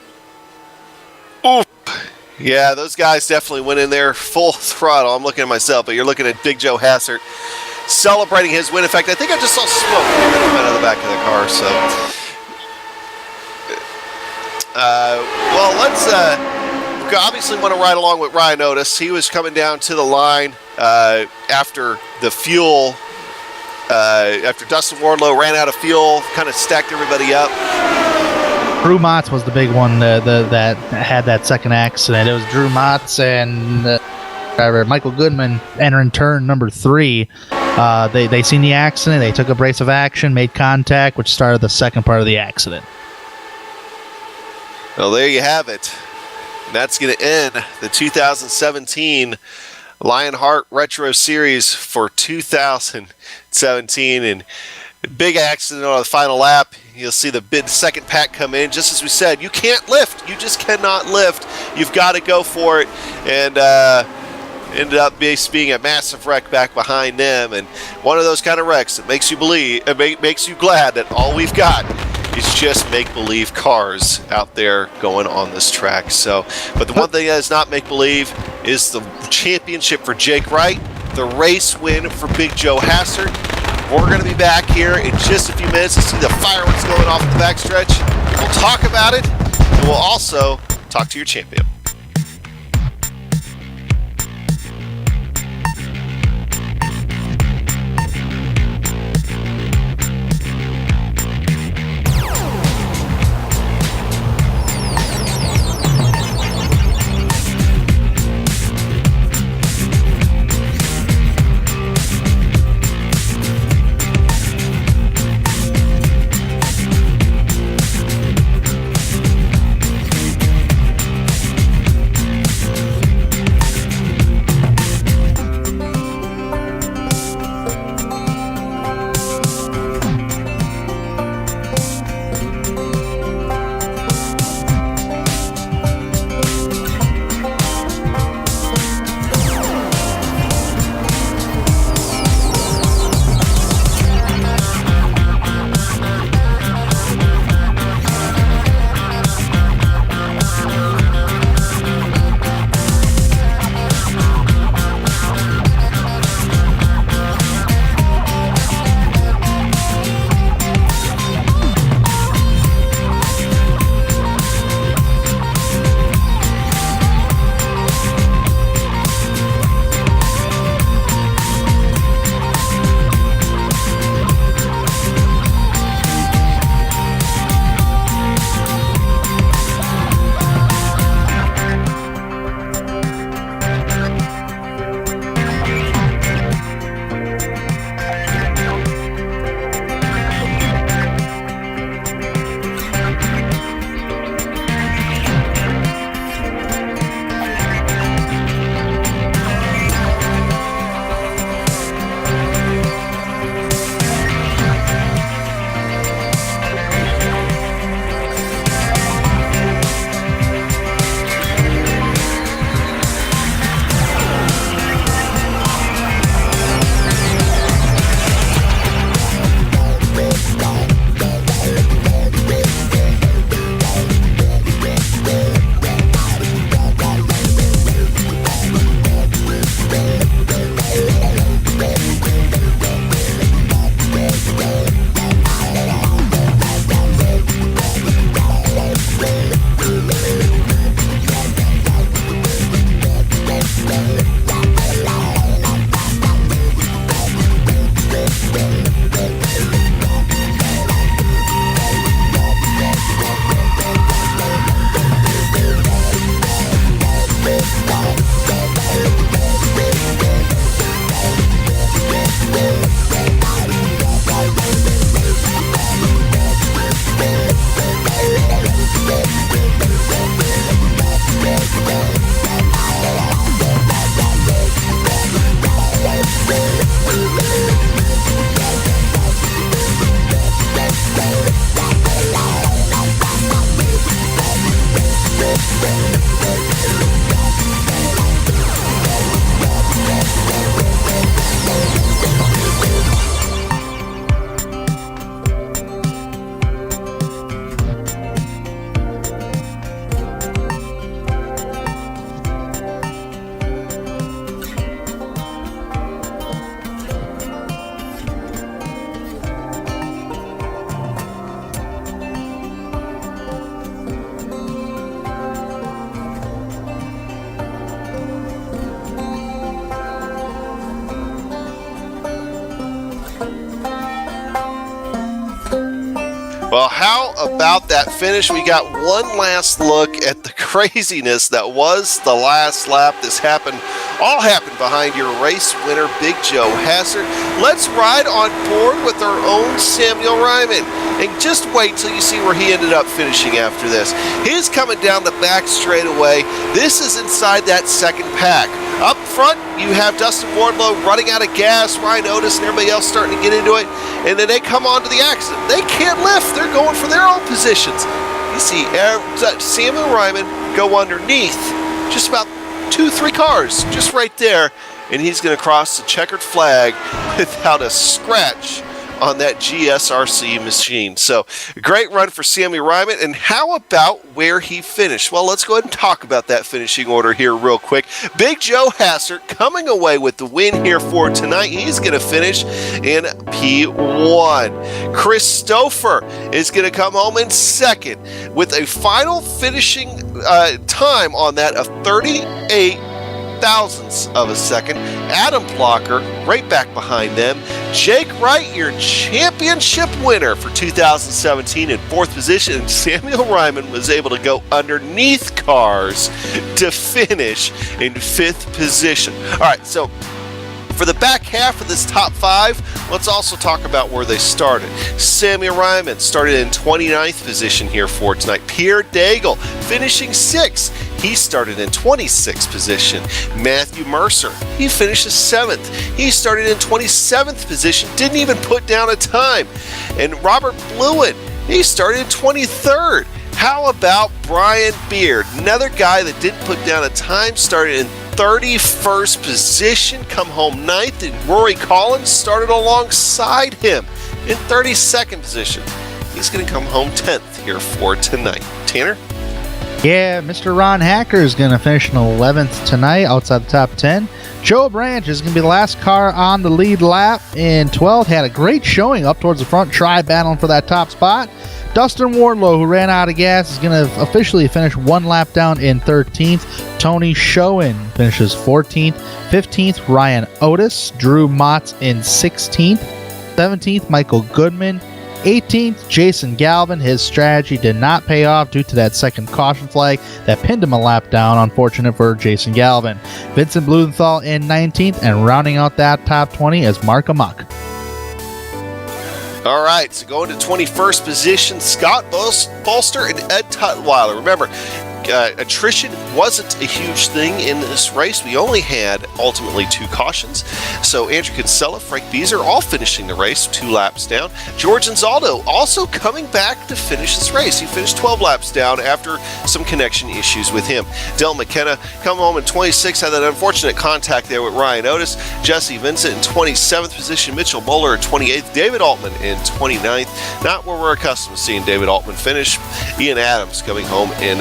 oof. Yeah, those guys definitely went in there full throttle. I'm looking at myself, but you're looking at Big Joe Hassert celebrating his win. In fact, I think I just saw smoke coming out of the back of the car. So, well, let's obviously want to ride along with Ryan Otis. He was coming down to the line after the fuel, after Dustin Wardlow ran out of fuel, kind of stacked everybody up. Drew Motz was the big one that had that second accident. It was Drew Motz and driver Michael Goodman entering turn number 3. They seen the accident. They took abrasive action, made contact, which started the second part of the accident. Well, there you have it. And that's going to end the 2017 Lionheart Retro Series for 2017. And big accident on the final lap. You'll see the second pack come in. Just as we said, you can't lift. You just cannot lift. You've got to go for it. And ended up being a massive wreck back behind them. And one of those kind of wrecks that makes you believe, makes you glad that all we've got is just make-believe cars out there going on this track. So, but the one thing that is not make-believe is the championship for Jake Wright, the race win for Big Joe Hassert. We're going to be back here in just a few minutes to see the fireworks going off at the backstretch. We'll talk about it, and we'll also talk to your champion. Well, how about that finish? We got one last look at the craziness that was the last lap. This all happened behind your race winner, Big Joe Hassert. Let's ride on board with our own Samuel Ryman. And just wait till you see where he ended up finishing after this. He's coming down the back straightaway. This is inside that second pack. Up front, you have Dustin Wardlow running out of gas, Ryan Otis and everybody else starting to get into it, and then they come onto the accident. They can't lift. They're going for their own positions. You see Samuel Ryman go underneath just about 2-3 cars, just right there, and he's going to cross the checkered flag without a scratch on that GSRC machine. So, great run for Sammy Ryman. And how about where he finished? Well, let's go ahead and talk about that finishing order here real quick. Big Joe Hassert coming away with the win here for tonight. He's going to finish in P1. Christopher is going to come home in second with a final finishing time on that of 38 thousandths of a second. Adam Blocker right back behind them. Jake Wright, your championship winner for 2017 in fourth position. And Samuel Ryman was able to go underneath cars to finish in fifth position. All right, so for the back half of this top five, let's also talk about where they started. Samuel Ryman started in 29th position here for tonight. Pierre Daigle finishing 6th. He started in 26th position. Matthew Mercer, he finishes 7th. He started in 27th position, didn't even put down a time. And Robert Blewett, he started in 23rd. How about Brian Beard, another guy that didn't put down a time, started in 31st position, come home 9th, and Rory Collins started alongside him in 32nd position. He's going to come home 10th here for tonight. Tanner? Yeah, Mr. Ron Hacker is going to finish in 11th tonight outside the top 10. Joe Branch is going to be the last car on the lead lap in 12th. Had a great showing up towards the front, battling for that top spot. Dustin Wardlow, who ran out of gas, is going to officially finish one lap down in 13th. Tony Schoen finishes 14th. 15th, Ryan Otis. Drew Motz in 16th. 17th, Michael Goodman. 18th, Jason Galvin. His strategy did not pay off due to that second caution flag that pinned him a lap down. Unfortunate for Jason Galvin. Vincent Blumenthal in 19th, and rounding out that top 20 is Mark Amok. All right, so going to 21st position, Scott Bolster and Ed Tutwiler. Remember, attrition wasn't a huge thing in this race. We only had ultimately 2 cautions. So Andrew Kinsella, Frank Beazer all finishing the race 2 laps down. George Anzaldo also coming back to finish this race. He finished 12 laps down after some connection issues with him. Del McKenna come home in 26th, had that unfortunate contact there with Ryan Otis. Jesse Vincent in 27th position. Mitchell Bowler in 28th. David Altman in 29th. Not where we're accustomed to seeing David Altman finish. Ian Adams coming home in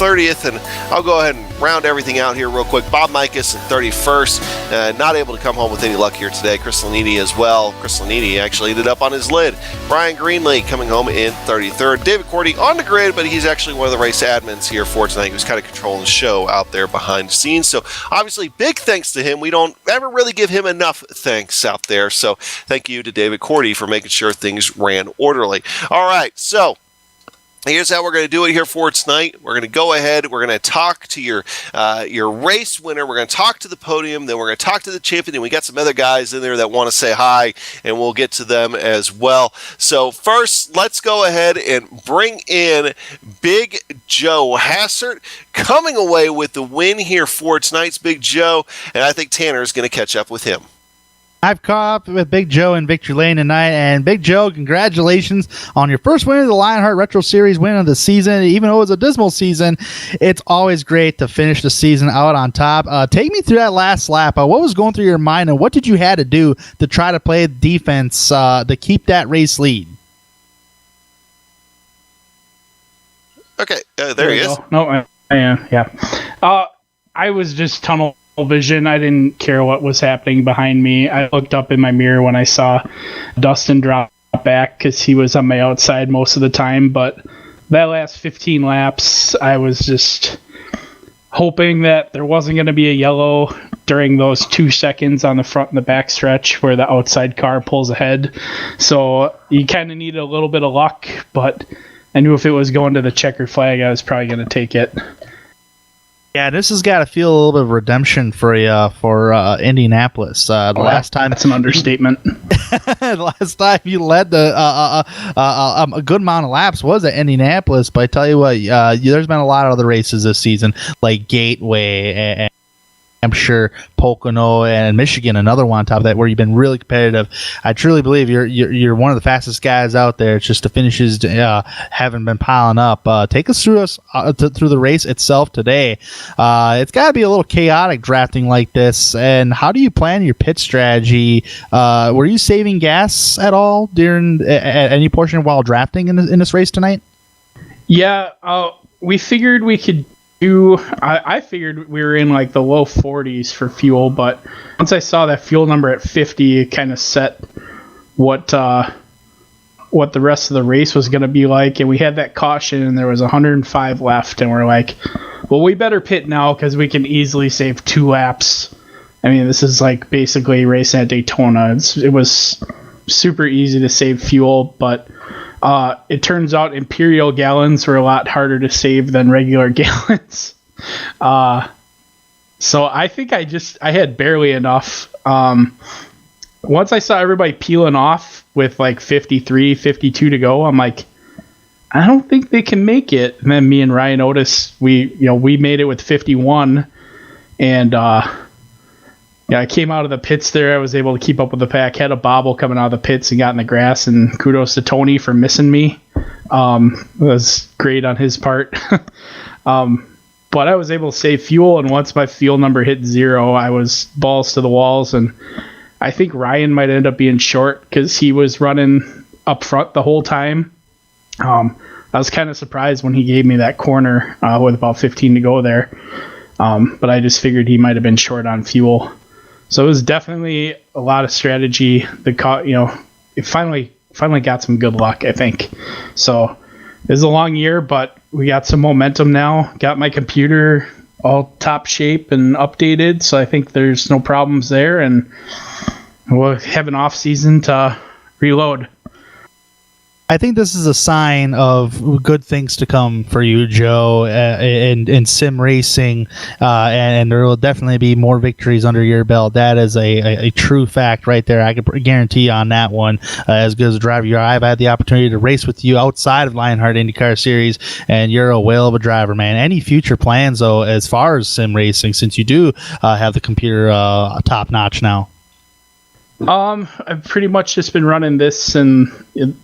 30th, and I'll go ahead and round everything out here real quick. Bob Mikas in 31st, not able to come home with any luck here today. Chris Lanini as well. Chris Lanini actually ended up on his lid. Brian Greenlee coming home in 33rd. David Cordy on the grid, but he's actually one of the race admins here for tonight. He was kind of controlling the show out there behind the scenes. So obviously, big thanks to him. We don't ever really give him enough thanks out there. So thank you to David Cordy for making sure things ran orderly. All right, so here's how we're going to do it here for tonight. We're going to go ahead. We're going to talk to your race winner. We're going to talk to the podium. Then we're going to talk to the champion. And we got some other guys in there that want to say hi, and we'll get to them as well. So first, let's go ahead and bring in Big Joe Hassert, coming away with the win here for tonight's Big Joe. And I think Tanner is going to catch up with him. I've caught up with Big Joe in Victory Lane tonight, and Big Joe, congratulations on your first win of the Lionheart Retro Series win of the season. Even though it was a dismal season, it's always great to finish the season out on top. Take me through that last lap. What was going through your mind, and what did you have to do to try to play defense to keep that race lead? Okay, there he is. No, I am, yeah. I was just tunnel vision. I didn't care what was happening behind me. I looked up in my mirror when I saw Dustin drop back because he was on my outside most of the time. But that last 15 laps, I was just hoping that there wasn't going to be a yellow during those 2 seconds on the front and the back stretch where the outside car pulls ahead. So you kind of needed a little bit of luck, but I knew if it was going to the checkered flag, I was probably going to take it. Yeah, this has got to feel a little bit of redemption for you for Indianapolis. Last time, that's an understatement. The last time you led a good amount of laps was at Indianapolis. But I tell you what, there's been a lot of other races this season, like Gateway and I'm sure Pocono and Michigan, another one on top of that, where you've been really competitive. I truly believe you're one of the fastest guys out there. It's just the finishes haven't been piling up. Take us through through the race itself today. It's got to be a little chaotic drafting like this. And how do you plan your pit strategy? Were you saving gas at all during at any portion while drafting in this race tonight? Yeah, we figured we could. I figured we were in like the low 40s for fuel, but once I saw that fuel number at 50, it kind of set what the rest of the race was going to be like. And we had that caution, and there was 105 left, and we're like, well, we better pit now because we can easily save 2 laps. I mean, this is like basically racing at Daytona. It was super easy to save fuel, but it turns out Imperial gallons were a lot harder to save than regular gallons. So I think I had barely enough. Once I saw everybody peeling off with like 53, 52 to go, I'm like, I don't think they can make it. And then me and Ryan Otis, we made it with 51, and I came out of the pits there. I was able to keep up with the pack. Had a bobble coming out of the pits and got in the grass. And kudos to Tony for missing me. It was great on his part. But I was able to save fuel. And once my fuel number hit 0, I was balls to the walls. And I think Ryan might end up being short because he was running up front the whole time. I was kind of surprised when he gave me that corner with about 15 to go there. But I just figured he might have been short on fuel. So it was definitely a lot of strategy. It finally got some good luck, I think. So it was a long year, but we got some momentum now. Got my computer all top shape and updated, so I think there's no problems there, and we'll have an off season to reload. I think this is a sign of good things to come for you, Joe, in sim racing, and there will definitely be more victories under your belt. That is a true fact right there. I can guarantee on that one. As good as a driver you are, I've had the opportunity to race with you outside of Lionheart IndyCar Series, and you're a whale of a driver, man. Any future plans, though, as far as sim racing, since you do have the computer top notch now? I've pretty much just been running this in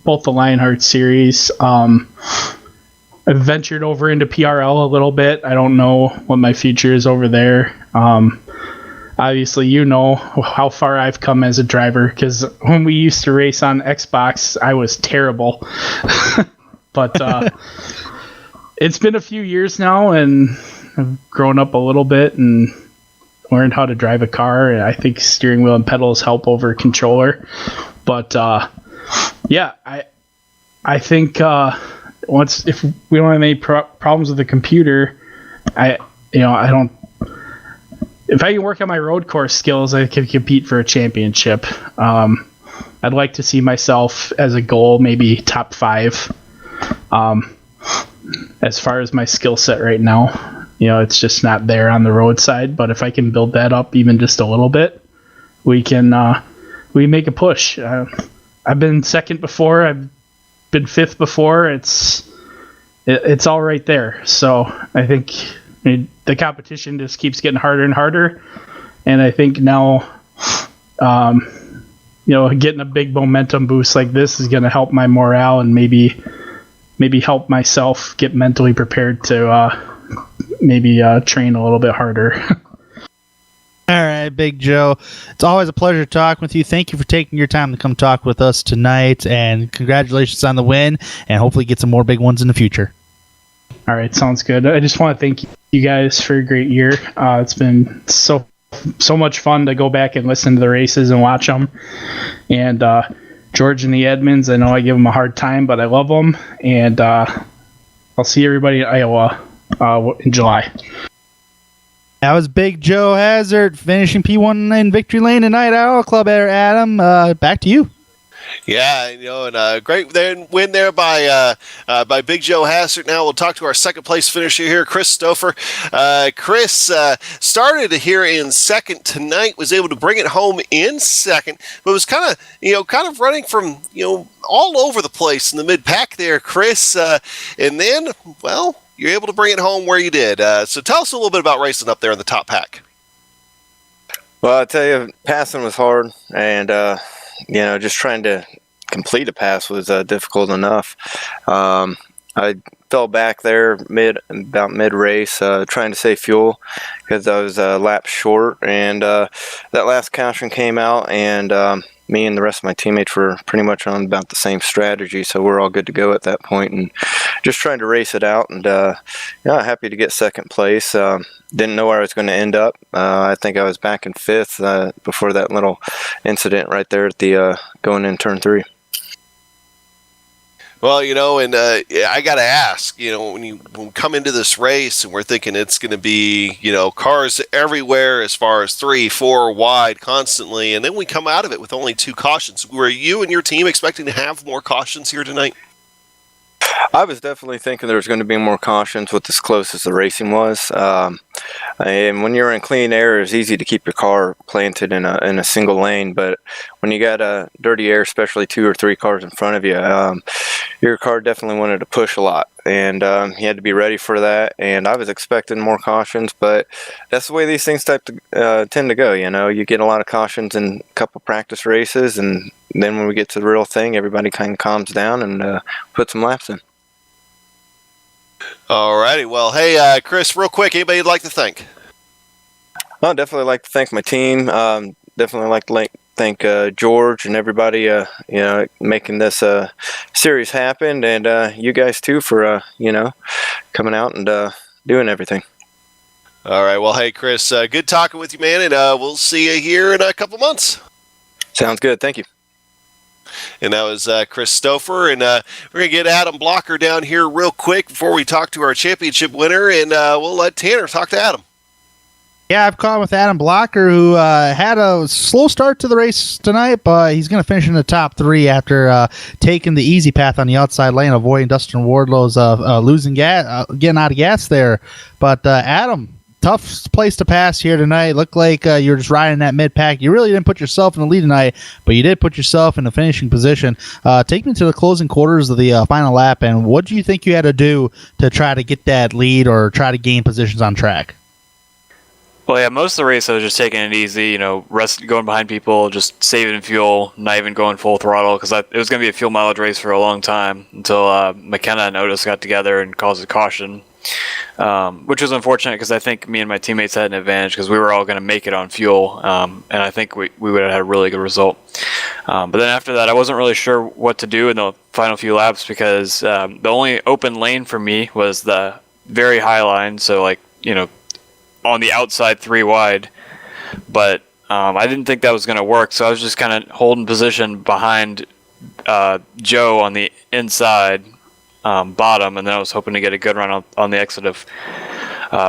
both the Lionheart series. I've ventured over into PRL a little bit. I don't know what my future is over there. Obviously, you know how far I've come as a driver, because when we used to race on Xbox, I was terrible. But it's been a few years now, and I've grown up a little bit and learned how to drive a car. I think steering wheel and pedals help over controller. But yeah, I think if we don't have any problems with the computer, if I can work on my road course skills, I can compete for a championship. I'd like to see myself as a goal, maybe top 5. As far as my skill set right now. It's just not there on the roadside, but if I can build that up even just a little bit, we can make a push. I've been second before. I've been 5th before. It's all right there. So I think the competition just keeps getting harder and harder. And I think now getting a big momentum boost like this is going to help my morale and maybe help myself get mentally prepared to train a little bit harder. All right, Big Joe. It's always a pleasure talking with you. Thank you for taking your time to come talk with us tonight, and congratulations on the win, and hopefully get some more big ones in the future. All right, sounds good. I just want to thank you guys for a great year. It's been so much fun to go back and listen to the races and watch them. And George and the Edmonds, I know I give them a hard time, but I love them. And I'll see everybody in Iowa in July. That was Big Joe Hazard finishing P1 in Victory Lane tonight. Iowa Club there, Adam. Back to you. Yeah, and great win there by Big Joe Hazard. Now we'll talk to our second place finisher here, Chris Stouffer. Chris started here in second tonight, was able to bring it home in second, but was kind of running from all over the place in the mid pack there, Chris. And then, well, you're able to bring it home where you did. So tell us a little bit about racing up there in the top pack. Well, I tell you, passing was hard, and just trying to complete a pass was difficult enough. I fell back there about mid-race, trying to save fuel because I was a lap short, and that last caution came out, and me and the rest of my teammates were pretty much on about the same strategy, so we're all good to go at that point, and just trying to race it out, and happy to get second place. Didn't know where I was going to end up. I think I was back in fifth before that little incident right there at the going in turn 3. Well, and I got to ask, when we come into this race and we're thinking it's going to be, cars everywhere as far as 3, 4 wide constantly, and then we come out of it with only 2 cautions. Were you and your team expecting to have more cautions here tonight? I was definitely thinking there was going to be more cautions with as close as the racing was. And when you're in clean air, it's easy to keep your car planted in a single lane. But when you got dirty air, especially 2 or 3 cars in front of you, your car definitely wanted to push a lot. And you had to be ready for that. And I was expecting more cautions, but that's the way these things tend to go. You get a lot of cautions in a couple practice races, and then when we get to the real thing, everybody kind of calms down and puts some laps in. All righty. Well, hey, Chris, real quick, anybody you'd like to thank? I'd definitely like to thank my team. Definitely like to thank George and everybody, making this series happen, and you guys too for, coming out and doing everything. All right. Well, hey, Chris, good talking with you, man, and we'll see you here in a couple months. Sounds good. Thank you. And that was Chris Stouffer, and we're going to get Adam Blocker down here real quick before we talk to our championship winner, and we'll let Tanner talk to Adam. Yeah, I've caught with Adam Blocker, who had a slow start to the race tonight, but he's going to finish in the top 3 after taking the easy path on the outside lane, avoiding Dustin Wardlow's losing gas, getting out of gas there. But Adam, tough place to pass here tonight. Looked like you were just riding that mid-pack. You really didn't put yourself in the lead tonight, but you did put yourself in the finishing position. Take me to the closing quarters of the final lap, and what do you think you had to do to try to get that lead or try to gain positions on track? Well, yeah, most of the race I was just taking it easy, going behind people, just saving fuel, not even going full throttle, because it was going to be a fuel mileage race for a long time until McKenna and Otis got together and caused a caution, which was unfortunate because I think me and my teammates had an advantage because we were all going to make it on fuel, and I think we would have had a really good result. But then after that, I wasn't really sure what to do in the final few laps because the only open lane for me was the very high line, so on the outside 3 wide, but I didn't think that was going to work, so I was just kind of holding position behind Joe on the inside bottom, and then I was hoping to get a good run on the exit of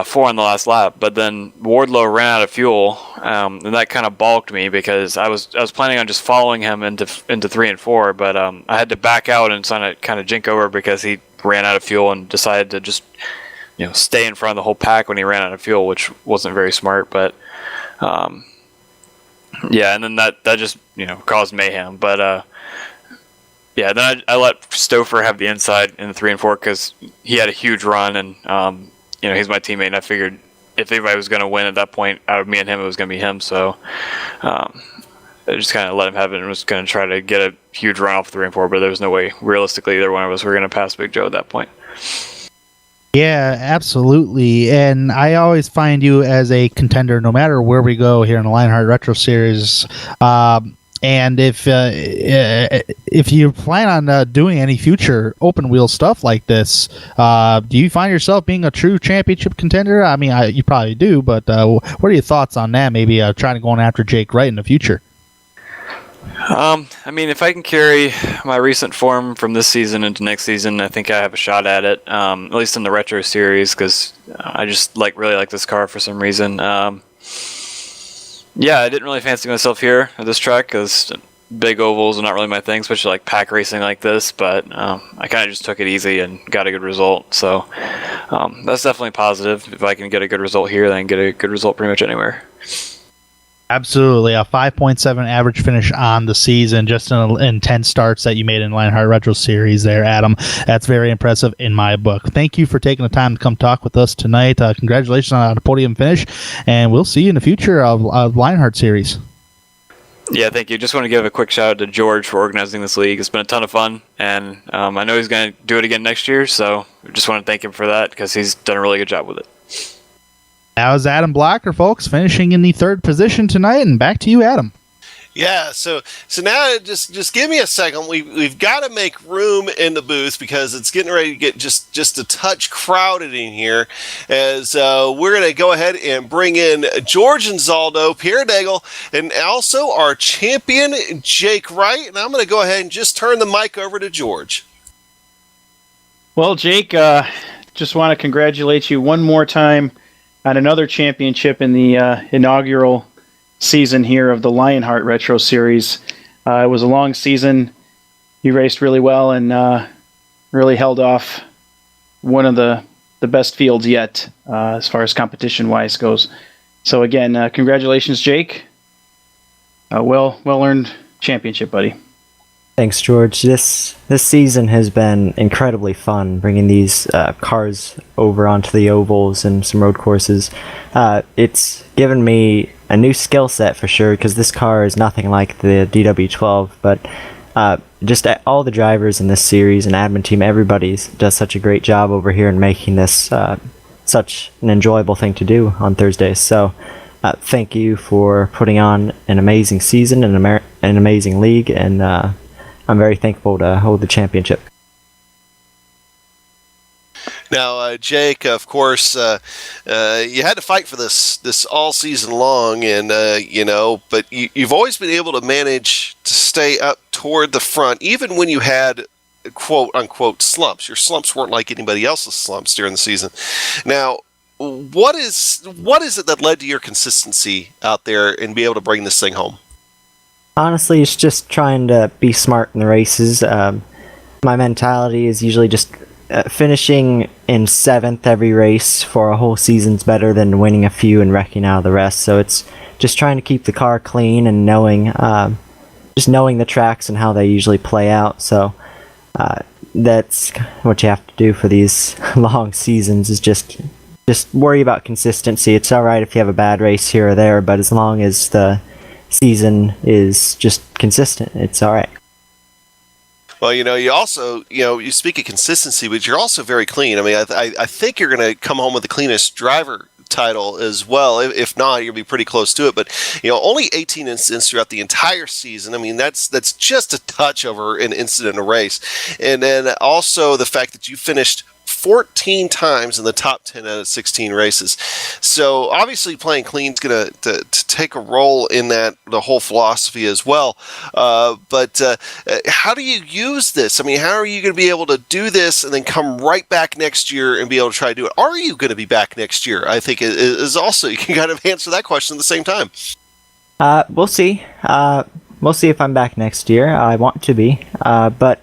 4 on the last lap. But then Wardlow ran out of fuel, and that kind of balked me because I was planning on just following him into 3 and 4, but I had to back out and kind of jink over because he ran out of fuel and decided to just stay in front of the whole pack when he ran out of fuel, which wasn't very smart. But yeah, and then that just caused mayhem. But yeah, then I let Stouffer have the inside in the 3 and 4 because he had a huge run, and he's my teammate. And I figured if anybody was going to win at that point out of me and him, it was going to be him. So I just kind of let him have it and was going to try to get a huge run off the Ring 4, but there was no way, realistically, either one of us were going to pass Big Joe at that point. Yeah, absolutely. And I always find you as a contender no matter where we go here in the Lionheart Retro Series. And if you plan on doing any future open wheel stuff like this, do you find yourself being a true championship contender? I mean, you probably do, but what are your thoughts on that? Maybe trying to go after Jake Wright in the future. I mean, if I can carry my recent form from this season into next season, I think I have a shot at it. At least in the retro series, because I just really like this car for some reason. Yeah, I didn't really fancy myself here at this track because big ovals are not really my thing, especially like pack racing like this. But I kind of just took it easy and got a good result. So that's definitely positive. If I can get a good result here, then I can get a good result pretty much anywhere. Absolutely. A 5.7 average finish on the season, just in 10 starts that you made in Lionheart Retro Series there, Adam. That's very impressive in my book. Thank you for taking the time to come talk with us tonight. Congratulations on a podium finish, and we'll see you in the future of Lionheart Series. Yeah, thank you. Just want to give a quick shout out to George for organizing this league. It's been a ton of fun, and I know he's going to do it again next year, so just want to thank him for that because he's done a really good job with it. That was Adam Blocker, folks, finishing in the third position tonight, and back to you, Adam. Yeah, so now just give me a second. We've got to make room in the booth because it's getting ready to get just a touch crowded in here. As we're going to go ahead and bring in George Anzaldo, Pierre Daigle, and also our champion Jake Wright. And I'm going to go ahead and just turn the mic over to George. Well, Jake, just want to congratulate you one more time on another championship in the inaugural season here of the Lionheart Retro Series. It was a long season. You raced really well and really held off one of the best fields yet as far as competition-wise goes. So again, congratulations, Jake. Well-earned championship, buddy. Thanks, George. This season has been incredibly fun, bringing these cars over onto the ovals and some road courses. It's given me a new skill set for sure, because this car is nothing like the DW12, but just all the drivers in this series and admin team, everybody does such a great job over here in making this such an enjoyable thing to do on Thursdays. So thank you for putting on an amazing season and an amazing league, and I'm very thankful to hold the championship. Now, Jake, of course, you had to fight for this all season long, and but you've always been able to manage to stay up toward the front, even when you had quote unquote slumps. Your slumps weren't like anybody else's slumps during the season. Now, what is it that led to your consistency out there and be able to bring this thing home? Honestly, it's just trying to be smart in the races. My mentality is usually just finishing in 7th every race for a whole season's better than winning a few and wrecking out of the rest. So it's just trying to keep the car clean and knowing the tracks and how they usually play out. So that's what you have to do for these long seasons, is just worry about consistency. It's alright if you have a bad race here or there, but as long as the season is just consistent, it's alright. Well, you also, you speak of consistency, but you're also very clean. I mean, I think you're going to come home with the cleanest driver title as well. If not, you'll be pretty close to it. But, only 18 incidents throughout the entire season. I mean, that's just a touch over an incident in a race. And then also the fact that you finished 14 times in the top 10 out of 16 races. So obviously playing clean is going to take a role in that, the whole philosophy as well. But how do you use this? I mean, how are you going to be able to do this and then come right back next year and be able to try to do it? Are you going to be back next year? I think is also, you can kind of answer that question at the same time. We'll see. We'll see if I'm back next year. I want to be. But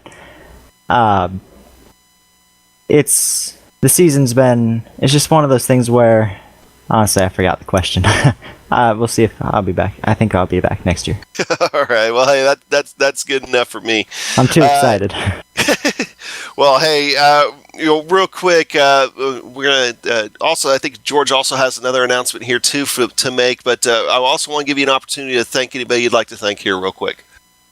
it's just one of those things where, honestly, I forgot the question. We'll see if I'll be back. I think I'll be back next year. All right. Well, hey, that's good enough for me. I'm too excited. Well, hey, real quick, we're gonna also. I think George also has another announcement here too to make. But I also want to give you an opportunity to thank anybody you'd like to thank here, real quick.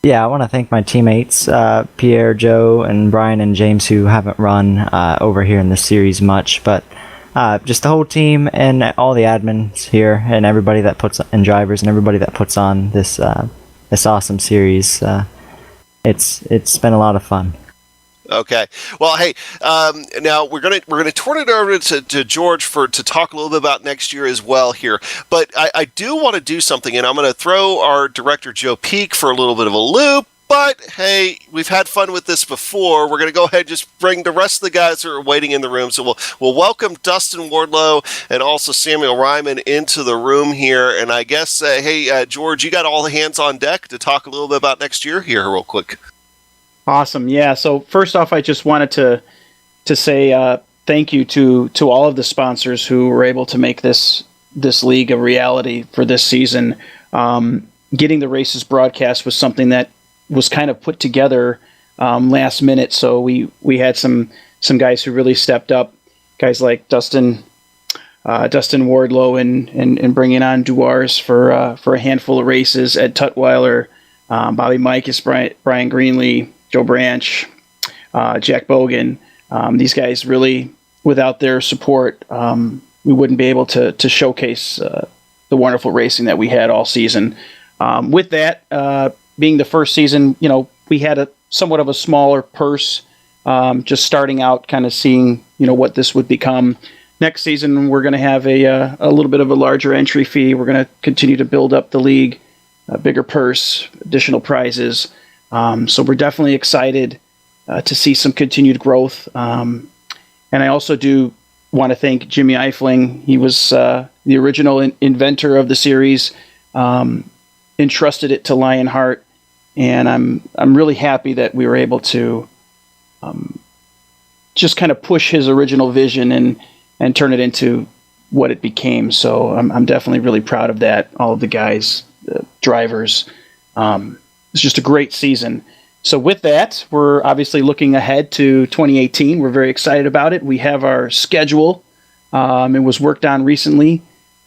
Yeah, I want to thank my teammates, Pierre, Joe, and Brian and James, who haven't run over here in this series much, but just the whole team and all the admins here and everybody that and drivers and everybody that puts on this awesome series. It's been a lot of fun. Okay. Well, hey, now we're gonna turn it over to George to talk a little bit about next year as well here. But I do want to do something, and I'm going to throw our director Joe Peak for a little bit of a loop. But hey, we've had fun with this before. We're going to go ahead and just bring the rest of the guys who are waiting in the room. So we'll welcome Dustin Wardlow and also Samuel Ryman into the room here. And I guess, hey, George, you got all the hands on deck to talk a little bit about next year here real quick. Awesome. Yeah. So first off, I just wanted to say thank you to all of the sponsors who were able to make this league a reality for this season. Getting the races broadcast was something that was kind of put together last minute. So we had some guys who really stepped up, guys like Dustin Wardlow and bringing on Duars for a handful of races, Ed Tutwiler, Bobby Mikas, Brian Greenlee, Joe Branch, Jack Bogan. These guys really, without their support, we wouldn't be able to showcase the wonderful racing that we had all season. With that, being the first season, we had a somewhat of a smaller purse, just starting out, kind of seeing, what this would become. Next season, we're going to have a little bit of a larger entry fee. We're going to continue to build up the league, a bigger purse, additional prizes. So we're definitely excited to see some continued growth. And I also do want to thank Jimmy Eifling. He was the original inventor of the series, entrusted it to Lionheart, and I'm really happy that we were able to just kind of push his original vision and turn it into what it became. So I'm definitely really proud of that. All of the guys, the drivers. It's just a great season. So with that, we're obviously looking ahead to 2018. We're very excited about it. We have our schedule. It was worked on recently.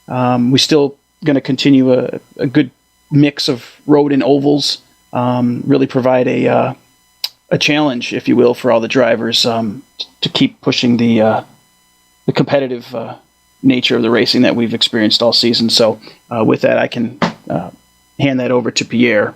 We're still going to continue a good mix of road and ovals. Really provide a challenge, if you will, for all the drivers to keep pushing the competitive nature of the racing that we've experienced all season. So with that, I can hand that over to Pierre.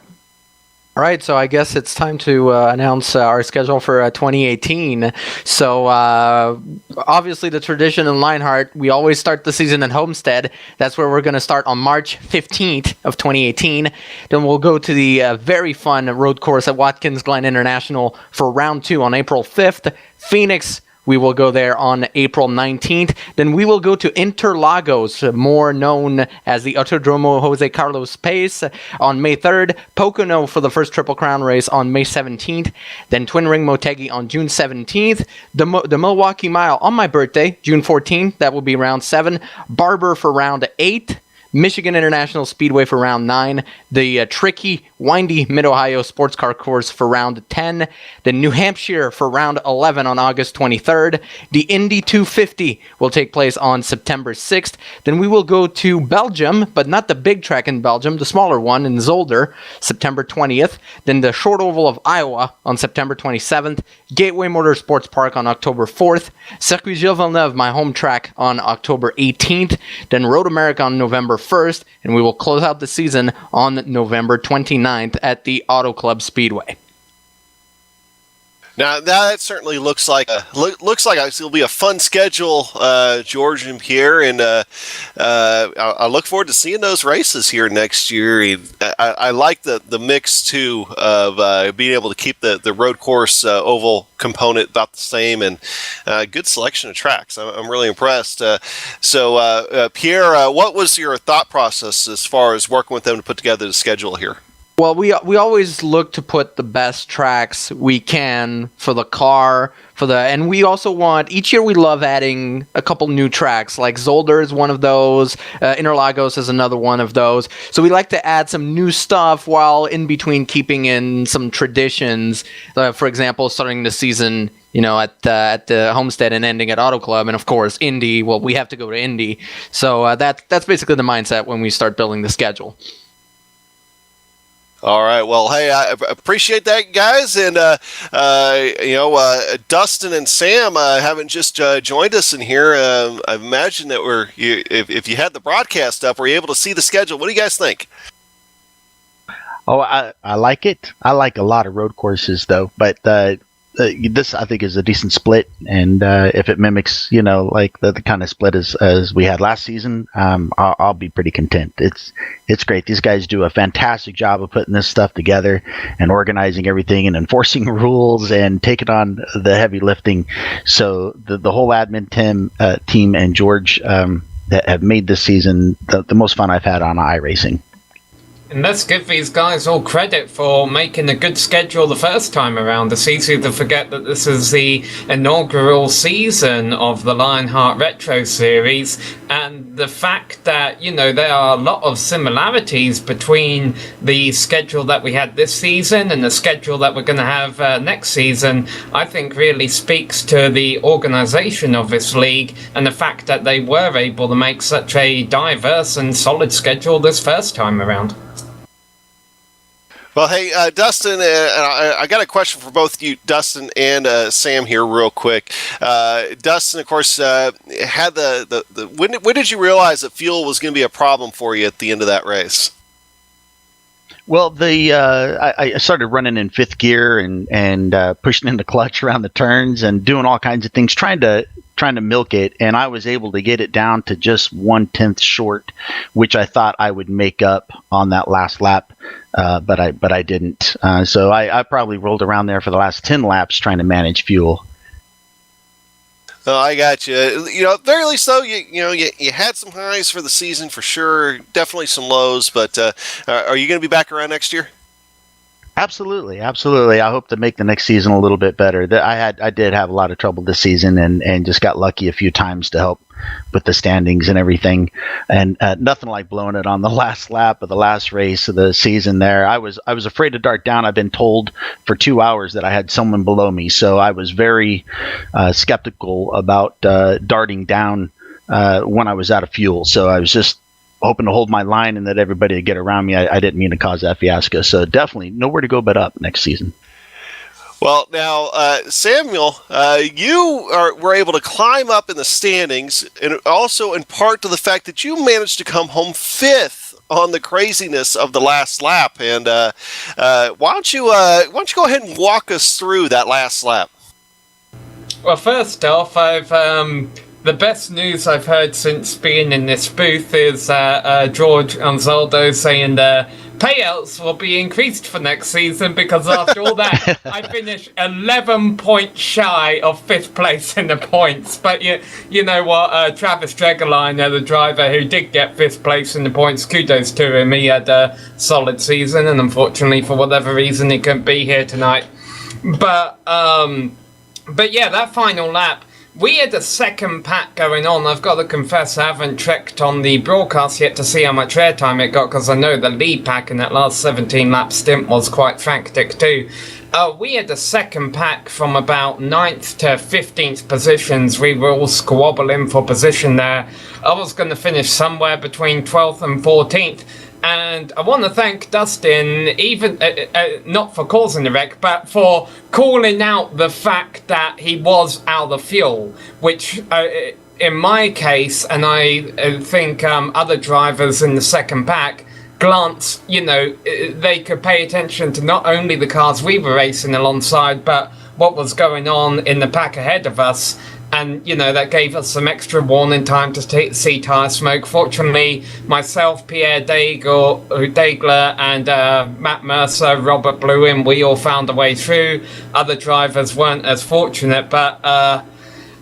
All right, so I guess it's time to announce our schedule for 2018. So obviously the tradition in Lionheart, we always start the season in Homestead. That's where we're going to start on March 15th of 2018. Then we'll go to the very fun road course at Watkins Glen International for round 2 on April 5th. Phoenix, we will go there on April 19th. Then we will go to Interlagos, more known as the Autodromo Jose Carlos Pace, on May 3rd. Pocono for the first Triple Crown race on May 17th. Then Twin Ring Motegi on June 17th. The Milwaukee Mile on my birthday, June 14th. That will be round 7. Barber for round 8. Michigan International Speedway for round 9, the tricky, windy Mid-Ohio Sports Car Course for round 10, then New Hampshire for round 11 on August 23rd, the Indy 250 will take place on September 6th, then we will go to Belgium, but not the big track in Belgium, the smaller one in Zolder, September 20th, then the Short Oval of Iowa on September 27th, Gateway Motorsports Park on October 4th, Circuit Gilles Villeneuve, my home track, on October 18th, then Road America on November 1st, and we will close out the season on November 29th at the Auto Club Speedway. Now that certainly looks like it'll be a fun schedule, George and Pierre, and I look forward to seeing those races here next year. I like the mix too of being able to keep the road course oval component about the same, and good selection of tracks. I'm really impressed. So Pierre, what was your thought process as far as working with them to put together the schedule here? Well, we always look to put the best tracks we can for the car, and we also want, each year we love adding a couple new tracks, like Zolder is one of those, Interlagos is another one of those. So we like to add some new stuff while in between keeping in some traditions. For example, starting the season, at the Homestead and ending at Auto Club, and of course Indy. Well, we have to go to Indy, so that's basically the mindset when we start building the schedule. All right. Well, hey, I appreciate that, guys. And, Dustin and Sam haven't just joined us in here. I imagine that if you had the broadcast up, were you able to see the schedule? What do you guys think? Oh, I like it. I like a lot of road courses, though. But this, I think, is a decent split. And if it mimics, like the kind of split as we had last season, I'll be pretty content. It's great. These guys do a fantastic job of putting this stuff together and organizing everything and enforcing rules and taking on the heavy lifting. So the whole admin team and George that have made this season the most fun I've had on iRacing. And let's give these guys all credit for making a good schedule the first time around. It's easy to forget that this is the inaugural season of the Lionheart Retro Series, and the fact that, there are a lot of similarities between the schedule that we had this season and the schedule that we're going to have next season, I think really speaks to the organization of this league and the fact that they were able to make such a diverse and solid schedule this first time around. Well, hey, Dustin, I got a question for both you, Dustin and Sam, here, real quick. Dustin, of course, had when did you realize that fuel was going to be a problem for you at the end of that race? Well, I started running in fifth gear and pushing in the clutch around the turns and doing all kinds of things, trying to milk it, and I was able to get it down to just 1/10 short, which I thought I would make up on that last lap, but I didn't. So I probably rolled around there for the last 10 laps trying to manage fuel. Oh, I got you. At the very least, though, you had some highs for the season for sure. Definitely some lows, but are you going to be back around next year? Absolutely. I hope to make the next season a little bit better. I did have a lot of trouble this season and just got lucky a few times to help with the standings and everything. And nothing like blowing it on the last lap of the last race of the season there. I was afraid to dart down. I've been told for 2 hours that I had someone below me. So I was very skeptical about darting down when I was out of fuel. So I was just hoping to hold my line and that everybody would get around me. I didn't mean to cause that fiasco. So definitely nowhere to go but up next season. Well, now, Samuel, you were able to climb up in the standings, and also in part to the fact that you managed to come home fifth on the craziness of the last lap. And why don't you go ahead and walk us through that last lap? Well, first off, the best news I've heard since being in this booth is George Anzaldo saying payouts will be increased for next season, because after all that, I finished 11 points shy of 5th place in the points. But you know what, Travis Dregeline, the driver who did get 5th place in the points, kudos to him. He had a solid season, and unfortunately, for whatever reason, he couldn't be here tonight. But yeah, that final lap, we had a second pack going on. I've got to confess, I haven't checked on the broadcast yet to see how much airtime it got, because I know the lead pack in that last 17-lap stint was quite frantic too. We had a second pack from about 9th to 15th positions. We were all squabbling for position there. I was going to finish somewhere between 12th and 14th. And I want to thank Dustin, even not for causing the wreck, but for calling out the fact that he was out of fuel, which in my case, and I think other drivers in the second pack, glance, they could pay attention to not only the cars we were racing alongside, but what was going on in the pack ahead of us. And, that gave us some extra warning time to see tyre smoke. Fortunately, myself, Pierre Degler, and Matt Mercer, Robert Blewin, we all found a way through. Other drivers weren't as fortunate, but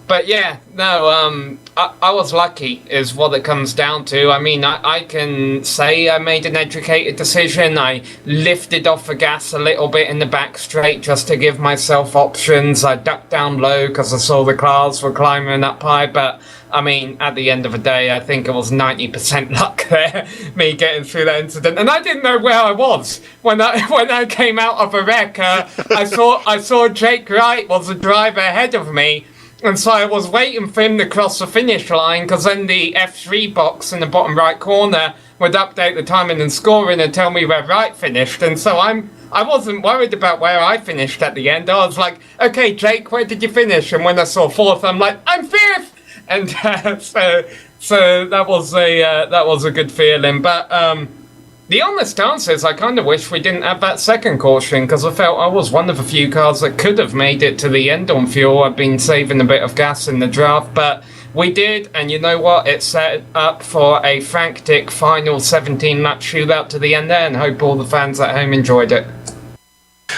But yeah, no, I was lucky is what it comes down to. I mean, I can say I made an educated decision. I lifted off the gas a little bit in the back straight just to give myself options. I ducked down low because I saw the cars were climbing up high. But, I mean, at the end of the day, I think it was 90% luck there, me getting through that incident. And I didn't know where I was when I came out of a wreck. I saw Jake Wright was the driver ahead of me. And so I was waiting for him to cross the finish line, because then the F3 box in the bottom right corner would update the timing and scoring and tell me where Wright finished. And so I wasn't worried about where I finished at the end. I was like, okay, Jake, where did you finish? And when I saw fourth, I'm like, I'm fifth! And so that was a good feeling. But the honest answer is I kind of wish we didn't have that second caution, because I felt I was one of the few cars that could have made it to the end on fuel. I've been saving a bit of gas in the draft, but we did, and you know what? It set up for a frantic final 17-lap shootout to the end there, and hope all the fans at home enjoyed it.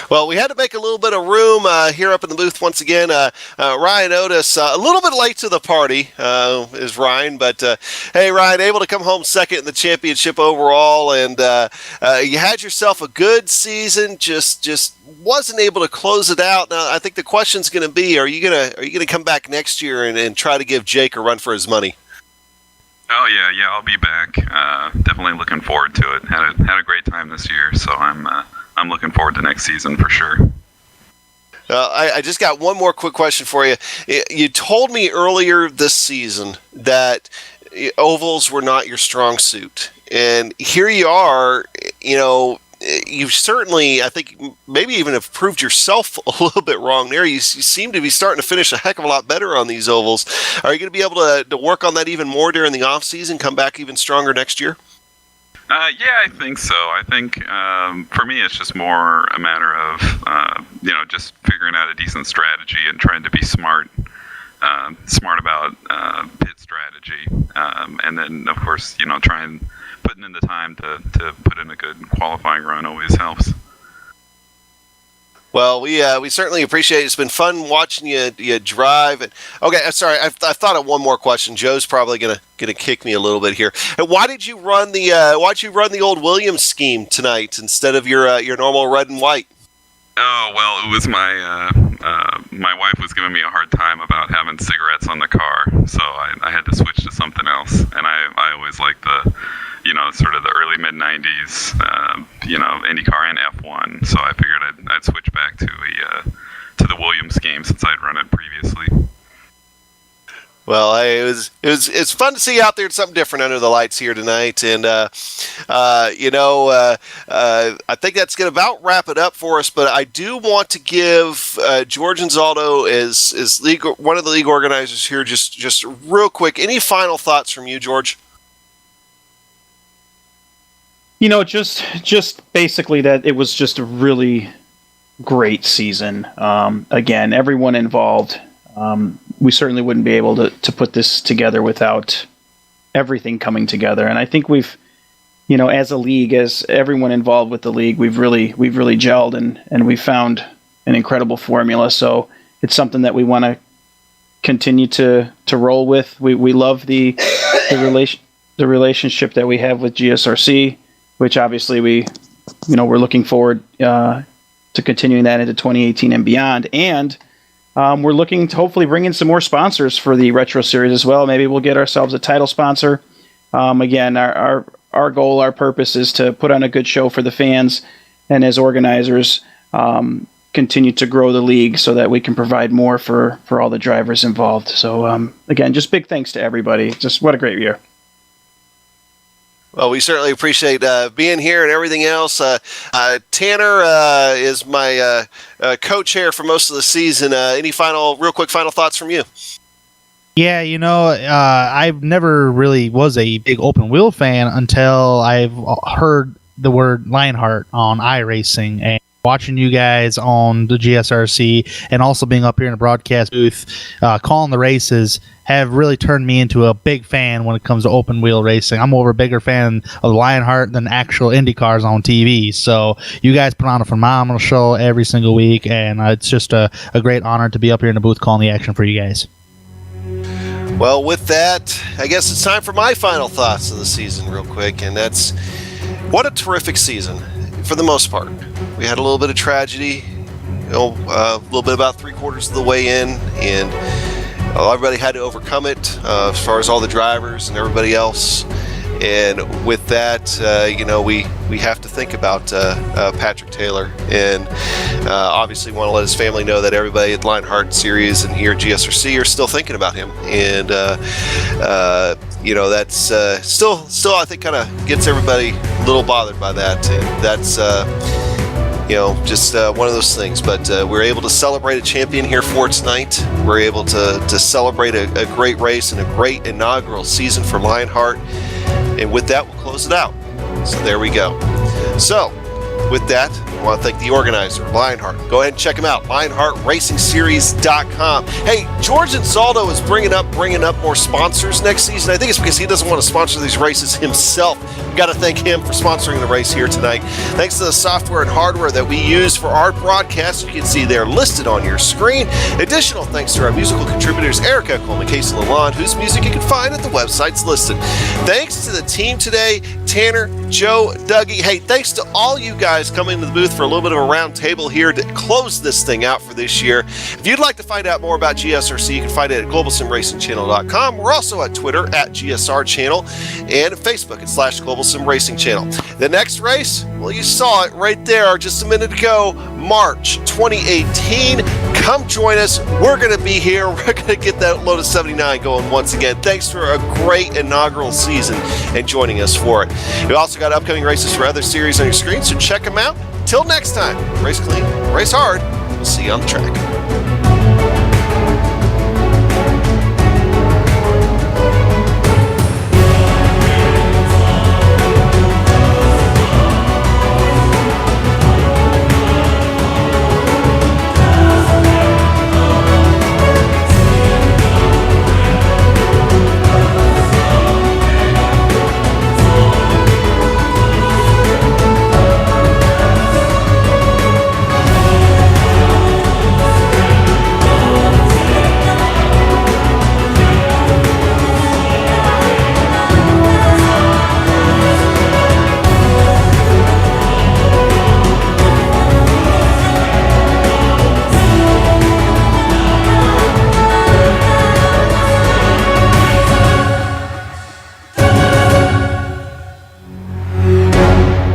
Well, we had to make a little bit of room here up in the booth once again. Ryan Otis, a little bit late to the party, is Ryan. But, hey, Ryan, able to come home second in the championship overall. And you had yourself a good season, just wasn't able to close it out. Now, I think the question's going to be, are you gonna come back next year and try to give Jake a run for his money? Oh, yeah, I'll be back. Definitely looking forward to it. Had a great time this year, so I'm looking forward to next season for sure. I just got one more quick question for you. You told me earlier this season that ovals were not your strong suit. And here you are, you've certainly, I think, maybe even have proved yourself a little bit wrong there. You seem to be starting to finish a heck of a lot better on these ovals. Are you going to be able to work on that even more during the off season, come back even stronger next year? Yeah, I think so. I think for me, it's just more a matter of just figuring out a decent strategy and trying to be smart about pit strategy, and then of course trying putting in the time to put in a good qualifying run always helps. Well, we certainly appreciate it. It's been fun watching you drive. And okay, sorry, I thought of one more question. Joe's probably gonna kick me a little bit here. Why did you run the old Williams scheme tonight instead of your normal red and white? Oh well, it was my wife was giving me a hard time about having cigarettes on the car, so I had to switch to something else. And I always liked the sort of the early mid-90s, IndyCar and F1. So I figured I'd switch back to the Williams game since I'd run it previously. Well, it's fun to see you out there. It's something different under the lights here tonight, and I think that's going to about wrap it up for us. But I do want to give George Anzaldo, as one of the league organizers here, just real quick. Any final thoughts from you, George? Just basically that it was just a really great season. Again, everyone involved. We certainly wouldn't be able to put this together without everything coming together. And I think we've, as a league, as everyone involved with the league, we've really gelled and we found an incredible formula. So it's something that we want to continue to roll with. We love the relationship that we have with GSRC, which obviously we're looking forward to continuing that into 2018 and beyond. And we're looking to hopefully bring in some more sponsors for the Retro Series as well. Maybe we'll get ourselves a title sponsor. Again, our goal, our purpose is to put on a good show for the fans, and as organizers, continue to grow the league so that we can provide more for all the drivers involved. So again, just big thanks to everybody. Just what a great year. Well, we certainly appreciate being here and everything else. Tanner is my co-chair for most of the season. Any real quick final thoughts from you? Yeah, I've never really was a big open wheel fan until I've heard the word Lionheart on iRacing, and watching you guys on the GSRC and also being up here in the broadcast booth calling the races have really turned me into a big fan when it comes to open wheel racing. I'm a bigger fan of Lionheart than actual Indy cars on TV. So you guys put on a phenomenal show every single week, and it's just a great honor to be up here in the booth calling the action for you guys. Well, with that, I guess it's time for my final thoughts of the season real quick, and that's what a terrific season for the most part. We had a little bit of tragedy, a little bit about 3/4 of the way in, and everybody had to overcome it as far as all the drivers and everybody else. And with that, we have to think about Patrick Taylor, and obviously want to let his family know that everybody at Lionheart Series and here at GSRC are still thinking about him. And that's still I think kind of gets everybody a little bothered by that. And that's just one of those things. But we're able to celebrate a champion here for tonight. We're able to celebrate a great race and a great inaugural season for Lionheart. And with that, we'll close it out. So there we go. So with that, I want to thank the organizer, Lionheart. Go ahead and check him out, LionheartRacingSeries.com. Hey, George Anzaldo is bringing up more sponsors next season. I think it's because he doesn't want to sponsor these races himself. We've got to thank him for sponsoring the race here tonight. Thanks to the software and hardware that we use for our broadcast. You can see they're listed on your screen. Additional thanks to our musical contributors, Erica Coleman, Casey Lalonde, whose music you can find at the websites listed. Thanks to the team today, Tanner, Joe, Dougie. Hey, thanks to all you guys coming to the booth for a little bit of a round table here to close this thing out for this year. If you'd like to find out more about GSRC, you can find it at globalsimracingchannel.com. We're also at Twitter at GSR Channel and Facebook at /globalsimracingchannel. The next race, well, you saw it right there just a minute ago, March 2018. Come join us. We're going to be here. We're going to get that Lotus 79 going once again. Thanks for a great inaugural season and joining us for it. We also got upcoming races for other series on your screen, so check them out. Till next time, race clean, race hard. We'll see you on the track.